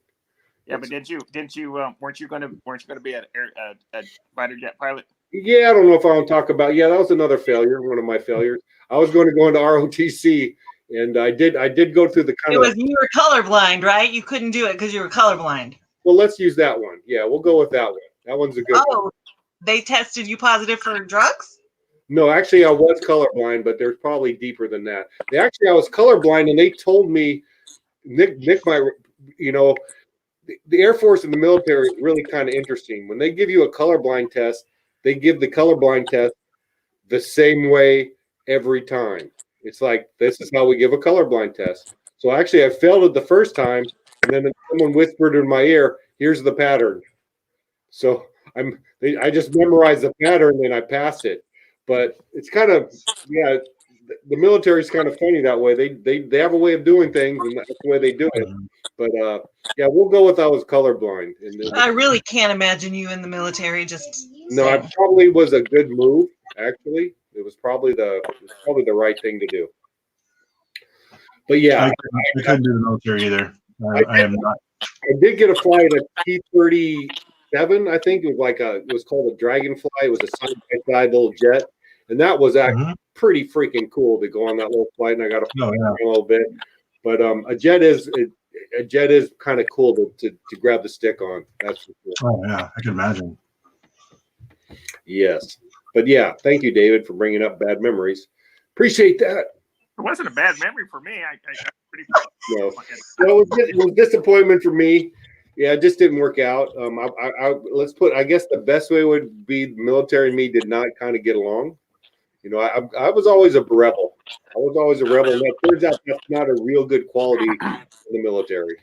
Yeah, but didn't you weren't you going to be a fighter jet pilot? Yeah, I don't know if I want to talk about. Yeah, that was another failure. One of my failures. I was going to go into ROTC, and I did go through the kind of. You were colorblind, right? You couldn't do it because you were colorblind. Well, let's use that one. Yeah, we'll go with that one. That one's a good one. They tested you positive for drugs? No, actually, I was colorblind, but there's probably deeper than that. I was colorblind, and they told me, Nick, the Air Force and the military is really kind of interesting. When they give you a colorblind test, they give the colorblind test the same way every time. It's like, this is how we give a colorblind test. So actually, I failed it the first time, and then someone whispered in my ear, "Here's the pattern." So I just memorized the pattern and I passed it. But it's kind of, the military is kind of funny that way. They have a way of doing things, and that's the way they do it. But we'll go with I was colorblind. I really can't imagine you in the military. No, I probably was a good move. Actually, it was probably the right thing to do. But yeah, I couldn't do the military either. I am not. I did get a flight at T-37. I think it was called a Dragonfly. It was a side-by-side little jet, and that was actually pretty freaking cool to go on that little flight. And I got to fly a little bit, but a jet is kind of cool to grab the stick on. That's for sure. Oh yeah, I can imagine. Yes, but yeah, thank you, David, for bringing up bad memories. Appreciate that. It wasn't a bad memory for me. I pretty. No, it was disappointment for me. Yeah, it just didn't work out. I guess the best way would be the military and me did not kind of get along. You know, I was always a rebel. And that turns out that's not a real good quality in the military.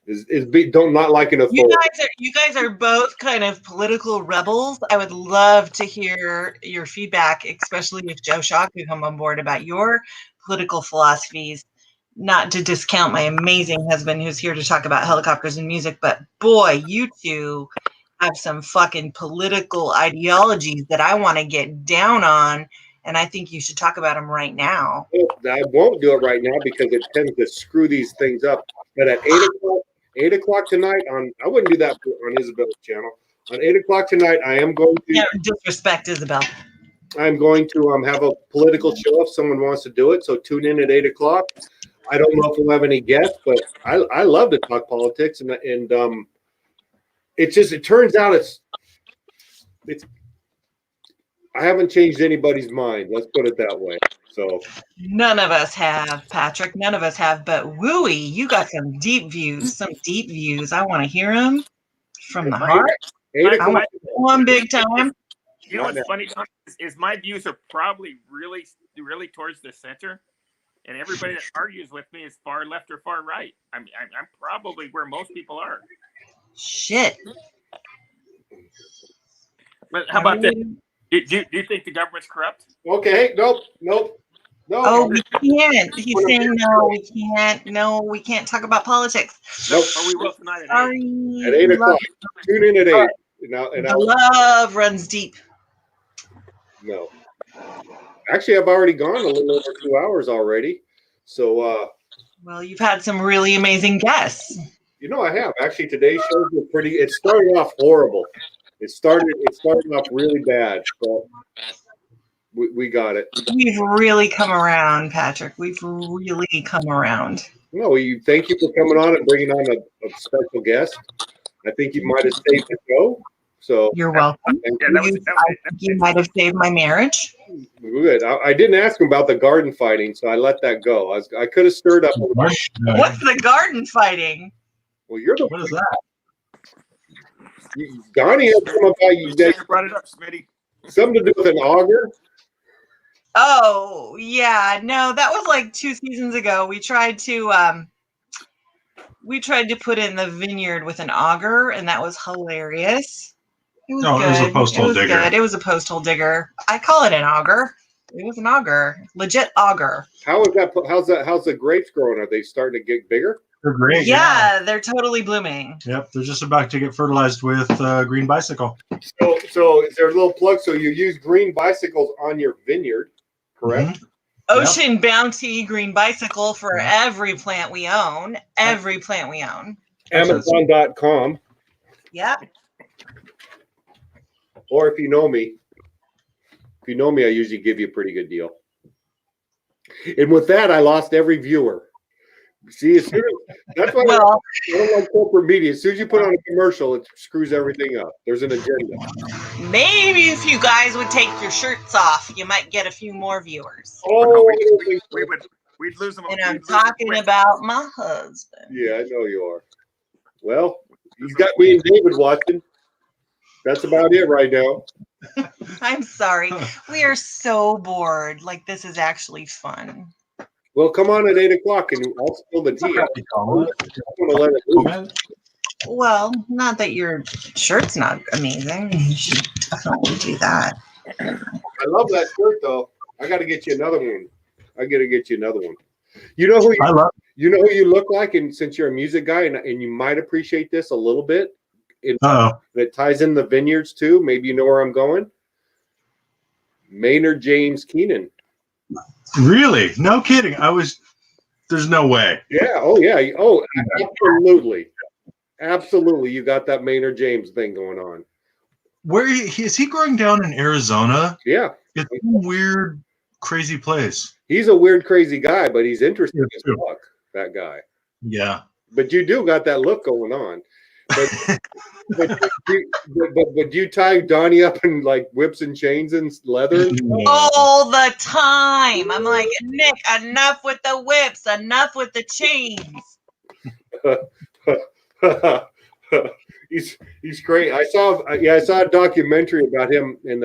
Not liking authority. You guys are both kind of political rebels. I would love to hear your feedback, especially if Joe Shaw could come on board, about your political philosophies. Not to discount my amazing husband who's here to talk about helicopters and music, but boy, you two have some fucking political ideologies that I want to get down on, and I think you should talk about them right now. I won't do it right now because it tends to screw these things up. But at 8 o'clock tonight I wouldn't do that on Isabel's channel. On 8 o'clock tonight, I am going to. Yeah, disrespect Isabel. I'm going to have a political show if someone wants to do it. So tune in at 8:00. I don't know if we'll have any guests, but I love to talk politics, and it turns out it's I haven't changed anybody's mind. Let's put it that way. So None of us have, Patrick. None of us have. But Wooey, you got some deep views. Some deep views. I want to hear them from the heart. 8:00. I want one big time. You know what's funny, Don, is my views are probably really, really towards the center, and everybody that argues with me is far left or far right. I'm probably where most people are. Shit. But how about this? Do you think the government's corrupt? Okay, nope. Oh, we can't. He's saying no, we can't. No, we can't talk about politics. Nope. Or we will tonight at Sorry. 8. At 8:00. Tune in at 8. The love runs deep. No. Actually, I've already gone a little over 2 hours already. So Well, you've had some really amazing guests. I have. Actually, today's show was pretty. It started off horrible. It started off really bad, but we got it. We've really come around, Patrick. We've really come around. No, thank you for coming on and bringing on a special guest. I think you might have saved the show. So You're welcome. Yeah, I think you might have saved my marriage. Good. I didn't ask him about the garden fighting, so I let that go. I could have stirred up. What's the garden fighting? Well, you're the. What is that? Donnie had some about you. Brought it up, Smitty. Something to do with an auger. Oh, yeah. No, that was like 2 seasons ago. We tried to put in the vineyard with an auger, and that was hilarious. It was No, good. it was a post hole digger. Good. It was a post hole digger. I call it an auger. It was an auger. Legit auger. How's the grapes growing? Are they starting to get bigger? They're great. Yeah, they're totally blooming. Yep, they're just about to get fertilized with Green Bicycle. So is there a little plug? So you use Green Bicycles on your vineyard, correct? Ocean Bounty Green Bicycle for every plant we own. Every plant we own. Amazon.com. Yeah. Or if you know me, I usually give you a pretty good deal. And with that, I lost every viewer. See, that's why I don't like corporate media. As soon as you put on a commercial, it screws everything up. There's an agenda. Maybe if you guys would take your shirts off, you might get a few more viewers. Oh, we'd lose them. And I'm talking about my husband. Yeah, I know you are. Well, he's got me and David watching. That's about it right now. I'm sorry. We are so bored. Like, this is actually fun. Well, come on at 8:00 and I'll spill the tea. I'm going to let it loose. Well, not that your shirt's not amazing. You should definitely do that. I love that shirt, though. I got to get you another one. You know who you look like, and since you're a music guy, and you might appreciate this a little bit. That ties in the vineyards too. Maybe you know where I'm going. Maynard James Keenan. Really? No kidding. There's no way. Yeah. Oh, yeah. Oh, absolutely. Absolutely. You got that Maynard James thing going on. Where is he growing down in Arizona? Yeah. It's a weird, crazy place. He's a weird, crazy guy, but he's interesting as fuck, that guy. Yeah. But you do got that look going on. But you tie Donnie up in like whips and chains and leather? All the time. I'm like, Nick, enough with the whips, enough with the chains. He's great. I saw a documentary about him in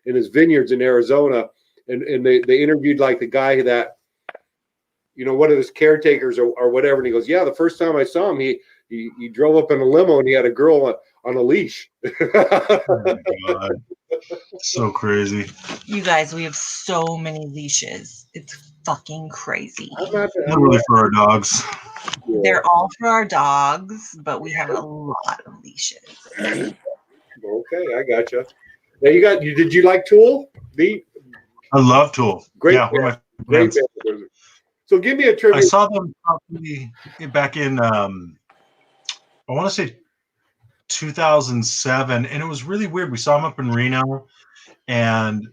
his vineyards in Arizona, and they interviewed like the guy that, one of his caretakers or whatever, and he goes, yeah, the first time I saw him, he drove up in a limo and he had a girl on a leash. Oh my God. So crazy. You guys, we have so many leashes. It's fucking crazy. Not really for our dogs. Yeah. They're all for our dogs, but we have a lot of leashes. Okay, I gotcha. Now did you like Tool? I love Tool. Great. Yeah, one of my Great. So give me a trivia. I saw them probably back in I want to say 2007, and it was really weird. We saw them up in Reno, and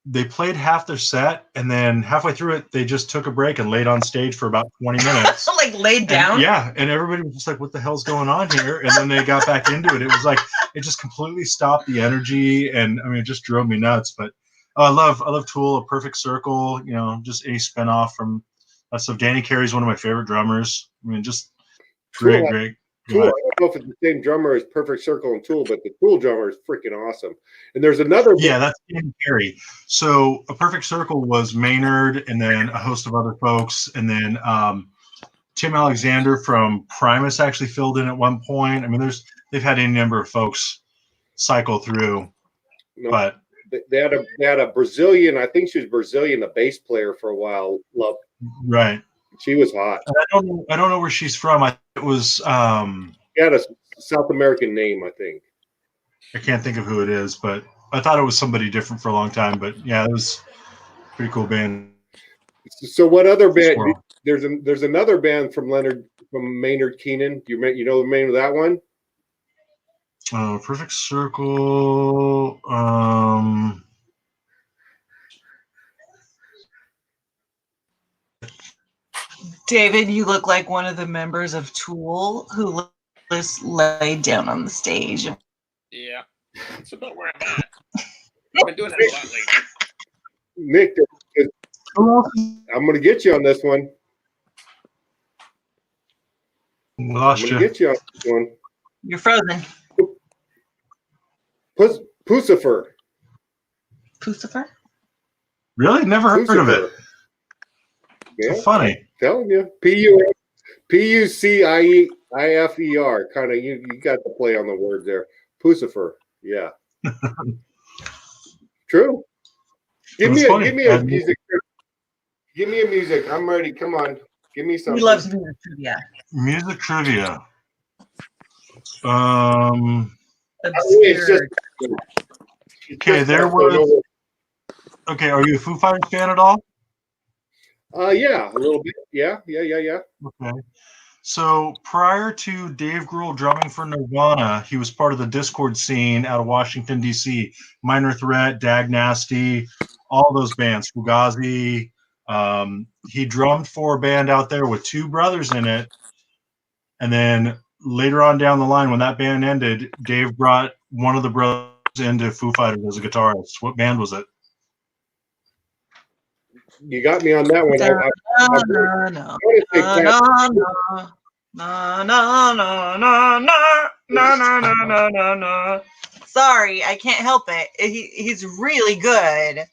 they played half their set, and then halfway through it, they just took a break and laid on stage for about 20 minutes. Like laid down? And, yeah, and everybody was just like, what the hell's going on here? And then they got back into it. It was like, it just completely stopped the energy, and I mean, it just drove me nuts. But I love Tool, A Perfect Circle, you know, just any spinoff from that stuff. Danny Carey's one of my favorite drummers. I mean, just great. Tool, I don't know if it's the same drummer as Perfect Circle and Tool, but the Tool drummer is freaking awesome. And there's another. Yeah, that's Danny Carey. So A Perfect Circle was Maynard, and then a host of other folks, and then Tim Alexander from Primus actually filled in at one point. I mean, they've had any number of folks cycle through, but they had a Brazilian. I think she was Brazilian, a bass player for a while. Love. Right. She was hot. I don't know where she's from. It was she had a South American name, I think. I can't think of who it is, but I thought it was somebody different for a long time. But yeah, it was a pretty cool band. So what other band? There's another band from Maynard Keenan. You know the name of that one? Perfect Circle. David, you look like one of the members of Tool who just laid down on the stage. Yeah, it's about where I'm at. I've been doing that a lot lately. Nick, I'm going to get you on this one. Lost I'm going to get you on this one. You're frozen. Pucifer. Pucifer? Really? Never heard of it. Yeah, so funny. I'm telling you. Pucifer. Kind of, you got to play on the words there. Pucifer. Yeah. True. Give me a music. Give me a music. I'm ready. Come on. Give me something. He loves music trivia. Music trivia. Okay, there was. Okay, are you a Foo Fighters fan at all? Yeah, a little bit. Yeah. Okay. So prior to Dave Grohl drumming for Nirvana, he was part of the Discord scene out of Washington, D.C. Minor Threat, Dag Nasty, all those bands, Fugazi. He drummed for a band out there with two brothers in it. And then later on down the line, when that band ended, Dave brought one of the brothers into Foo Fighters as a guitarist. What band was it? You got me on that one. Sorry, I can't help it. He's really good.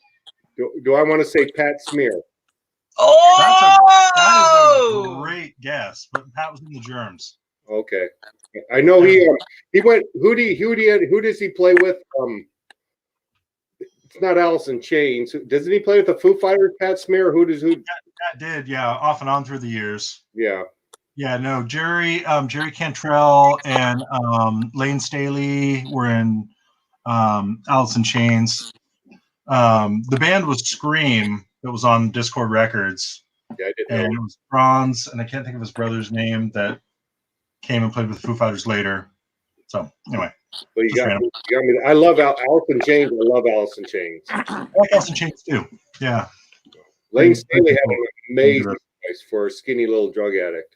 Do I want to say Pat Smear? Oh, that is a great guess, but Pat was in the Germs. Okay, I know he went. Who does he play with? It's not Alice in Chains. Doesn't he play with the Foo Fighters? Pat Smear. Who? Pat did, yeah, off and on through the years. Yeah. Yeah, no, Jerry Cantrell and Lane Staley were in Alice in Chains. The band was Scream that was on Discord Records. Yeah, I didn't and know. It was Bronze, and I can't think of his brother's name that came and played with the Foo Fighters later. So anyway. Well, you got me. I love Alice in Chains. I love Alice in Chains. I like Alice in Chains too. Yeah. Lane Staley had an amazing voice for a skinny little drug addict.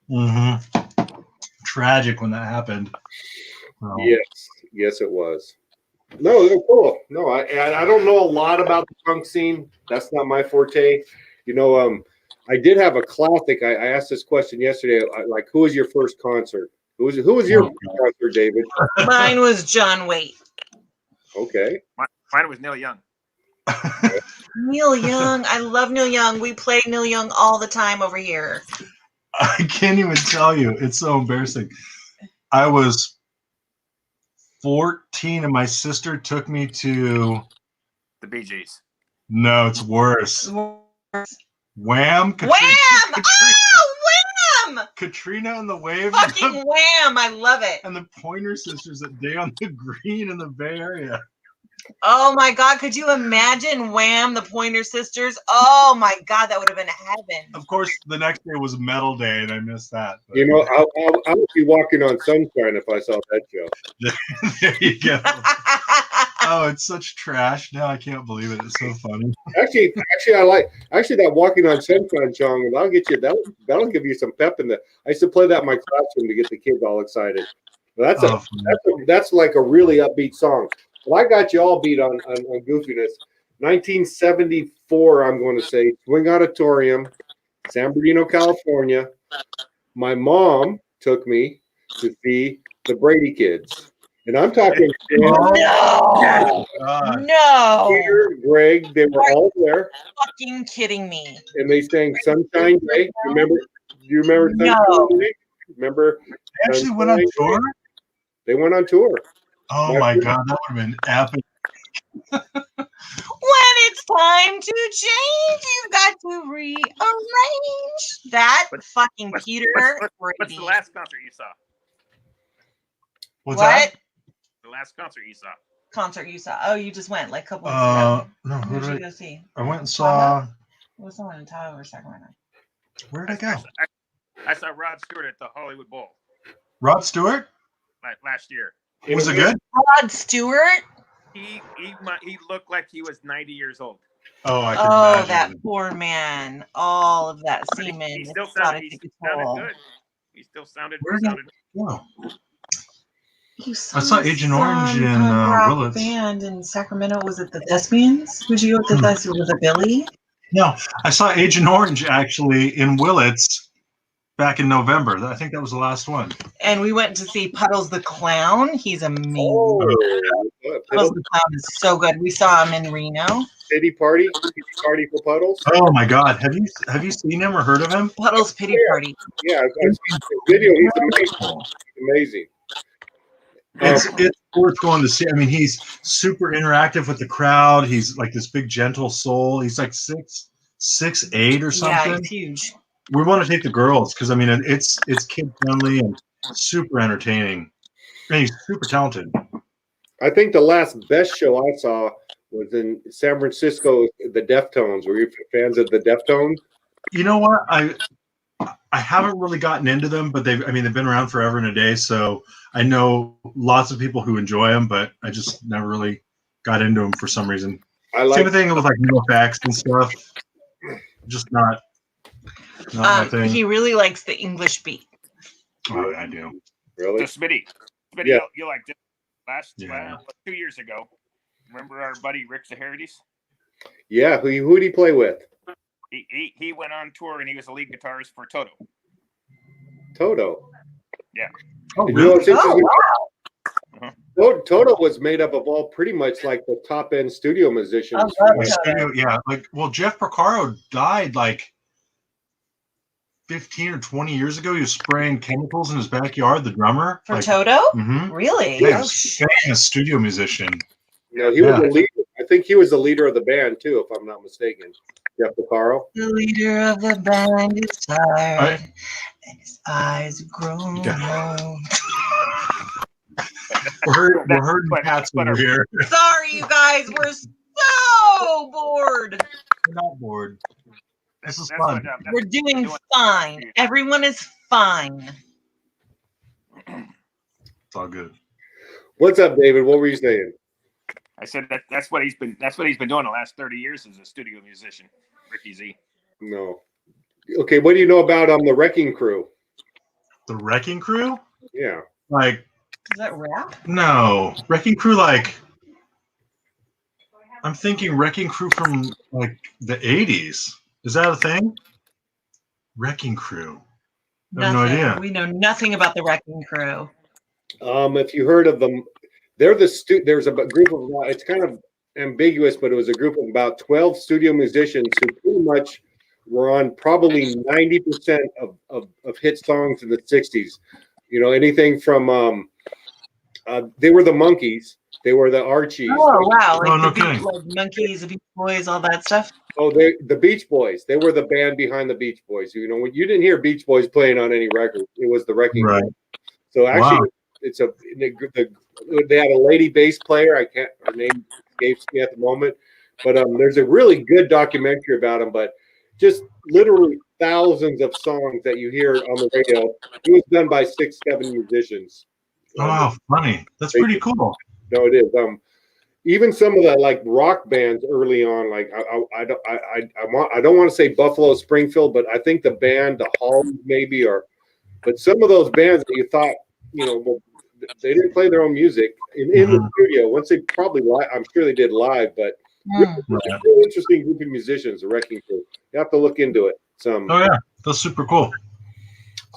Mm-hmm. Tragic when that happened. Oh. Yes, it was. No, they're cool. No, I don't know a lot about the punk scene. That's not my forte. You know, I did have a classic. I asked this question yesterday. Like, who was your first concert? Who was your concert, David? Mine was John Waite. Okay. Mine was Neil Young. Neil Young. I love Neil Young. We play Neil Young all the time over here. I can't even tell you. It's so embarrassing. I was 14 and my sister took me to the Bee Gees. No, it's worse. Wham! Wham! Oh, Wham! Katrina and the Waves. Fucking Wham! I love it. And the Pointer Sisters that Day on the Green in the Bay Area. Oh my God! Could you imagine Wham, the Pointer Sisters? Oh my God, that would have been heaven. Of course, the next day was Metal Day, and I missed that. But. You know, I would be walking on sunshine if I saw that show. There you go. Oh, it's such trash. Now I can't believe it. It's so funny. Actually, I like that Walking on Sunshine song, and that'll get you that'll give you some pep in the. I used to play that in my classroom to get the kids all excited. But that's like a really upbeat song. Well, I got you all beat on goofiness. 1974, I'm going to say, Swing Auditorium, San Bernardino, California. My mom took me to see the Brady Kids. And I'm talking No. Peter, Greg, they were all there. Fucking kidding me. And they sang Sunshine Day. Do you remember Sunshine Day? Remember? They actually went on tour? They went on tour. Oh my God, that would have been epic. When it's time to change, you've got to rearrange. That fucking Peter. What's the last concert you saw? What's that? The last concert you saw? Concert you saw? Oh, you just went like a couple weeks ago. No, who did you go see? I went and saw. What's the one in Tahoe or Sacramento? Where did I go? I saw Rod Stewart at the Hollywood Bowl Rod Stewart? last year. Was it good? Rod Stewart? He looked like he was 90 years old. Oh, I can imagine. That poor man. All of that semen. He still sounded good. He still sounded. Wow. You I saw Agent Orange in Willits. Band in Sacramento. Was it the Thespians? Who'd you go with the Thespians? Was it Billy? No, I saw Agent Orange actually in Willits back in November. I think that was the last one. And we went to see Puddles the Clown. He's amazing. Puddles the Clown is so good. We saw him in Reno. Pity Party for Puddles. Oh my God, have you seen him or heard of him? Puddles Pity Party. Yeah, I've seen the video. He's amazing. Amazing. It's worth going to see. I mean, he's super interactive with the crowd. He's like this big, gentle soul. He's like 6'8" or something. Yeah, he's huge. We want to take the girls because I mean it's kid friendly and super entertaining. And he's super talented. I think the last best show I saw was in San Francisco, the Deftones. Were you fans of the Deftones? You know what? I haven't really gotten into them, but they've been around forever and a day. So I know lots of people who enjoy them, but I just never really got into them for some reason. Same thing with like NoFX and stuff. Just not my thing. He really likes the English beat. Oh, I do. Really? So Smitty, Yeah. you like this last 2 years ago. Remember our buddy Rick Zaharides? Yeah. Who did he play with? He went on tour and he was the lead guitarist for Toto. Toto. Yeah. Oh, And you know really? what's interesting? Uh-huh. Toto was made up of all pretty much like the top end studio musicians. Jeff Porcaro died like 15 or 20 years ago. He was spraying chemicals in his backyard, the drummer. For Toto? Mm-hmm. Really? Yeah, a studio musician. No, he was the leader. I think he was the leader of the band too, if I'm not mistaken. Jeff Porcaro. The leader of the band is tired, and his eyes have grown low. We're hurting cats over here. Sorry, you guys. We're so bored. We're not bored. This is fun. We're doing fine. Everyone is fine. It's all good. What's up, David? What were you saying? I said that's what he's been doing the last 30 years as a studio musician, Ricky Z. No. Okay, what do you know about the Wrecking Crew? The Wrecking Crew? Yeah. Like, is that rap? No. Wrecking Crew, like, I'm thinking Wrecking Crew from like the 80s. Is that a thing? Wrecking Crew. I have no idea. We know nothing about the Wrecking Crew. If you heard of them, there's a group of, it's kind of ambiguous, but it was a group of about 12 studio musicians who pretty much were on probably 90% of hit songs in the 60s. You know, anything from, they were the Monkees, they were the Archies. Oh, wow. Like kidding. Like Monkees, the Beach Boys, all that stuff. Oh, the Beach Boys. They were the band behind the Beach Boys. You know, when you didn't hear Beach Boys playing on any record, it was the Wrecking Crew. Right. So actually, they had a lady bass player. Her name escapes me at the moment, but there's a really good documentary about him. But just literally thousands of songs that you hear on the radio. It was done by 6-7 musicians. Oh, wow, funny. That's pretty cool. No, it is. even some of the like rock bands early on, like I don't want to say Buffalo Springfield, but I think the band, the Halls maybe, but some of those bands that you thought, well, they didn't play their own music in the studio. Once they probably I'm sure they did live, but really interesting group of musicians, the Wrecking Crew. You have to look into it. Oh yeah, that's super cool.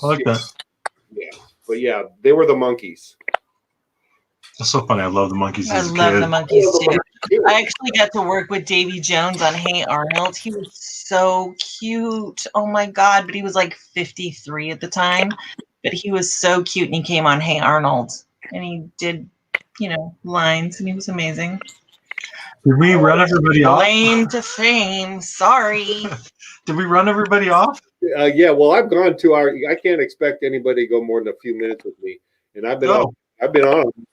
I like that. Yeah, but yeah, they were the Monkees. That's so funny. I love the Monkees I as a love kid. the Monkees too. I actually got to work with Davy Jones on Hey Arnold. He was so cute. Oh my God. But he was like 53 at the time. But he was so cute, and he came on Hey Arnold. And he did, lines, and he was amazing. Did we run everybody off? Claim to fame. Sorry. Did we run everybody off? Yeah, well, I've gone 2 hours. I can't expect anybody to go more than a few minutes with me. And I've been on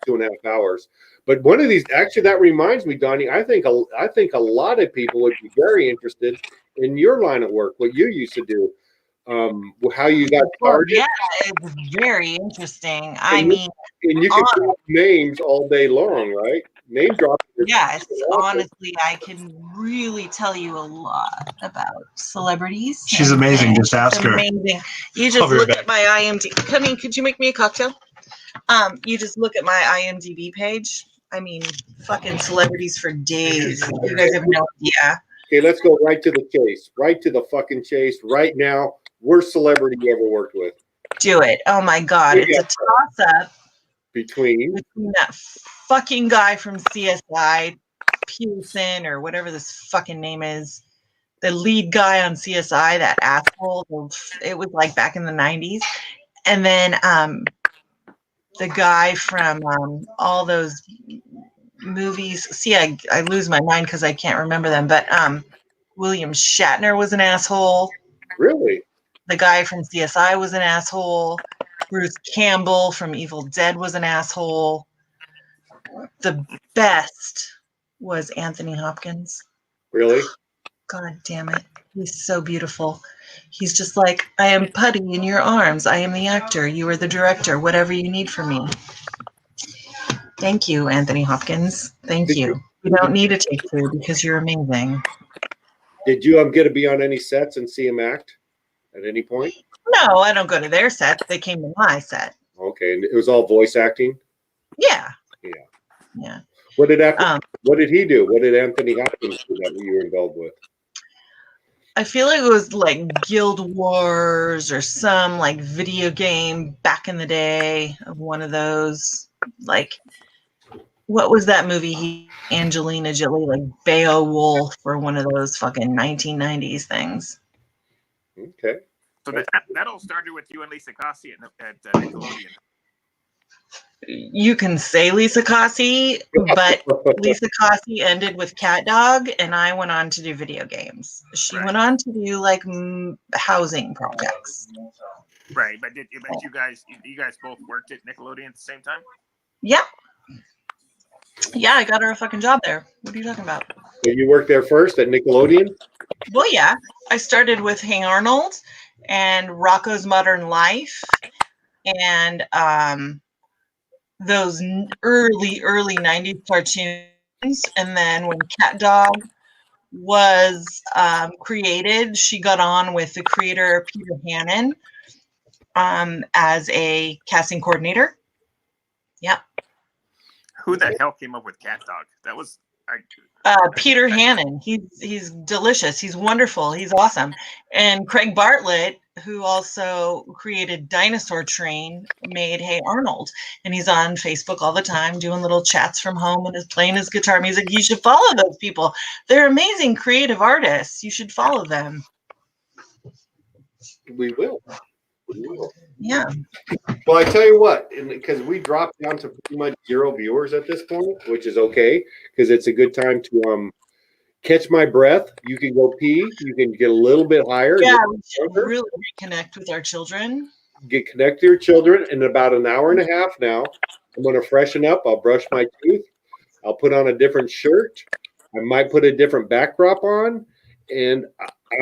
2.5 hours. But one of these, actually, that reminds me, Donnie, I think a lot of people would be very interested in your line of work, what you used to do, how you got started. Yeah, it's very interesting. And you can drop names all day long, right? Name dropping. Yes, honestly, I can really tell you a lot about celebrities. She's amazing. Just ask her. Amazing. You just look at my IMDb. Honey, could you make me a cocktail? You just look at my IMDb page. I mean, fucking celebrities for days. You guys have no idea. Okay, let's go right to the chase. Right to the fucking chase. Right now, worst celebrity you ever worked with. Do it. Oh my God, it's a toss-up between that fucking guy from CSI, Pearson, or whatever this fucking name is, the lead guy on CSI, that asshole. It was like back in the 90s. And then the guy from all those movies. See, I lose my mind because I can't remember them. But William Shatner was an asshole. Really? The guy from CSI was an asshole. Bruce Campbell from Evil Dead was an asshole. The best was Anthony Hopkins. Really? God damn it. He's so beautiful. He's just like, I am putty in your arms. I am the actor. You are the director. Whatever you need from me. Thank you, Anthony Hopkins. Thank you. You don't need to take two because you're amazing. Did you get to be on any sets and see him act at any point? No, I don't go to their sets. They came to my set. Okay, and it was all voice acting? Yeah. Yeah. Yeah. What did he do? What did Anthony Hopkins do that you were involved with? I feel like it was like Guild Wars or some like video game back in the day of one of those. Like, what was that movie? Angelina Jolie, like Beowulf, or one of those fucking 1990s things. Okay. So that all started with you and Lisa Cossey at Nickelodeon. You can say Lisa Cossey, but Lisa Cossey ended with Cat Dog, and I went on to do video games. She went on to do like housing projects. Right, but you guys both worked at Nickelodeon at the same time? Yeah. Yeah, I got her a fucking job there. What are you talking about? So you worked there first at Nickelodeon? Well, yeah. I started with Hey Arnold and Rocco's Modern Life and those early 90s cartoons. And then when Cat Dog was created, she got on with the creator Peter Hannon as a casting coordinator. Yep. Who the hell came up with Cat Dog? That was Peter Hannon. He's delicious. He's wonderful. He's awesome. And Craig Bartlett, who also created Dinosaur Train, made Hey Arnold. And he's on Facebook all the time doing little chats from home and is playing his guitar music. You should follow those people. They're amazing creative artists. You should follow them. We will. Yeah. Well, I tell you what, because we dropped down to pretty much 0 viewers at this point, which is okay, because it's a good time to catch my breath. You can go pee. You can get a little bit higher. Yeah, we should really reconnect with our children. Connect to your children. In about an hour and a half now, I'm going to freshen up. I'll brush my teeth. I'll put on a different shirt. I might put a different backdrop on, and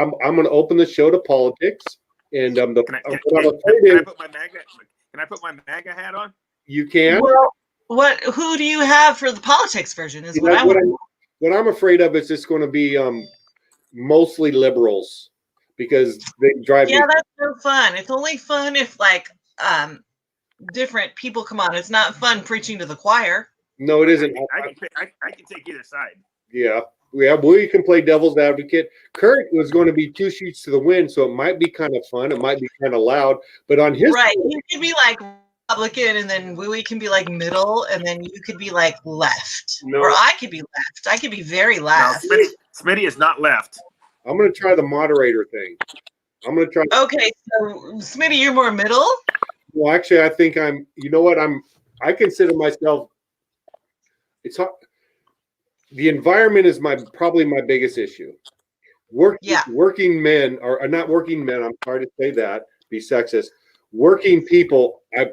I'm going to open the show to politics. And can I put my MAGA hat on? You can. Well, Who do you have for the politics version? Is You what know, I want to know. what I'm afraid of is it's going to be mostly liberals because they drive me. Yeah, that's no fun. It's only fun if like different people come on. It's not fun preaching to the choir. No, it isn't. I can take either side. Yeah, we can play devil's advocate. Kurt was going to be 2 sheets to the wind, so it might be kind of fun. It might be kind of loud, but on his Right, you could be like Republican, and then Wooey can be like middle, and then you could be like left, No. or I could be left. I could be very No, left. Smitty is not left. I'm going to try the moderator thing. I'm going to try. Okay, so Smitty, you're more middle. Well, actually, I think I'm. You know what? I consider myself. It's hard. The environment is probably my biggest issue. Working men are not working men. I'm sorry to say that. Be sexist. Working people. I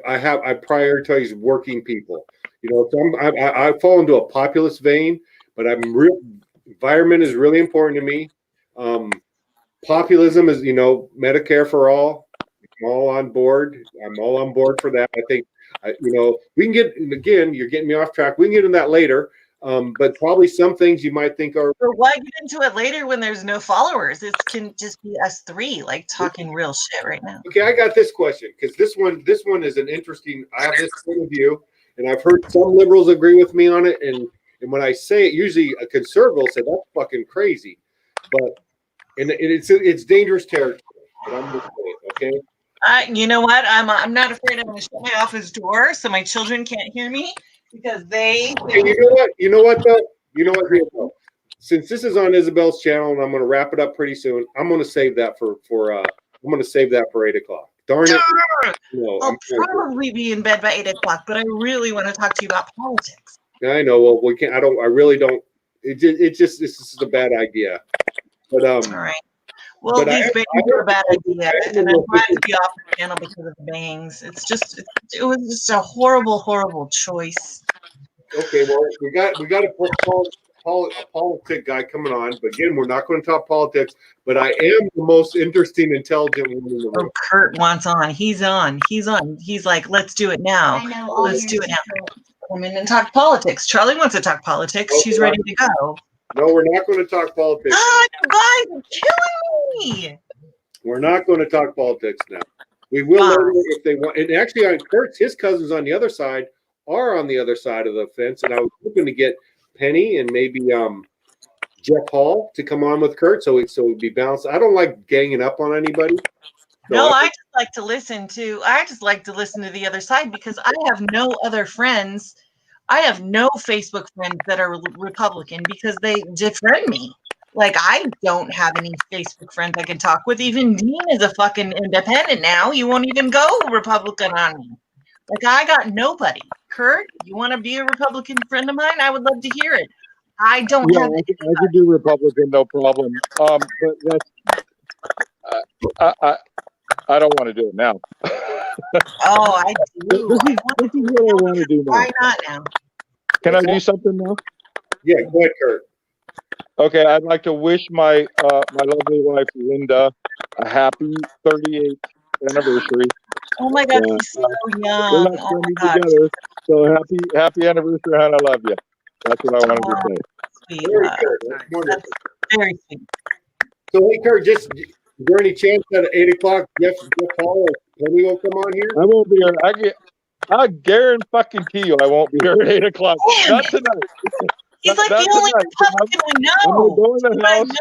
prioritize working people. You know, so I fall into a populist vein, but environment is really important to me. Populism is, Medicare for all. I'm all on board. I'm all on board for that. I think, we can get, again, you're getting me off track. We can get into that later. But probably some things you might think are. But why get into it later when there's no followers? It can just be us three, like talking real shit right now. Okay, I got this question because this one is an interesting. I have this point of view, and I've heard some liberals agree with me on it. And when I say it, usually a conservative will say that's fucking crazy, but it's dangerous territory. But I'm just saying, okay. You know what? I'm not afraid. I'm going to shut my office door so my children can't hear me because they. Okay, you know what though? You know what? Here, though. Since this is on Isabel's channel, and I'm going to wrap it up pretty soon, I'm going to save that for 8 o'clock. Darn it! I'll probably be in bed by 8 o'clock, but I really want to talk to you about politics. I know. Well, we can't. I really don't. This is a bad idea. But all right. Well, these bangs are a bad idea, and I'm glad to be off the channel because of the bangs. It was just a horrible, horrible choice. Okay, well, we got a politic guy coming on, but again, we're not going to talk politics. But I am the most interesting, intelligent woman in the room. Oh, Kurt wants on. He's on. He's like, let's do it now. Let's do it now. Come in and talk politics. Charlie wants to talk politics. Okay. She's ready to go. No, we're not going to talk politics. God, you guys are killing me. We're not going to talk politics now. We will later if they want. And actually, on Kurt's, his cousins on the other side are on the other side of the fence, and I was hoping to get Penny and maybe Jeff Hall to come on with Kurt, so it'd be balanced. I don't like ganging up on anybody. No, I just like to listen to. I just like to listen to the other side because I have no other friends. I have no Facebook friends that are Republican because they defriend me. Like, I don't have any Facebook friends I can talk with. Even Dean is a fucking independent now. You won't even go Republican on me. Like, I got nobody. Kurt, you want to be a Republican friend of mine? I would love to hear it. I don't have I could do Republican, no problem. But that's, I don't want to do it now. Oh, I do. This is what I want to do now. Why not now? Can I do something now? Yeah, go ahead, Kurt. Okay, I'd like to wish my my lovely wife Linda a happy 38th anniversary. Oh my God, she's so young. We're not Oh my standing God. together, so happy anniversary, and I love you. That's what I wanted to say. Sweet. Very good. That's wonderful. Very sweet. So, hey, Kurt, is there any chance that at 8 o'clock Jeff Hall or Penny will come on here? I won't be here. I guarantee you I won't be here at 8 o'clock. Damn Not it. tonight. He's like the only Republican we I'm know. gonna go in the house.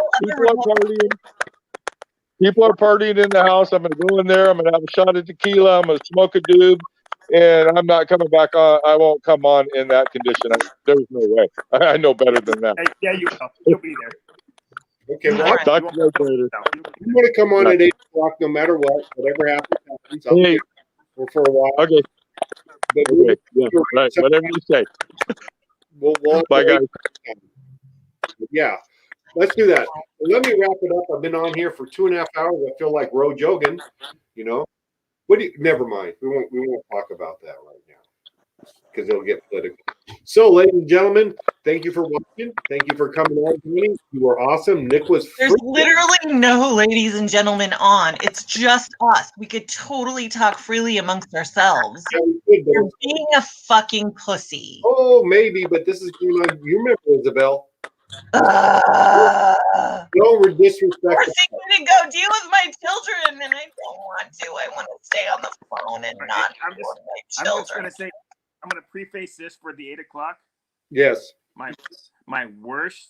People are partying in the house. I'm gonna go in there. I'm gonna have a shot of tequila. I'm gonna smoke a doob, and I'm not coming back on. I won't come on in that condition. There's no way. I know better than that. Yeah, you will. You'll be there. Okay, well, I'll talk to you guys later. you want to come on at 8 o'clock no matter what. Whatever happens. I'll Hey. be for a while. Okay. But Okay. Yeah. Right. Whatever you say. We'll Bye, guys. Yeah, let's do that. Let me wrap it up. I've been on here for 2.5 hours. I feel like Roe Jogan. Never mind. We won't talk about that right now. because it'll get political. So, ladies and gentlemen, thank you for watching. Thank you for coming on. You were awesome. Nick was. There's freaking- literally no ladies and gentlemen on. It's just us. We could totally talk freely amongst ourselves. Yeah, we could, You're but- being a fucking pussy. Oh, maybe, but this is you remember Isabel. No, we're disrespectful. We're going to go deal with my children, and I don't want to. I want to stay on the phone and not I'm deal just, with my I'm just children. gonna say, I'm gonna preface this for the 8 o'clock. Yes. My worst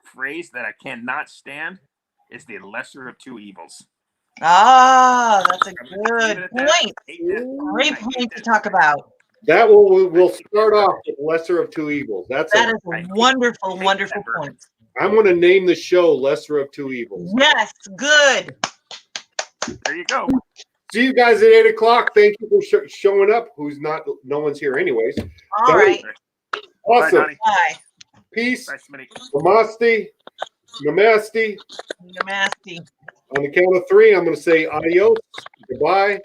phrase that I cannot stand is the lesser of two evils. Ah, that's a I'm gonna leave good it at that. point. I hate that. Great I hate point to that. talk about. That we'll start off with lesser of two evils. That is a wonderful, wonderful point. I'm going to name the show Lesser of Two Evils. Yes, good. There you go. See you guys at 8 o'clock. Thank you for showing up. No one's here anyways. All right. Awesome. Bye, honey. Bye. Peace. Bye, Smitty. Namaste. Namaste. Namaste. On the count of 3, I'm going to say adios. Goodbye.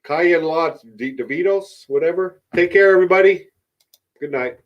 Kaya Los Davidos, whatever. Take care, everybody. Good night.